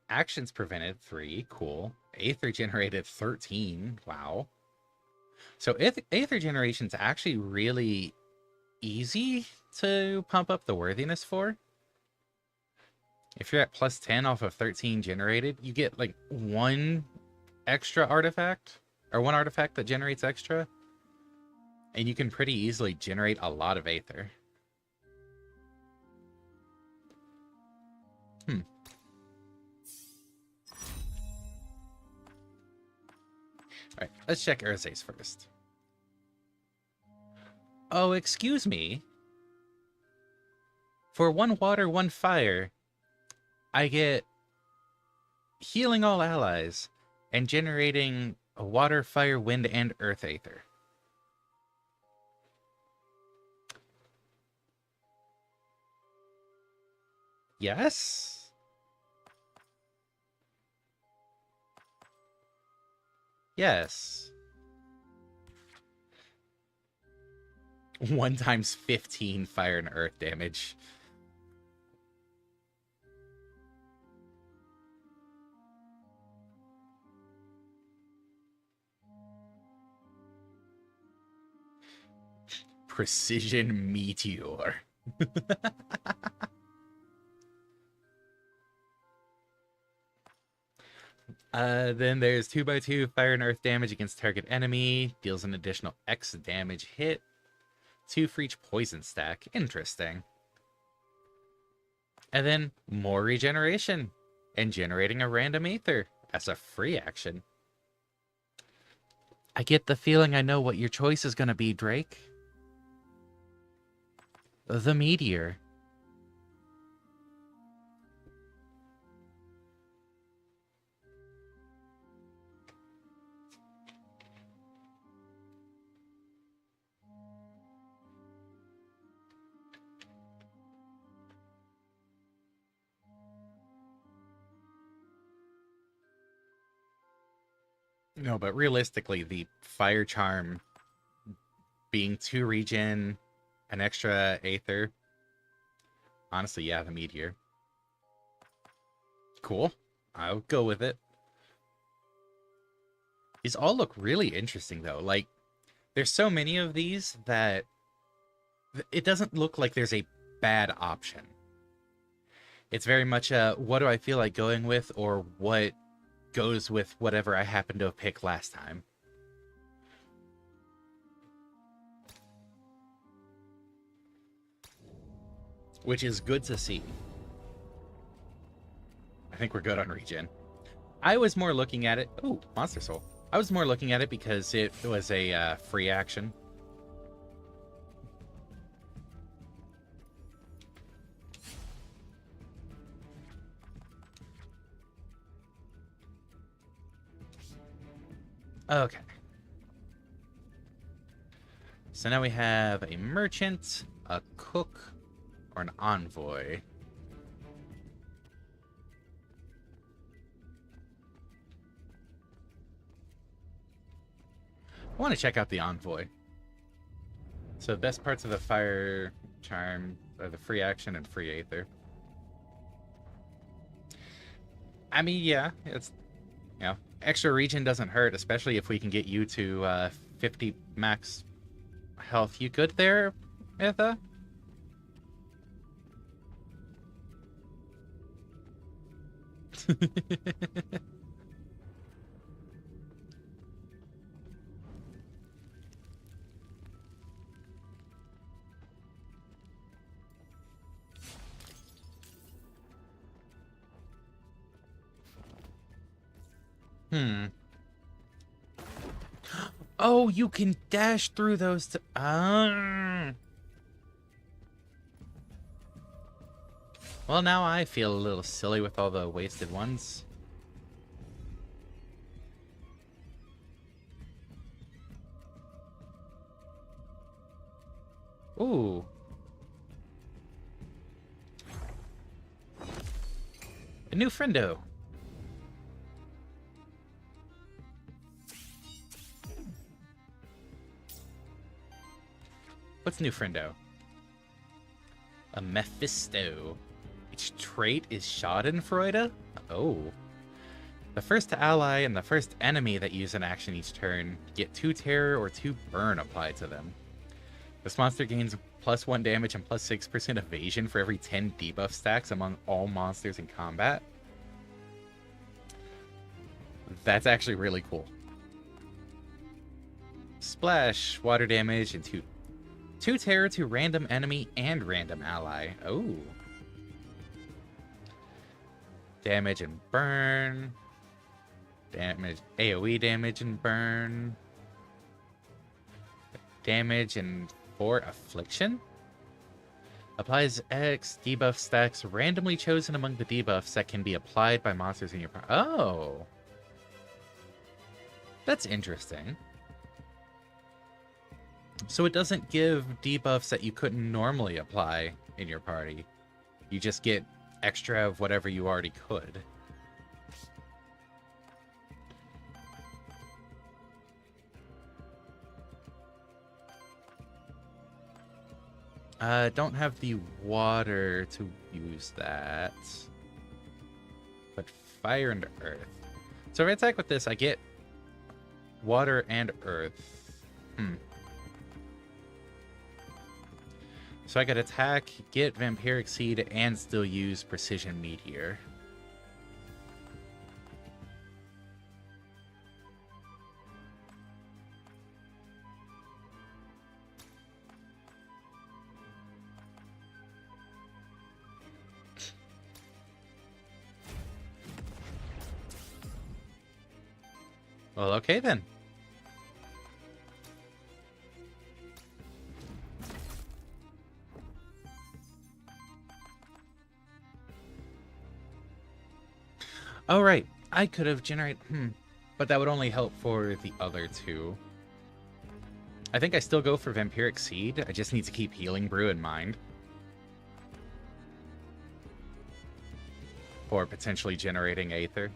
[SPEAKER 1] Actions prevented 3. Cool. Aether generated 13. Wow. So Aether generation's actually really easy to pump up the worthiness for. If you're at plus 10 off of 13 generated, you get like one extra artifact. Or one artifact that generates extra. And you can pretty easily generate a lot of Aether. Alright, let's check Urza's first. Oh, excuse me. For 1 water, 1 fire, I get healing all allies and generating a water, fire, wind, and earth Aether. Yes? Yes. 1 times 15 fire and earth damage. Precision Meteor. Then there's 2x2 fire and earth damage against target enemy. Deals an additional X damage hit. 2 for each poison stack. Interesting. And then more regeneration. And generating a random Aether as a free action. I get the feeling I know what your choice is going to be, Drake. The Meteor. No, but realistically, the Fire Charm being 2 regen, an extra Aether. Honestly, yeah, the Meteor. Cool. I'll go with it. These all look really interesting, though. Like, there's so many of these that it doesn't look like there's a bad option. It's very much a, what do I feel like going with, or what goes with whatever I happened to pick last time. Which is good to see. I think we're good on regen. I was more looking at it... Ooh, Monster Soul. I was more looking at it because it was a free action. Okay. So now we have a merchant, a cook, or an envoy. I want to check out the envoy. So best parts of the fire charm are the free action and free Aether. I mean, yeah, it's, you know, extra regen doesn't hurt, especially if we can get you to 50 max health. You good there, Itha? Oh, you can dash through those. Well, now I feel a little silly with all the wasted ones. Ooh. A new friendo. What's new friendo? A Mephisto. Each trait is Schadenfreude? Oh. The first ally and the first enemy that use an action each turn get 2 terror or 2 burn applied to them. This monster gains +1 damage and +6% evasion for every 10 debuff stacks among all monsters in combat. That's actually really cool. Splash, water damage, and 2 terror to random enemy and random ally. Oh. Damage and burn. Damage, AoE damage and burn. Damage and 4 affliction. Applies X debuff stacks randomly chosen among the debuffs that can be applied by monsters in your party. Oh. That's interesting. So it doesn't give debuffs that you couldn't normally apply in your party. You just get extra of whatever you already could. Don't have the water to use that. But fire and earth. So if I attack with this, I get water and earth. So I could attack, get Vampiric Seed, and still use Precision Meteor. Well, okay then. Oh, right. I could have generated... But that would only help for the other two. I think I still go for Vampiric Seed. I just need to keep Healing Brew in mind. Or potentially generating Aether.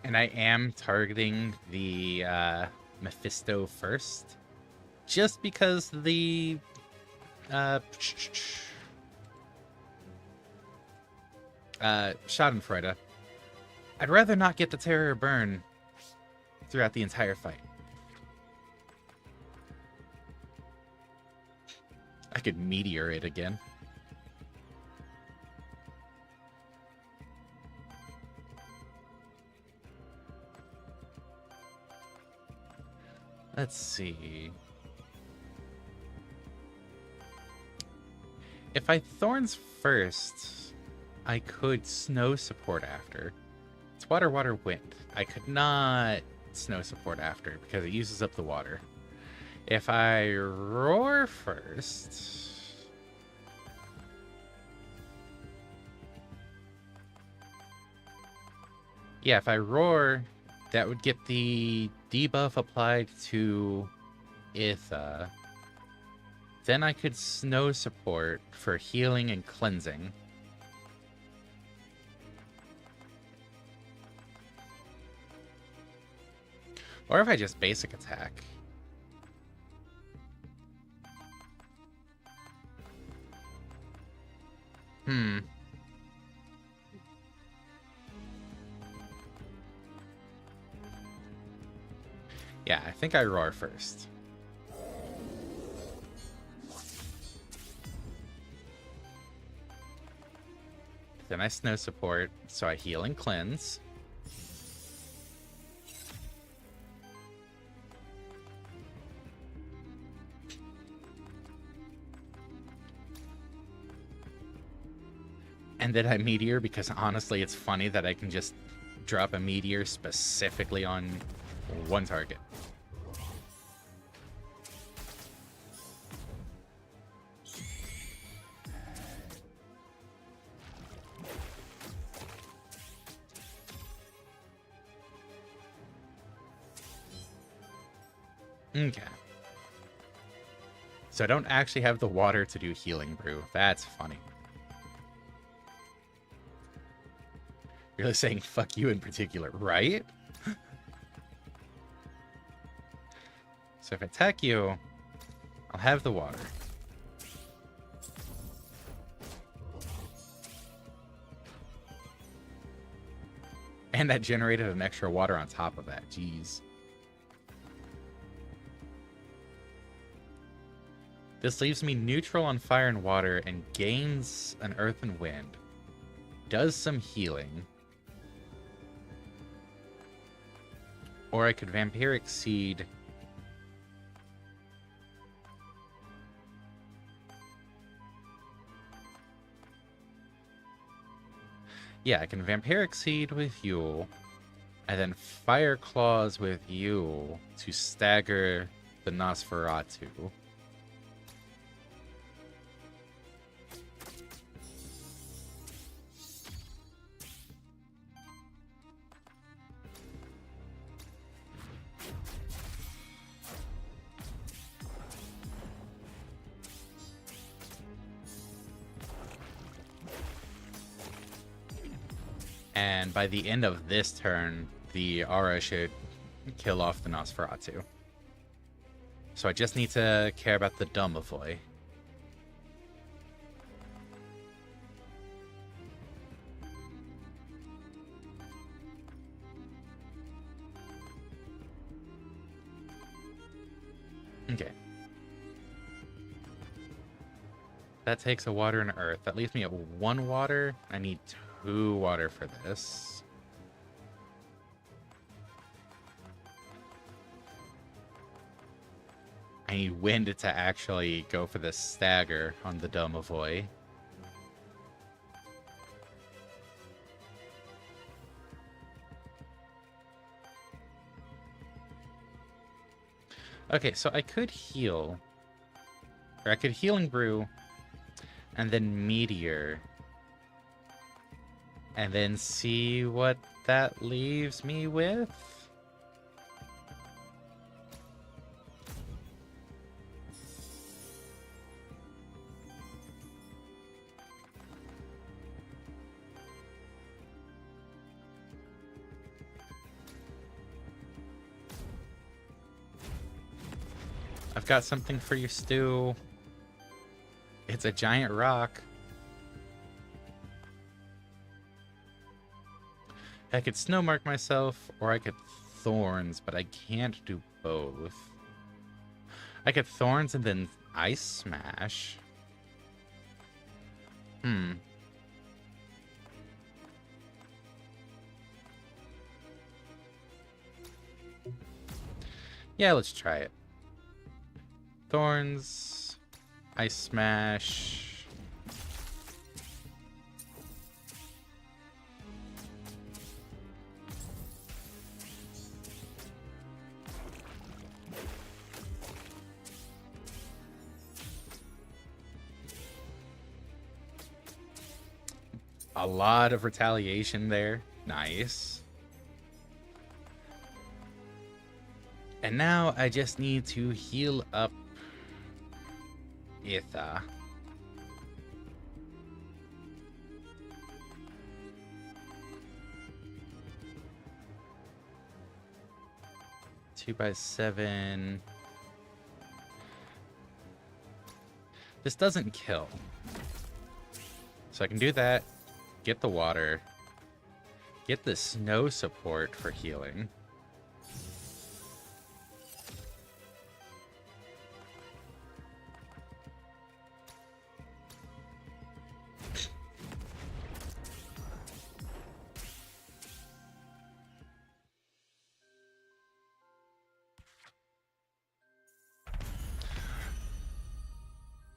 [SPEAKER 1] And I am targeting the Mephisto first. Just because the... Schadenfreude. I'd rather not get the Terror burn throughout the entire fight. I could Meteor it again. Let's see. If I Thorns first, I could Snow support after. It's Water, Water, Wind. I could not Snow support after because it uses up the water. If I Roar first... Yeah, if I Roar, that would get the debuff applied to Itha. Then I could Snow support for healing and cleansing. Or if I just basic attack. Yeah, I think I Roar first. Then I Snow support, so I heal and cleanse. And then I Meteor because honestly it's funny that I can just drop a Meteor specifically on one target. Okay. So I don't actually have the water to do Healing Brew. That's funny. Really saying fuck you in particular, right? So if I attack you, I'll have the water. And that generated an extra water on top of that. Jeez. This leaves me neutral on fire and water and gains an earth and wind. Does some healing. Or I could Vampiric Seed. Yeah, I can Vampiric Seed with Yule, and then Fire Claws with Yule to stagger the Nosferatu. And by the end of this turn, the aura should kill off the Nosferatu. So I just need to care about the Domovoy. Okay. That takes a water and earth. That leaves me at 1 water. I need 2 water for this. I need wind to actually go for the stagger on the Domovoy. Okay, so I could heal. Or I could Healing Brew, and then Meteor. And then see what that leaves me with? I've got something for you, Stu. It's a giant rock. I could snow mark myself, or I could thorns, but I can't do both. I could thorns and then ice smash. Yeah, let's try it. Thorns, ice smash. A lot of retaliation there. Nice. And now I just need to heal up Aether. Two by 7. This doesn't kill. So I can do that. Get the water. Get the snow support for healing.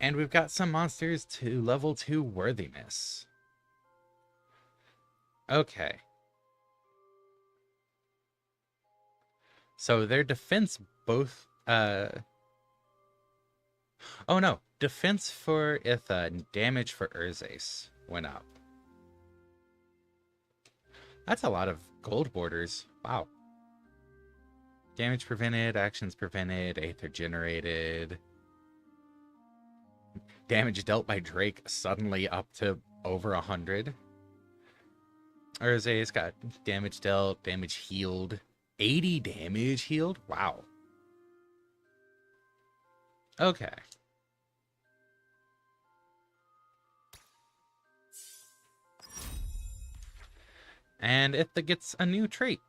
[SPEAKER 1] And we've got some monsters to level 2 worthiness. Okay. So their defense both... Oh no. Defense for Itha and damage for Urzace went up. That's a lot of gold borders. Wow. Damage prevented, actions prevented, Aether generated. Damage dealt by Drake suddenly up to over 100. Urzace got damage dealt, damage healed. 80 damage healed? Wow. Okay. And Itha gets a new trait.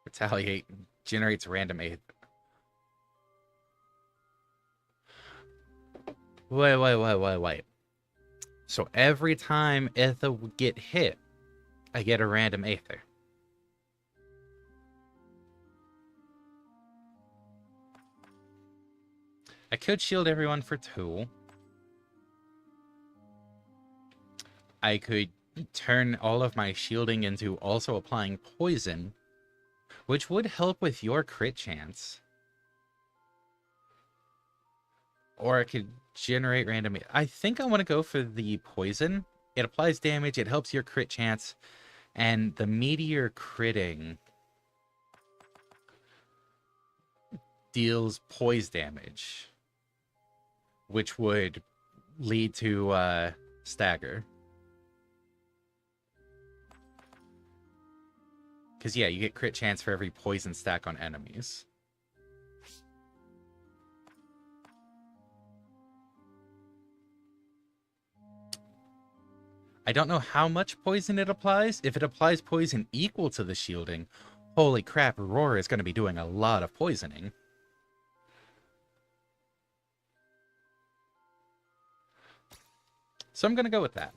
[SPEAKER 1] Retaliate generates random Aether. Wait. So every time Itha would get hit, I get a random Aether. I could shield everyone for 2. I could turn all of my shielding into also applying poison, which would help with your crit chance. Or I could generate random... I think I want to go for the poison. It applies damage, it helps your crit chance, and the meteor critting deals poise damage. which would lead to stagger. Because, yeah, you get crit chance for every poison stack on enemies. I don't know how much poison it applies. If it applies poison equal to the shielding, holy crap, Roar is going to be doing a lot of poisoning. So I'm going to go with that.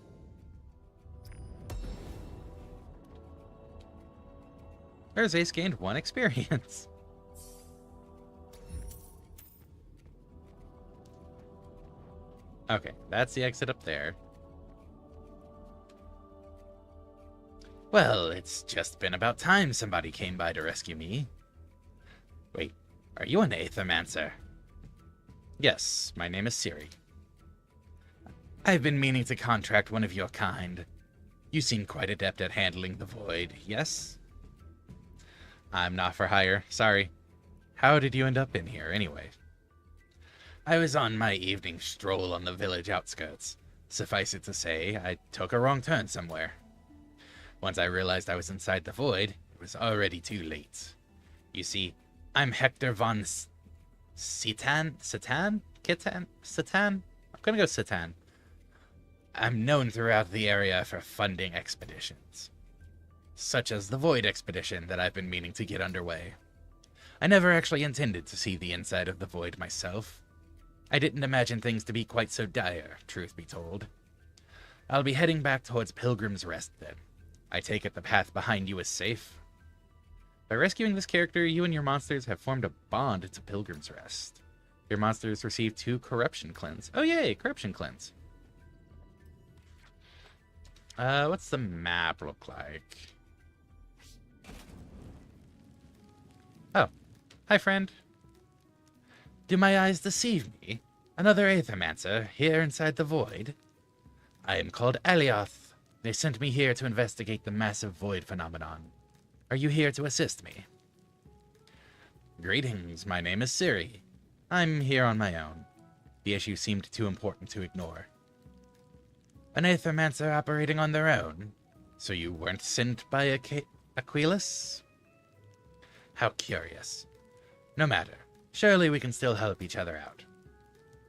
[SPEAKER 1] There's Ace gained 1 experience. Okay, that's the exit up there. Well, it's just been about time somebody came by to rescue me. Wait, are you an Aethermancer? Yes, my name is Siri. I've been meaning to contract one of your kind. You seem quite adept at handling the void, yes? I'm not for hire, sorry. How did you end up in here, anyway? I was on my evening stroll on the village outskirts. Suffice it to say, I took a wrong turn somewhere. Once I realized I was inside the void, it was already too late. You see, I'm Hector von Satan? I'm gonna go Satan. I'm known throughout the area for funding expeditions, such as the Void Expedition that I've been meaning to get underway. I never actually intended to see the inside of the Void myself. I didn't imagine things to be quite so dire, truth be told. I'll be heading back towards Pilgrim's Rest then. I take it the path behind you is safe? By rescuing this character, you and your monsters have formed a bond to Pilgrim's Rest. Your monsters receive 2 Corruption Cleanse. Oh yay, Corruption Cleanse. What's the map look like? Oh, hi friend. Do my eyes deceive me? Another Aethermancer here inside the void? I am called Alioth. They sent me here to investigate the massive void phenomenon. Are you here to assist me? Greetings, my name is Siri. I'm here on my own. The issue seemed too important to ignore. An Aethermancer operating on their own? So you weren't sent by Aquilus? How curious. No matter. Surely we can still help each other out.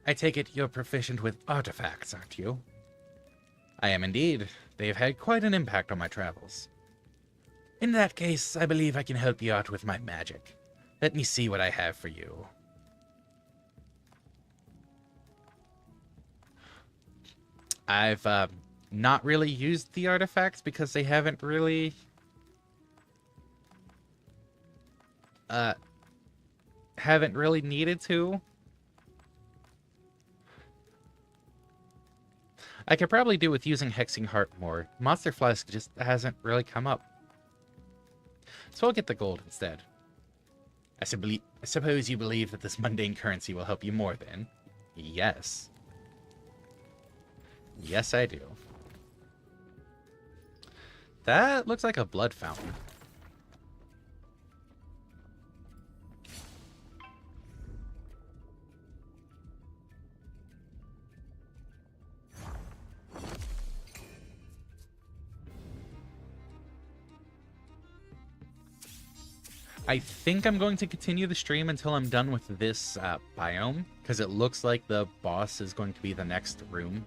[SPEAKER 1] I take it you're proficient with artifacts, aren't you? I am indeed. They've had quite an impact on my travels. In that case, I believe I can help you out with my magic. Let me see what I have for you. I've not really used the artifacts because they haven't really needed to. I could probably do with using Hexing Heart more. Monster Flask just hasn't really come up. So I'll get the gold instead. I suppose you believe that this mundane currency will help you more then? Yes. Yes, I do. That looks like a blood fountain. I think I'm going to continue the stream until I'm done with this biome, because it looks like the boss is going to be the next room.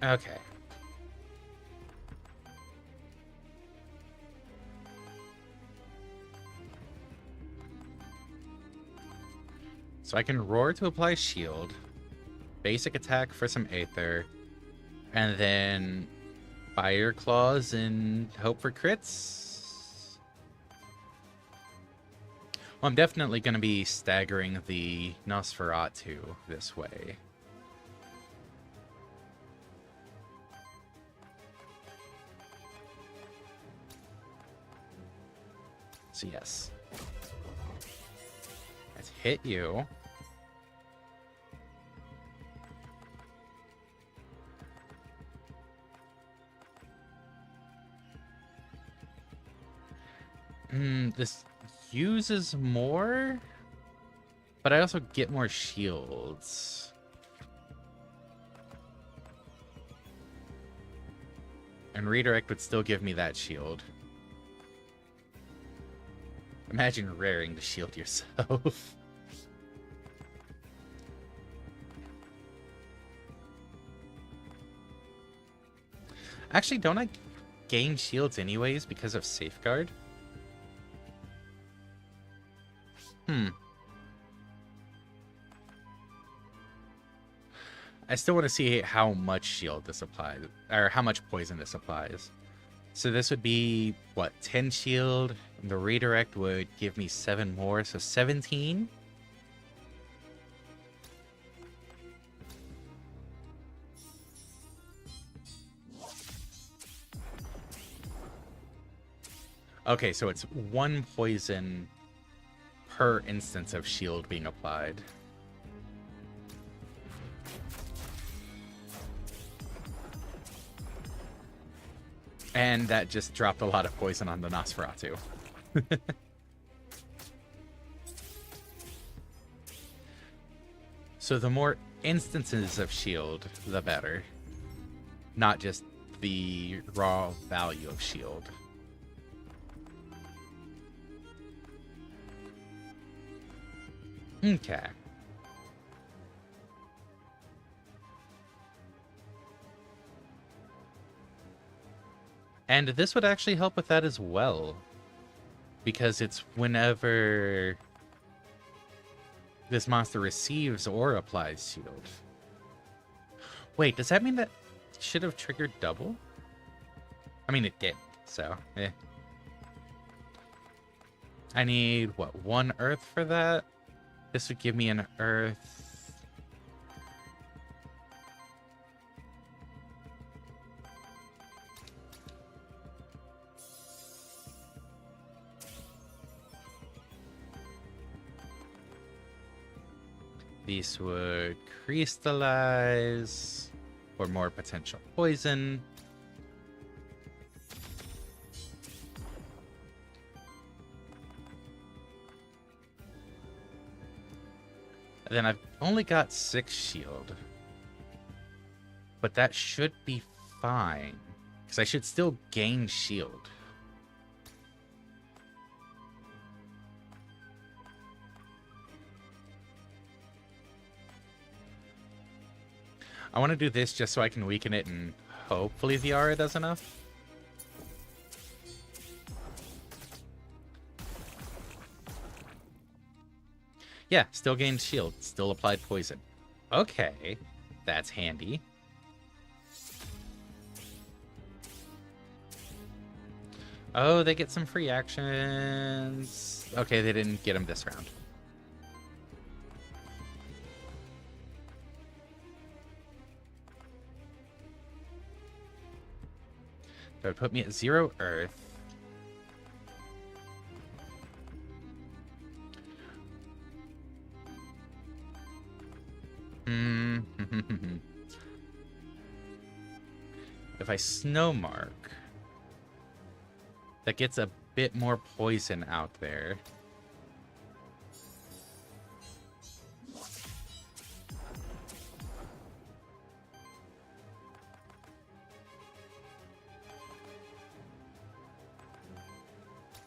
[SPEAKER 1] Okay. So I can roar to apply shield, basic attack for some Aether, and then fire claws and hope for crits. Well, I'm definitely going to be staggering the Nosferatu this way. So yes. Let's hit you. This uses more, but I also get more shields. And redirect would still give me that shield. Imagine raring to shield yourself. Actually, don't I gain shields anyways because of safeguard? I still want to see how much shield this applies, or how much poison this applies. So this would be, what, 10 shield? And the redirect would give me 7 more, so 17? Okay, so it's 1 poison per instance of shield being applied. And that just dropped a lot of poison on the Nosferatu. So the more instances of shield, the better. Not just the raw value of shield. Okay. And this would actually help with that as well. Because it's whenever this monster receives or applies shield. Wait, does that mean that should have triggered double? I mean, it did, so, eh. I need, what, 1 earth for that? This would give me an earth. These would crystallize for more potential poison. And then I've only got 6 shield. But that should be fine. Because I should still gain shield. I want to do this just so I can weaken it and hopefully the aura does enough. Yeah, still gained shield, still applied poison. Okay, that's handy. Oh, they get some free actions. Okay, they didn't get them this round. That would put me at 0 earth. If I snow mark, that gets a bit more poison out there.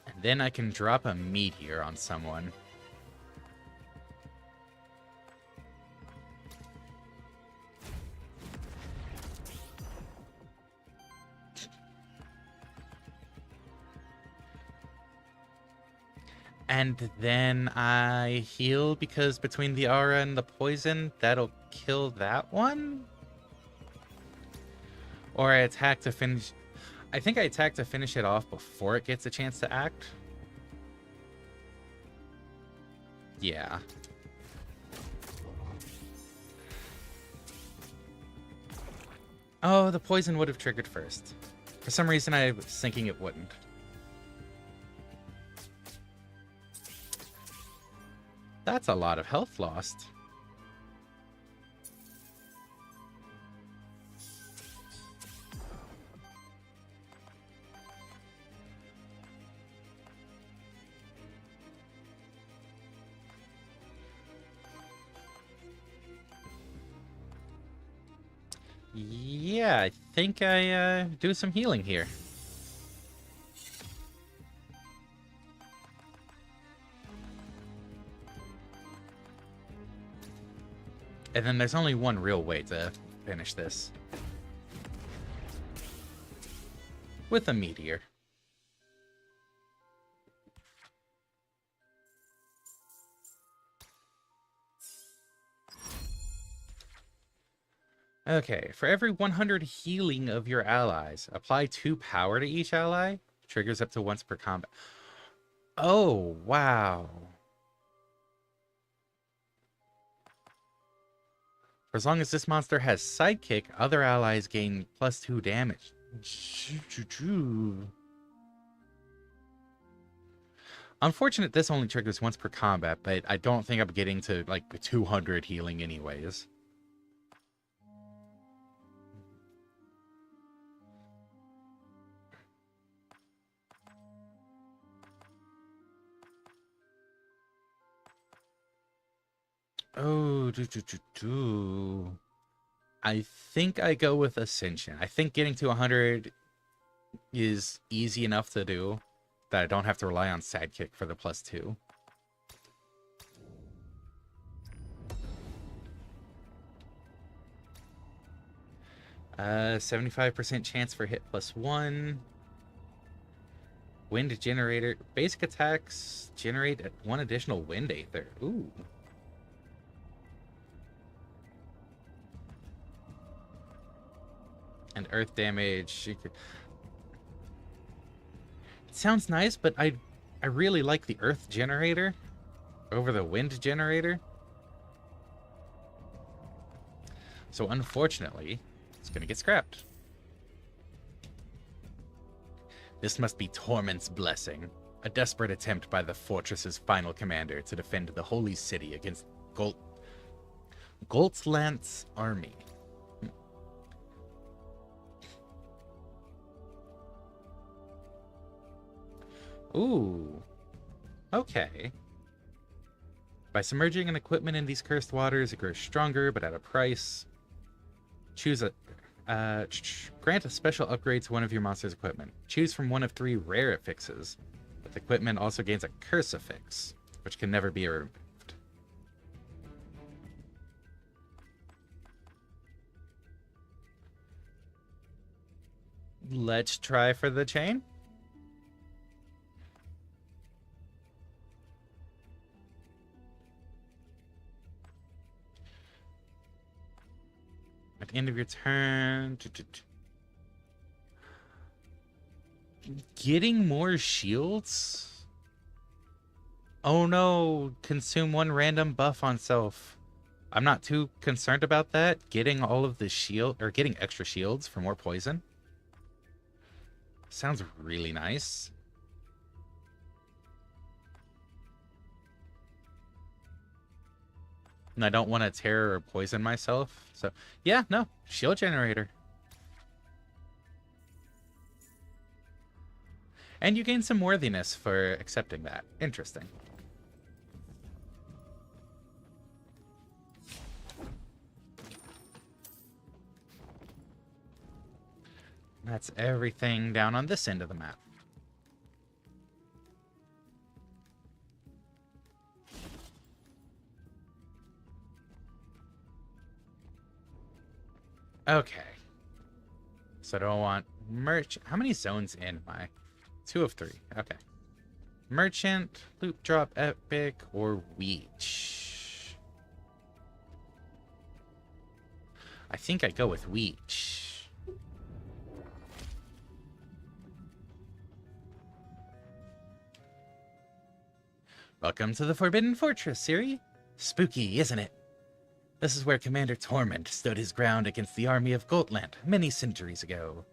[SPEAKER 1] And then I can drop a meteor on someone. And then I heal because between the aura and the poison, that'll kill that one? Or I attack to finish... I think I attack to finish it off before it gets a chance to act. Yeah. Oh, the poison would have triggered first. For some reason, I was thinking it wouldn't. That's a lot of health lost. Yeah, I think I do some healing here. And then there's only one real way to finish this. With a meteor. Okay, for every 100 healing of your allies, apply 2 power to each ally. Triggers up to once per combat. Oh, wow. For as long as this monster has sidekick, other allies gain +2 damage. Unfortunate this only triggers once per combat, but I don't think I'm getting to like 200 healing anyways. Oh, I think I go with Ascension. I think getting to 100 is easy enough to do that I don't have to rely on sidekick for the +2. 75% chance for hit +1. Wind generator. Basic attacks generate 1 additional wind aether. Ooh. And earth damage. It sounds nice, but I really like the earth generator over the wind generator. So unfortunately, it's gonna get scrapped. This must be Torment's blessing, a desperate attempt by the fortress's final commander to defend the holy city against Goltzlant's army. Ooh. Okay. By submerging an equipment in these cursed waters, it grows stronger, but at a price. Choose a... grant a special upgrade to one of your monster's equipment. Choose from one of 3 rare affixes. But the equipment also gains a curse affix, which can never be removed. Let's try for the chain. At the end of your turn... Getting more shields? Oh no, consume 1 random buff on self. I'm not too concerned about that. Getting all of the shield, or getting extra shields for more poison. Sounds really nice. And I don't want to tear or poison myself. So, yeah, no. Shield generator. And you gain some worthiness for accepting that. Interesting. That's everything down on this end of the map. Okay. So do I want merch? How many zones in am I? 2 of 3. Okay. Merchant, loot drop, epic, or Weech. I think I go with Weech. Welcome to the Forbidden Fortress, Siri. Spooky, isn't it? This is where Commander Torment stood his ground against the army of Goltland many centuries ago.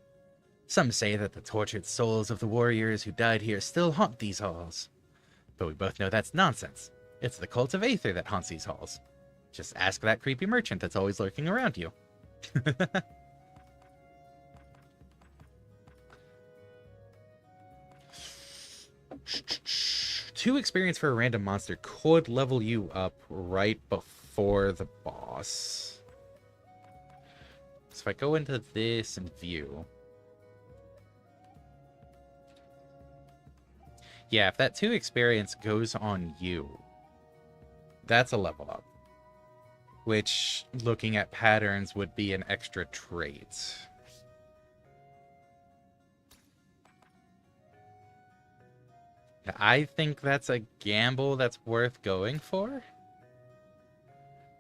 [SPEAKER 1] Some say that the tortured souls of the warriors who died here still haunt these halls. But we both know that's nonsense. It's the cult of Aether that haunts these halls. Just ask that creepy merchant that's always lurking around you. 2 experience for a random monster could level you up right before the boss. So if I go into this and view... Yeah, if that 2 experience goes on you, that's a level up. Which, looking at patterns, would be an extra trait. I think that's a gamble that's worth going for.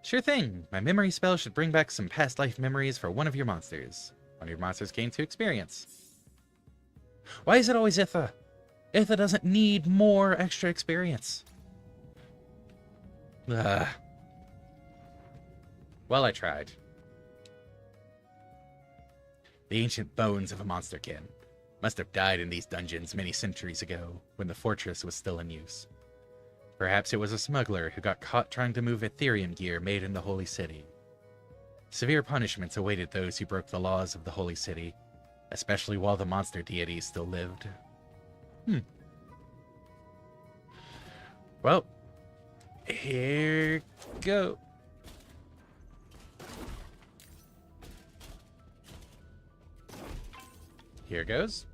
[SPEAKER 1] Sure thing. My memory spell should bring back some past life memories for one of your monsters. One of your monsters gain 2 experience. Why is it always Itha? Itha doesn't need more extra experience. Ugh. Well, I tried. The ancient bones of a monsterkin must have died in these dungeons many centuries ago, when the fortress was still in use. Perhaps it was a smuggler who got caught trying to move Aetherium gear made in the Holy City. Severe punishments awaited those who broke the laws of the Holy City, especially while the monster deities still lived. Well, here go. Here goes.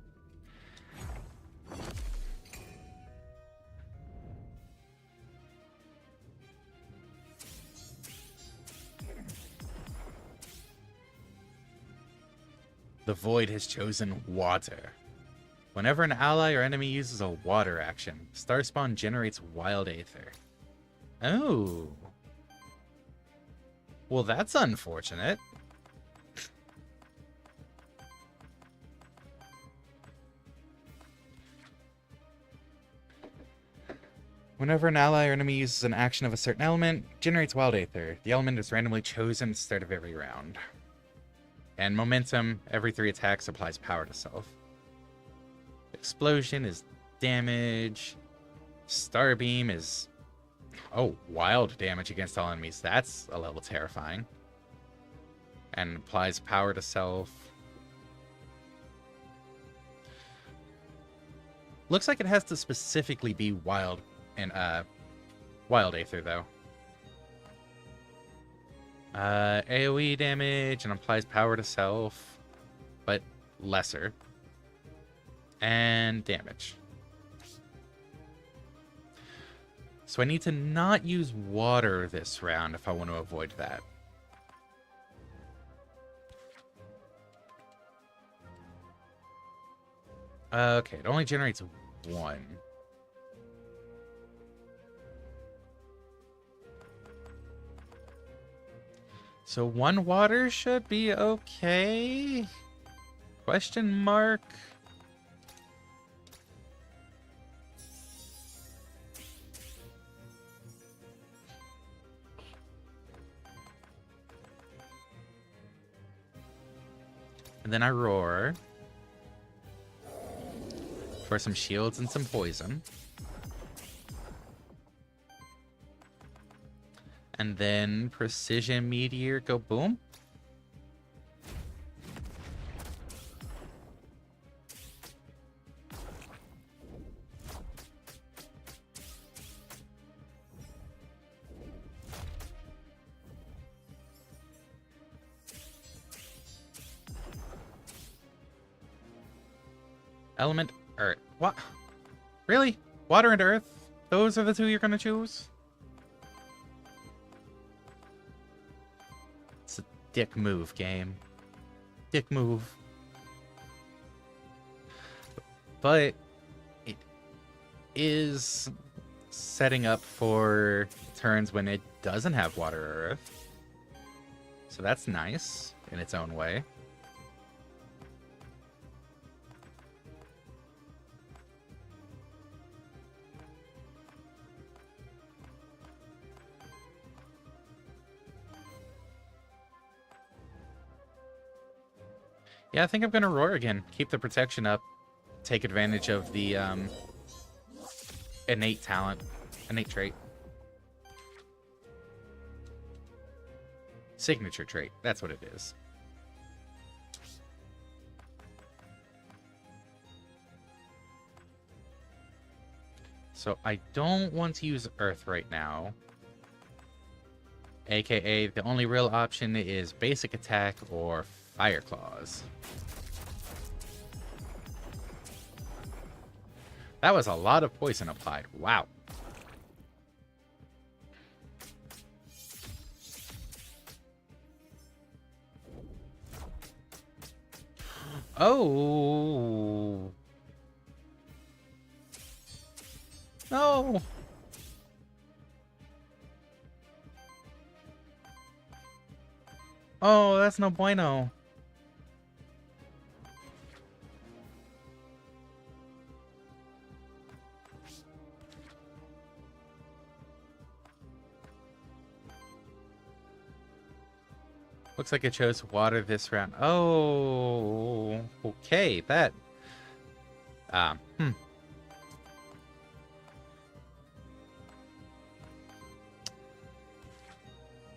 [SPEAKER 1] The Void has chosen water. Whenever an ally or enemy uses a water action, Starspawn generates Wild Aether. Oh. Well, that's unfortunate. Whenever an ally or enemy uses an action of a certain element, generates Wild Aether. The element is randomly chosen at the start of every round. And Momentum, every 3 attacks applies power to self. Explosion is damage. Starbeam is... oh, wild damage against all enemies. That's a level terrifying. And applies power to self. Looks like it has to specifically be wild and Wild Aether though. AoE damage and applies power to self, but lesser. And damage. So I need to not use water this round if I want to avoid that. Okay, it only generates 1. So 1 water should be okay? Question mark? And then I roar for some shields and some poison. And then Precision Meteor, go boom. Element Earth. What? Really? Water and Earth? Those are the 2 you're gonna choose? It's a dick move, game. Dick move. But it is setting up for turns when it doesn't have water or earth. So that's nice in its own way. Yeah, I think I'm going to roar again. Keep the protection up. Take advantage of the innate talent. Innate trait. Signature trait. That's what it is. So I don't want to use Earth right now. AKA, the only real option is basic attack or Fire Claws. That was a lot of poison applied. Wow. Oh. No. Oh, that's no bueno. Looks like it chose water this round. Oh, okay. That. Hmm.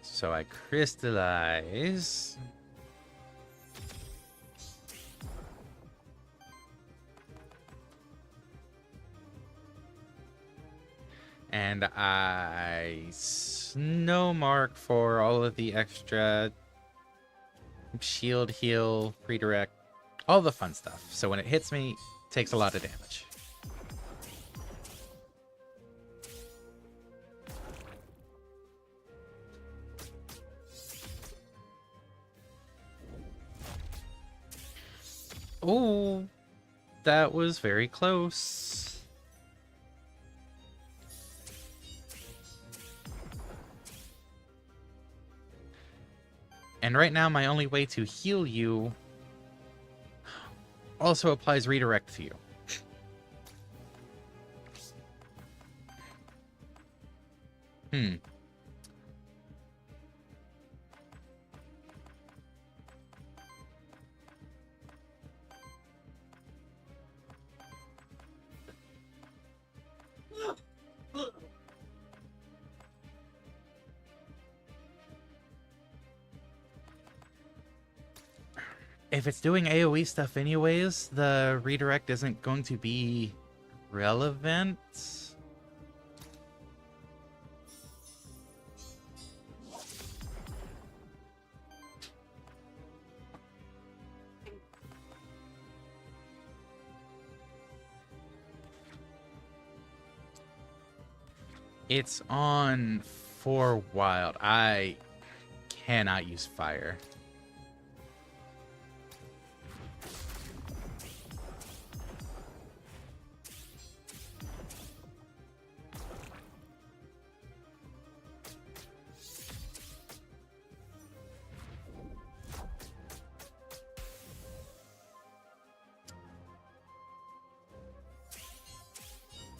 [SPEAKER 1] So I crystallize. And I snow mark for all of the extra shield, heal, redirect, all the fun stuff. So when it hits me, it takes a lot of damage. Oh, that was very close. And right now, my only way to heal you also applies redirect to you. Hmm. If it's doing AoE stuff anyways, the redirect isn't going to be relevant. It's on for wild. I cannot use fire.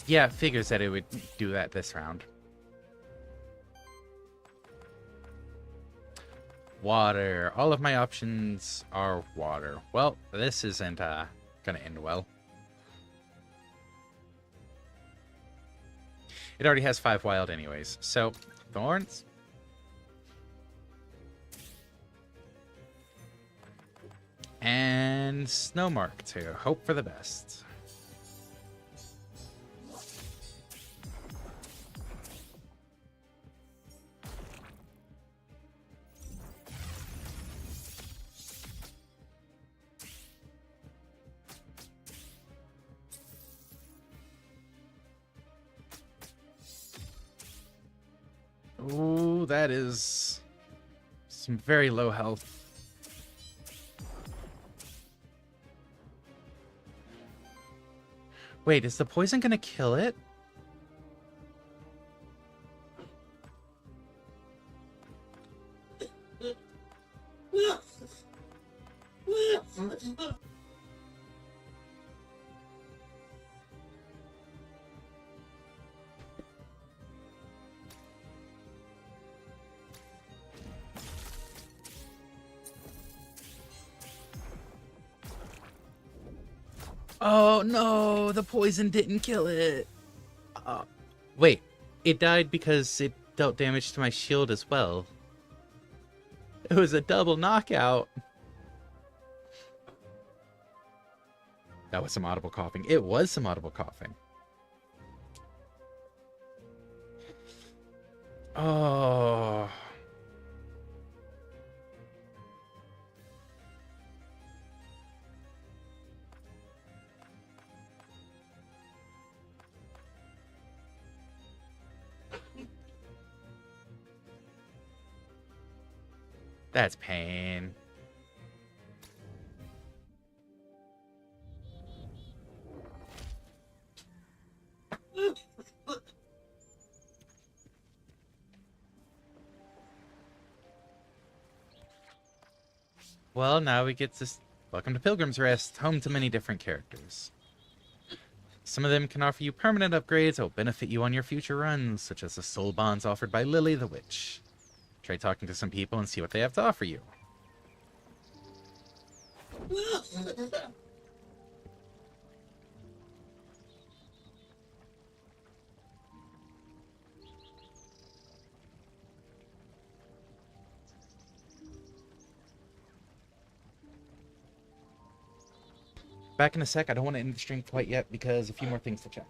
[SPEAKER 1] Yeah, it figures that it would do that this round. Water. All of my options are water. Well, this isn't gonna end well. It already has 5 wild anyways. So, thorns. And snowmark to hope for the best. Ooh, that is some very low health. Wait, is the poison gonna kill it? Oh no, the poison didn't kill it. Wait, it died because it dealt damage to my shield as well. It was a double knockout. That was some audible coughing. It was some audible coughing. Oh. That's pain. Well, now we get to... Welcome to Pilgrim's Rest, home to many different characters. Some of them can offer you permanent upgrades that will benefit you on your future runs, such as the soul bonds offered by Lily the Witch. Try talking to some people and see what they have to offer you. Back in a sec. I don't want to end the stream quite yet because a few more things to check.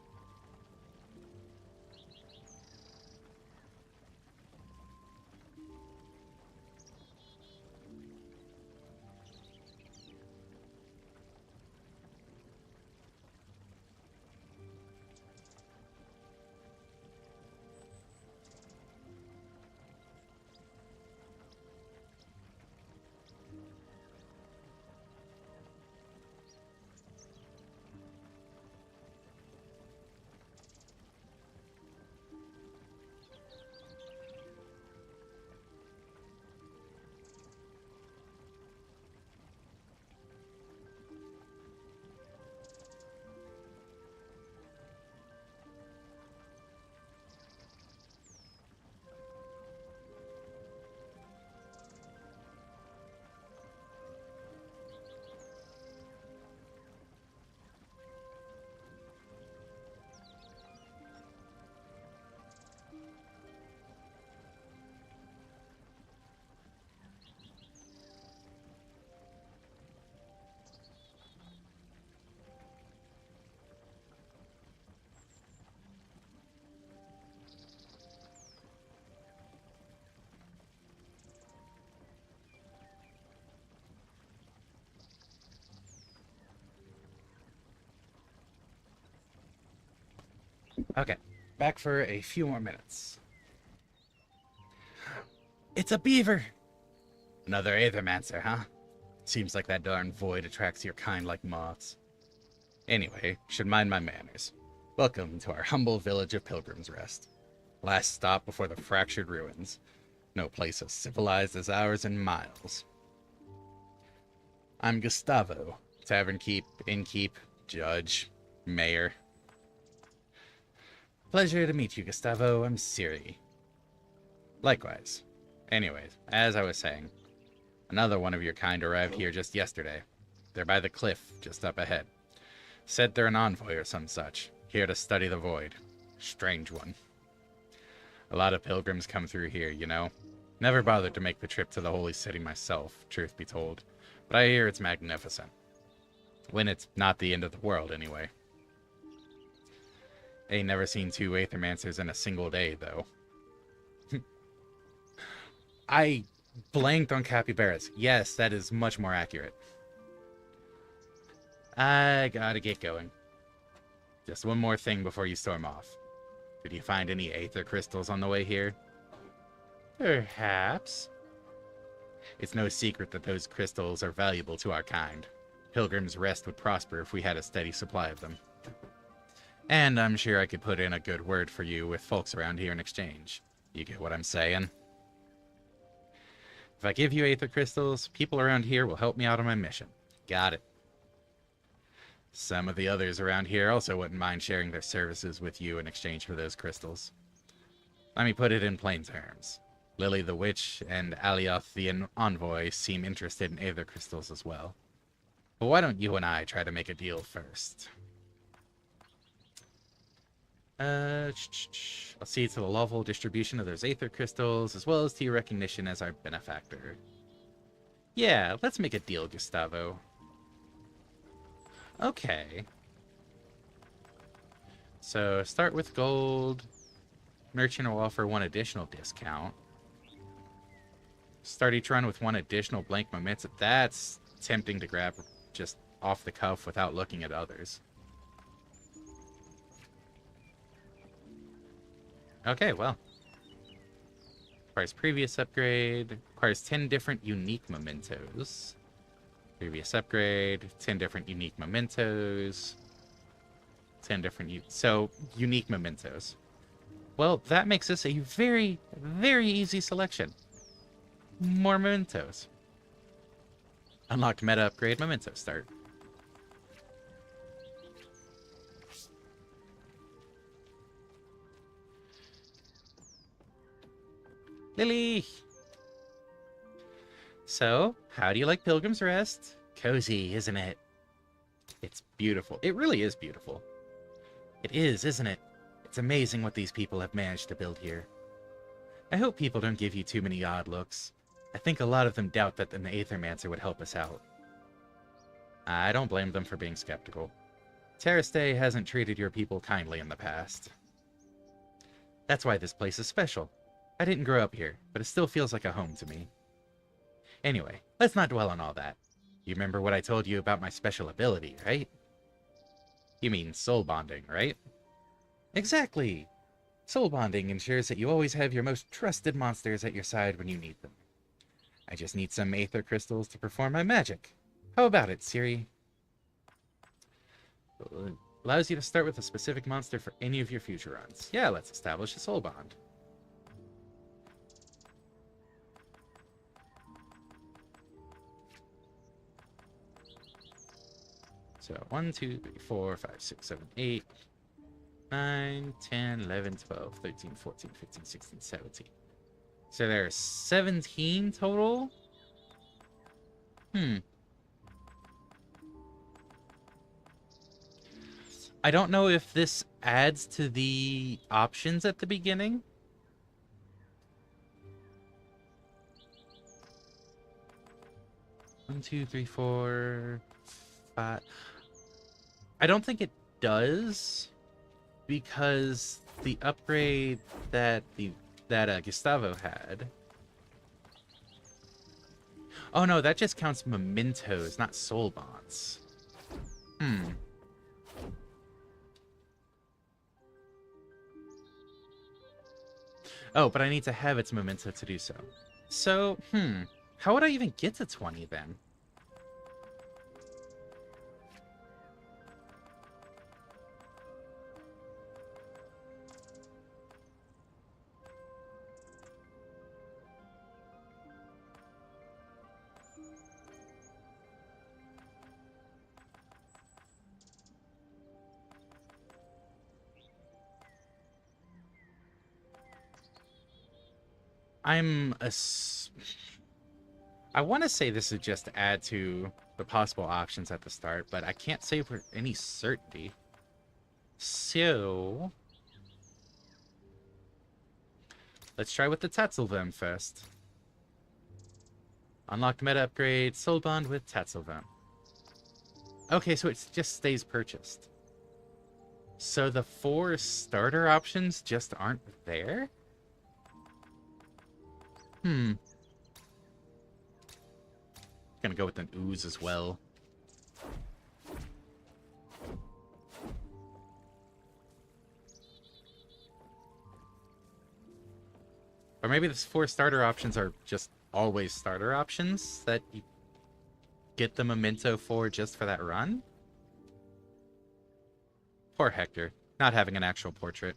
[SPEAKER 1] Okay, back for a few more minutes. It's a beaver! Another Aethermancer, huh? Seems like that darn void attracts your kind like moths. Anyway, should mind my manners. Welcome to our humble village of Pilgrim's Rest. Last stop before the fractured ruins. No place as civilized as ours in miles. I'm Gustavo, tavern keep, innkeep, judge, mayor. Pleasure to meet you, Gustavo. I'm Siri. Likewise. Anyways, as I was saying, another one of your kind arrived here just yesterday. They're by the cliff, just up ahead. Said they're an envoy or some such, here to study the void. Strange one. A lot of pilgrims come through here, you know. Never bothered to make the trip to the holy city myself, truth be told. But I hear it's magnificent. When it's not the end of the world, anyway. Ain't never seen two Aethermancers in a single day, though. I blanked on capybaras. Yes, that is much more accurate. I gotta get going. Just one more thing before you storm off. Did you find any Aether crystals on the way here? Perhaps. It's no secret that those crystals are valuable to our kind. Pilgrim's Rest would prosper if we had a steady supply of them. And I'm sure I could put in a good word for you with folks around here in exchange. You get what I'm saying? If I give you Aether crystals, people around here will help me out on my mission. Got it. Some of the others around here also wouldn't mind sharing their services with you in exchange for those crystals. Let me put it in plain terms. Lily the Witch and Alioth the Envoy seem interested in Aether crystals as well. But why don't you and I try to make a deal first? I'll see to the lawful distribution of those Aether crystals, as well as to your recognition as our benefactor. Yeah, let's make a deal, Gustavo. Okay. So, start with gold. Merchant will offer one additional discount. Start each run with one additional blank momentum. That's tempting to grab just off the cuff without looking at others. Okay, well. Requires previous upgrade. Requires 10 different unique mementos. Previous upgrade. 10 different unique mementos. 10 different... unique mementos. Well, that makes this a very, very easy selection. More mementos. Unlocked meta upgrade memento start. Lily! So, how do you like Pilgrim's Rest? Cozy, isn't it? It's beautiful. It really is beautiful. It is, isn't it? It's amazing what these people have managed to build here. I hope people don't give you too many odd looks. I think a lot of them doubt that an Aethermancer would help us out. I don't blame them for being skeptical. Terrastay hasn't treated your people kindly in the past. That's why this place is special. I didn't grow up here, but it still feels like a home to me. Anyway, let's not dwell on all that. You remember what I told you about my special ability, right? You mean soul bonding, right? Exactly! Soul bonding ensures that you always have your most trusted monsters at your side when you need them. I just need some Aether crystals to perform my magic. How about it, Siri? Allows you to start with a specific monster for any of your future runs. Yeah, let's establish a soul bond. So 1, 2, 3, 4, 5, 6, 7, 8, 9, 10, 11, 12, 13, 14, 15, 16, 17. So there are 17 total? I don't know if this adds to the options at the beginning. One, two, three, four, five. I don't think it does, because the upgrade that Gustavo had. Oh no, that just counts mementos, not soul bonds. Oh, but I need to have its memento to do so. So, how would I even get to 20 then? I want to say this is just to add to the possible options at the start, but I can't say for any certainty. So, let's try with the Tatzelvem first. Unlocked meta upgrade, soul bond with Tatzelvem. Okay, so it just stays purchased. So the 4 starter options just aren't there? Gonna go with an ooze as well. Or maybe the 4 starter options are just always starter options that you get the memento for just for that run? Poor Hector, not having an actual portrait.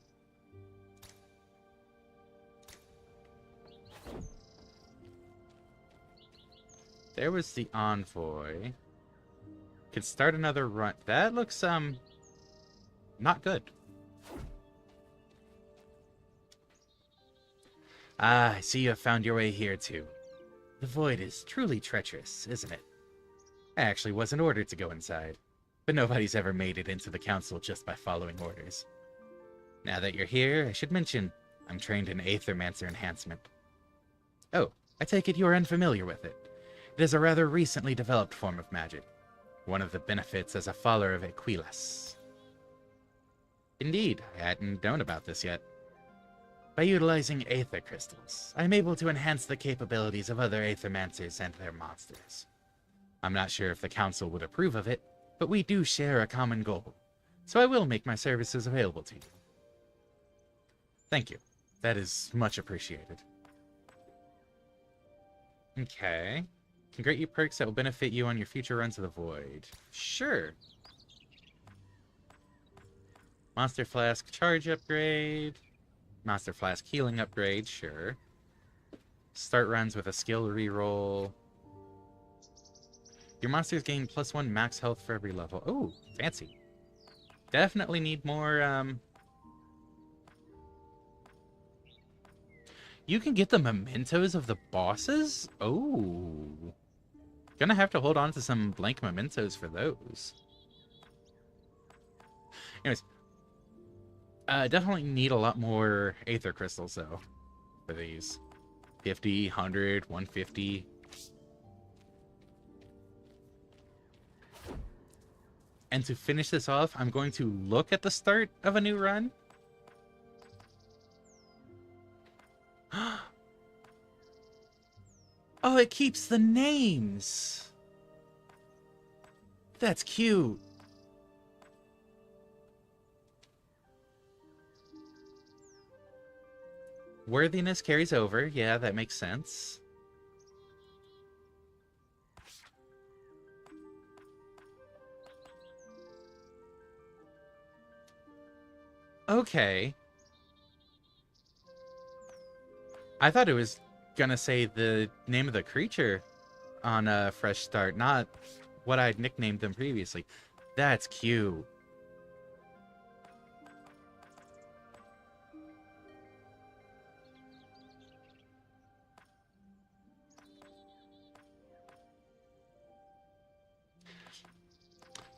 [SPEAKER 1] There was the envoy. Could start another run. That looks, not good. Ah, I see you have found your way here, too. The void is truly treacherous, isn't it? I actually wasn't ordered to go inside, but nobody's ever made it into the council just by following orders. Now that you're here, I should mention, I'm trained in Aethermancer enhancement. Oh, I take it you're unfamiliar with it. It is a rather recently developed form of magic, one of the benefits as a follower of Aquilas. Indeed, I hadn't known about this yet. By utilizing Aether crystals, I'm able to enhance the capabilities of other Aethermancers and their monsters. I'm not sure if the Council would approve of it, but we do share a common goal, so I will make my services available to you. Thank you. That is much appreciated. Okay. Can grant you perks that will benefit you on your future runs of the void. Sure. Monster Flask charge upgrade. Monster Flask healing upgrade, sure. Start runs with a skill reroll. Your monsters gain +1 max health for every level. Oh, fancy. Definitely need more, You can get the mementos of the bosses? Oh. Gonna have to hold on to some blank mementos for those. Anyways. Definitely need a lot more Aether crystals, though, for these. 50, 100, 150. And to finish this off, I'm going to look at the start of a new run. Oh, it keeps the names. That's cute. Worthiness carries over. Yeah, that makes sense. Okay. I thought it was gonna say the name of the creature on a fresh start, not what I'd nicknamed them previously. That's cute.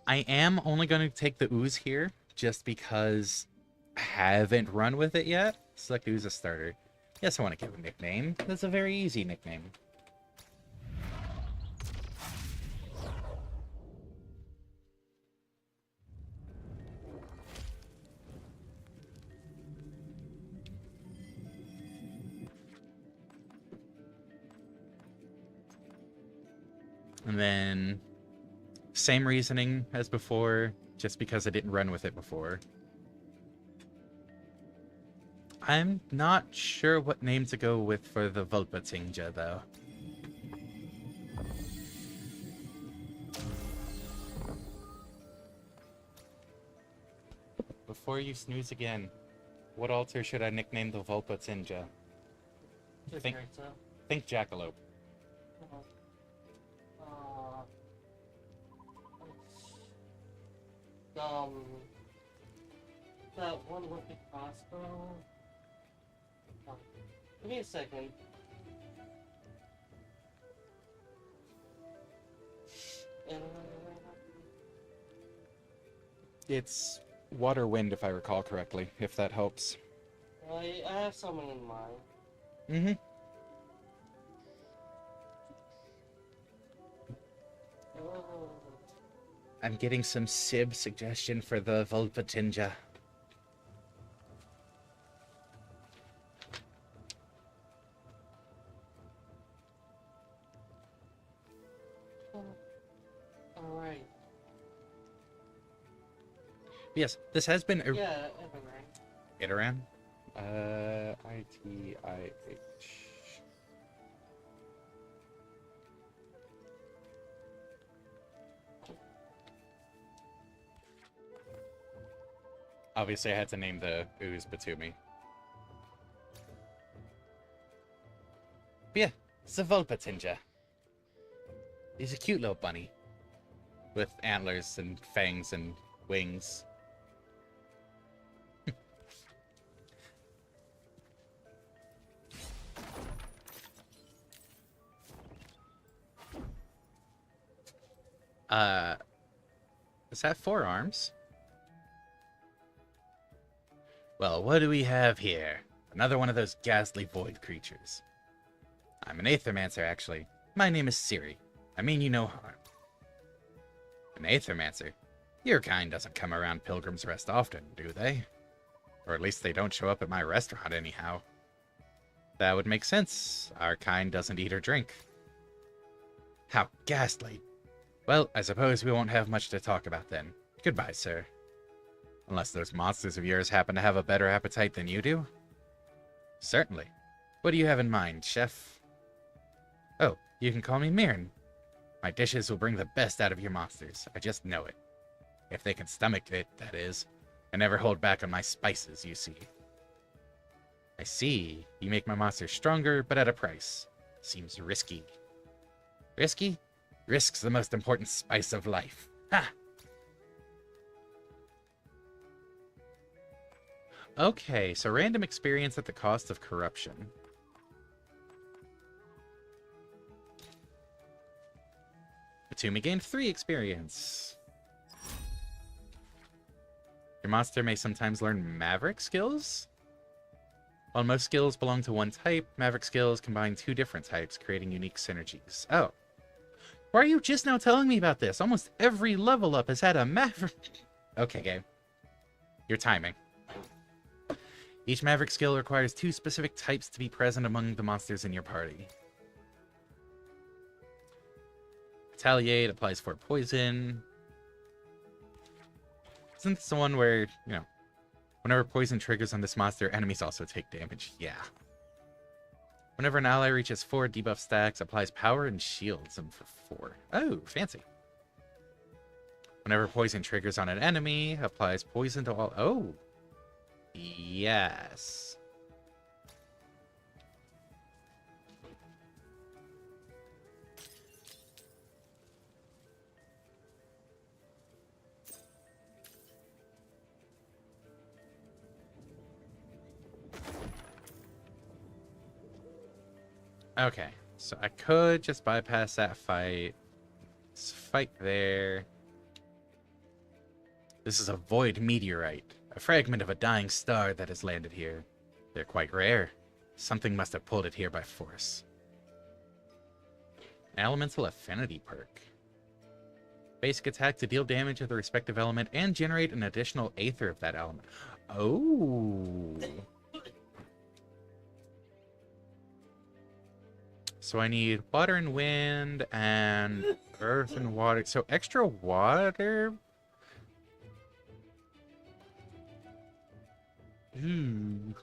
[SPEAKER 1] I am only going to take the ooze here, just because I haven't run with it yet. Select ooze as starter. Yes, I want to give a nickname. That's a very easy nickname. And then, same reasoning as before, just because I didn't run with it before. I'm not sure what name to go with for the Vulpatinja, though. Before you snooze again, what altar should I nickname the Vulpatinja? Think Jackalope.
[SPEAKER 2] That one with the crossbow. Give me a second.
[SPEAKER 1] It's Water Wind, if I recall correctly, if that helps.
[SPEAKER 2] I have someone in mind.
[SPEAKER 1] Mm-hmm. I'm getting some Sib suggestion for the Vulpatinja.
[SPEAKER 2] Alright.
[SPEAKER 1] Yes, this has been a...
[SPEAKER 2] Yeah,
[SPEAKER 1] Iteran? I-T-I-H. Obviously, I had to name the ooze Batumi. But yeah, it's a Vulpatinja. He's a cute little bunny. With antlers and fangs and wings. Is that 4 arms? Well, what do we have here? Another one of those ghastly void creatures. I'm an Aethermancer, actually. My name is Siri. I mean you no harm. An Aethermancer? Your kind doesn't come around Pilgrim's Rest often, do they? Or at least they don't show up at my restaurant anyhow. That would make sense. Our kind doesn't eat or drink. How ghastly. Well, I suppose we won't have much to talk about then. Goodbye, sir. Unless those monsters of yours happen to have a better appetite than you do? Certainly. What do you have in mind, chef? Oh, You can call me Mirren. My dishes will bring the best out of your monsters. I just know it. If they can stomach it, that is. I never hold back on my spices, you see. I see. You make my monsters stronger, but at a price. Seems risky. Risky? Risk's the most important spice of life. Ha! Okay, so random experience at the cost of corruption. Atumi gained 3 experience. Your monster may sometimes learn Maverick skills? While most skills belong to one type, Maverick skills combine 2 different types, creating unique synergies. Oh. Why are you just now telling me about this? Almost every level up has had a Maverick... Okay, game. Your timing. Each Maverick skill requires 2 specific types to be present among the monsters in your party. Retaliate applies 4 poison. Isn't this the one where, whenever poison triggers on this monster, enemies also take damage? Yeah. Whenever an ally reaches 4 debuff stacks, applies power and shields them for 4. Oh, fancy. Whenever poison triggers on an enemy, applies poison to all... Oh. Yes. Okay, so I could just bypass that fight. Let's fight there. This is a void meteorite, a fragment of a dying star that has landed here. They're quite rare. Something must have pulled it here by force. An elemental affinity perk. Basic attack to deal damage of the respective element and generate an additional aether of that element. Oh. So I need water and wind and earth and water. So extra water? Ooh.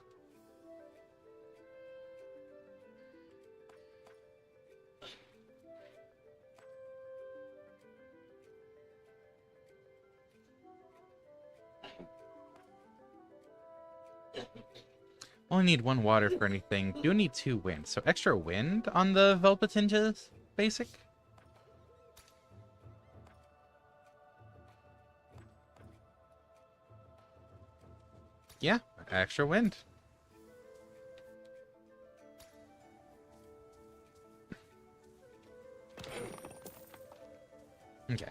[SPEAKER 1] Only need 1 water for anything. Do need 2 wind. So extra wind on the Velpetinges basic? Yeah, extra wind. Okay.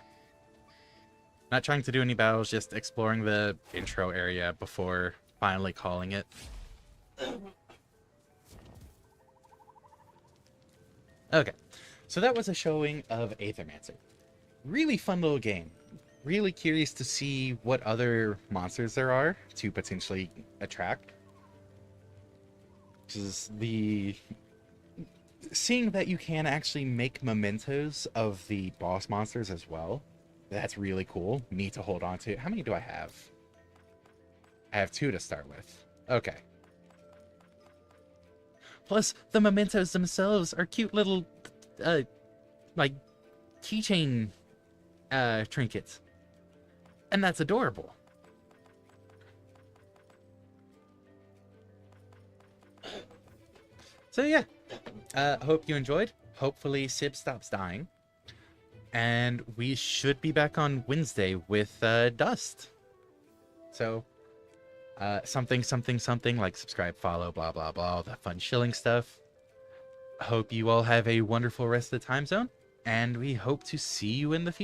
[SPEAKER 1] Not trying to do any battles, just exploring the intro area before finally calling it. Okay, so that was a showing of Aethermancer. Really fun little game. Really curious to see what other monsters there are to potentially attract. Because seeing that you can actually make mementos of the boss monsters as well, that's really cool. Neat to hold on to. How many do I have? I have 2 to start with. Okay. Plus, the mementos themselves are cute little, like, keychain, trinkets. And that's adorable. So yeah, hope you enjoyed. Hopefully Sib stops dying. And we should be back on Wednesday with, Dust. So... something, like subscribe, follow, blah, blah, blah, all that fun shilling stuff. Hope you all have a wonderful rest of the time zone, and we hope to see you in the future.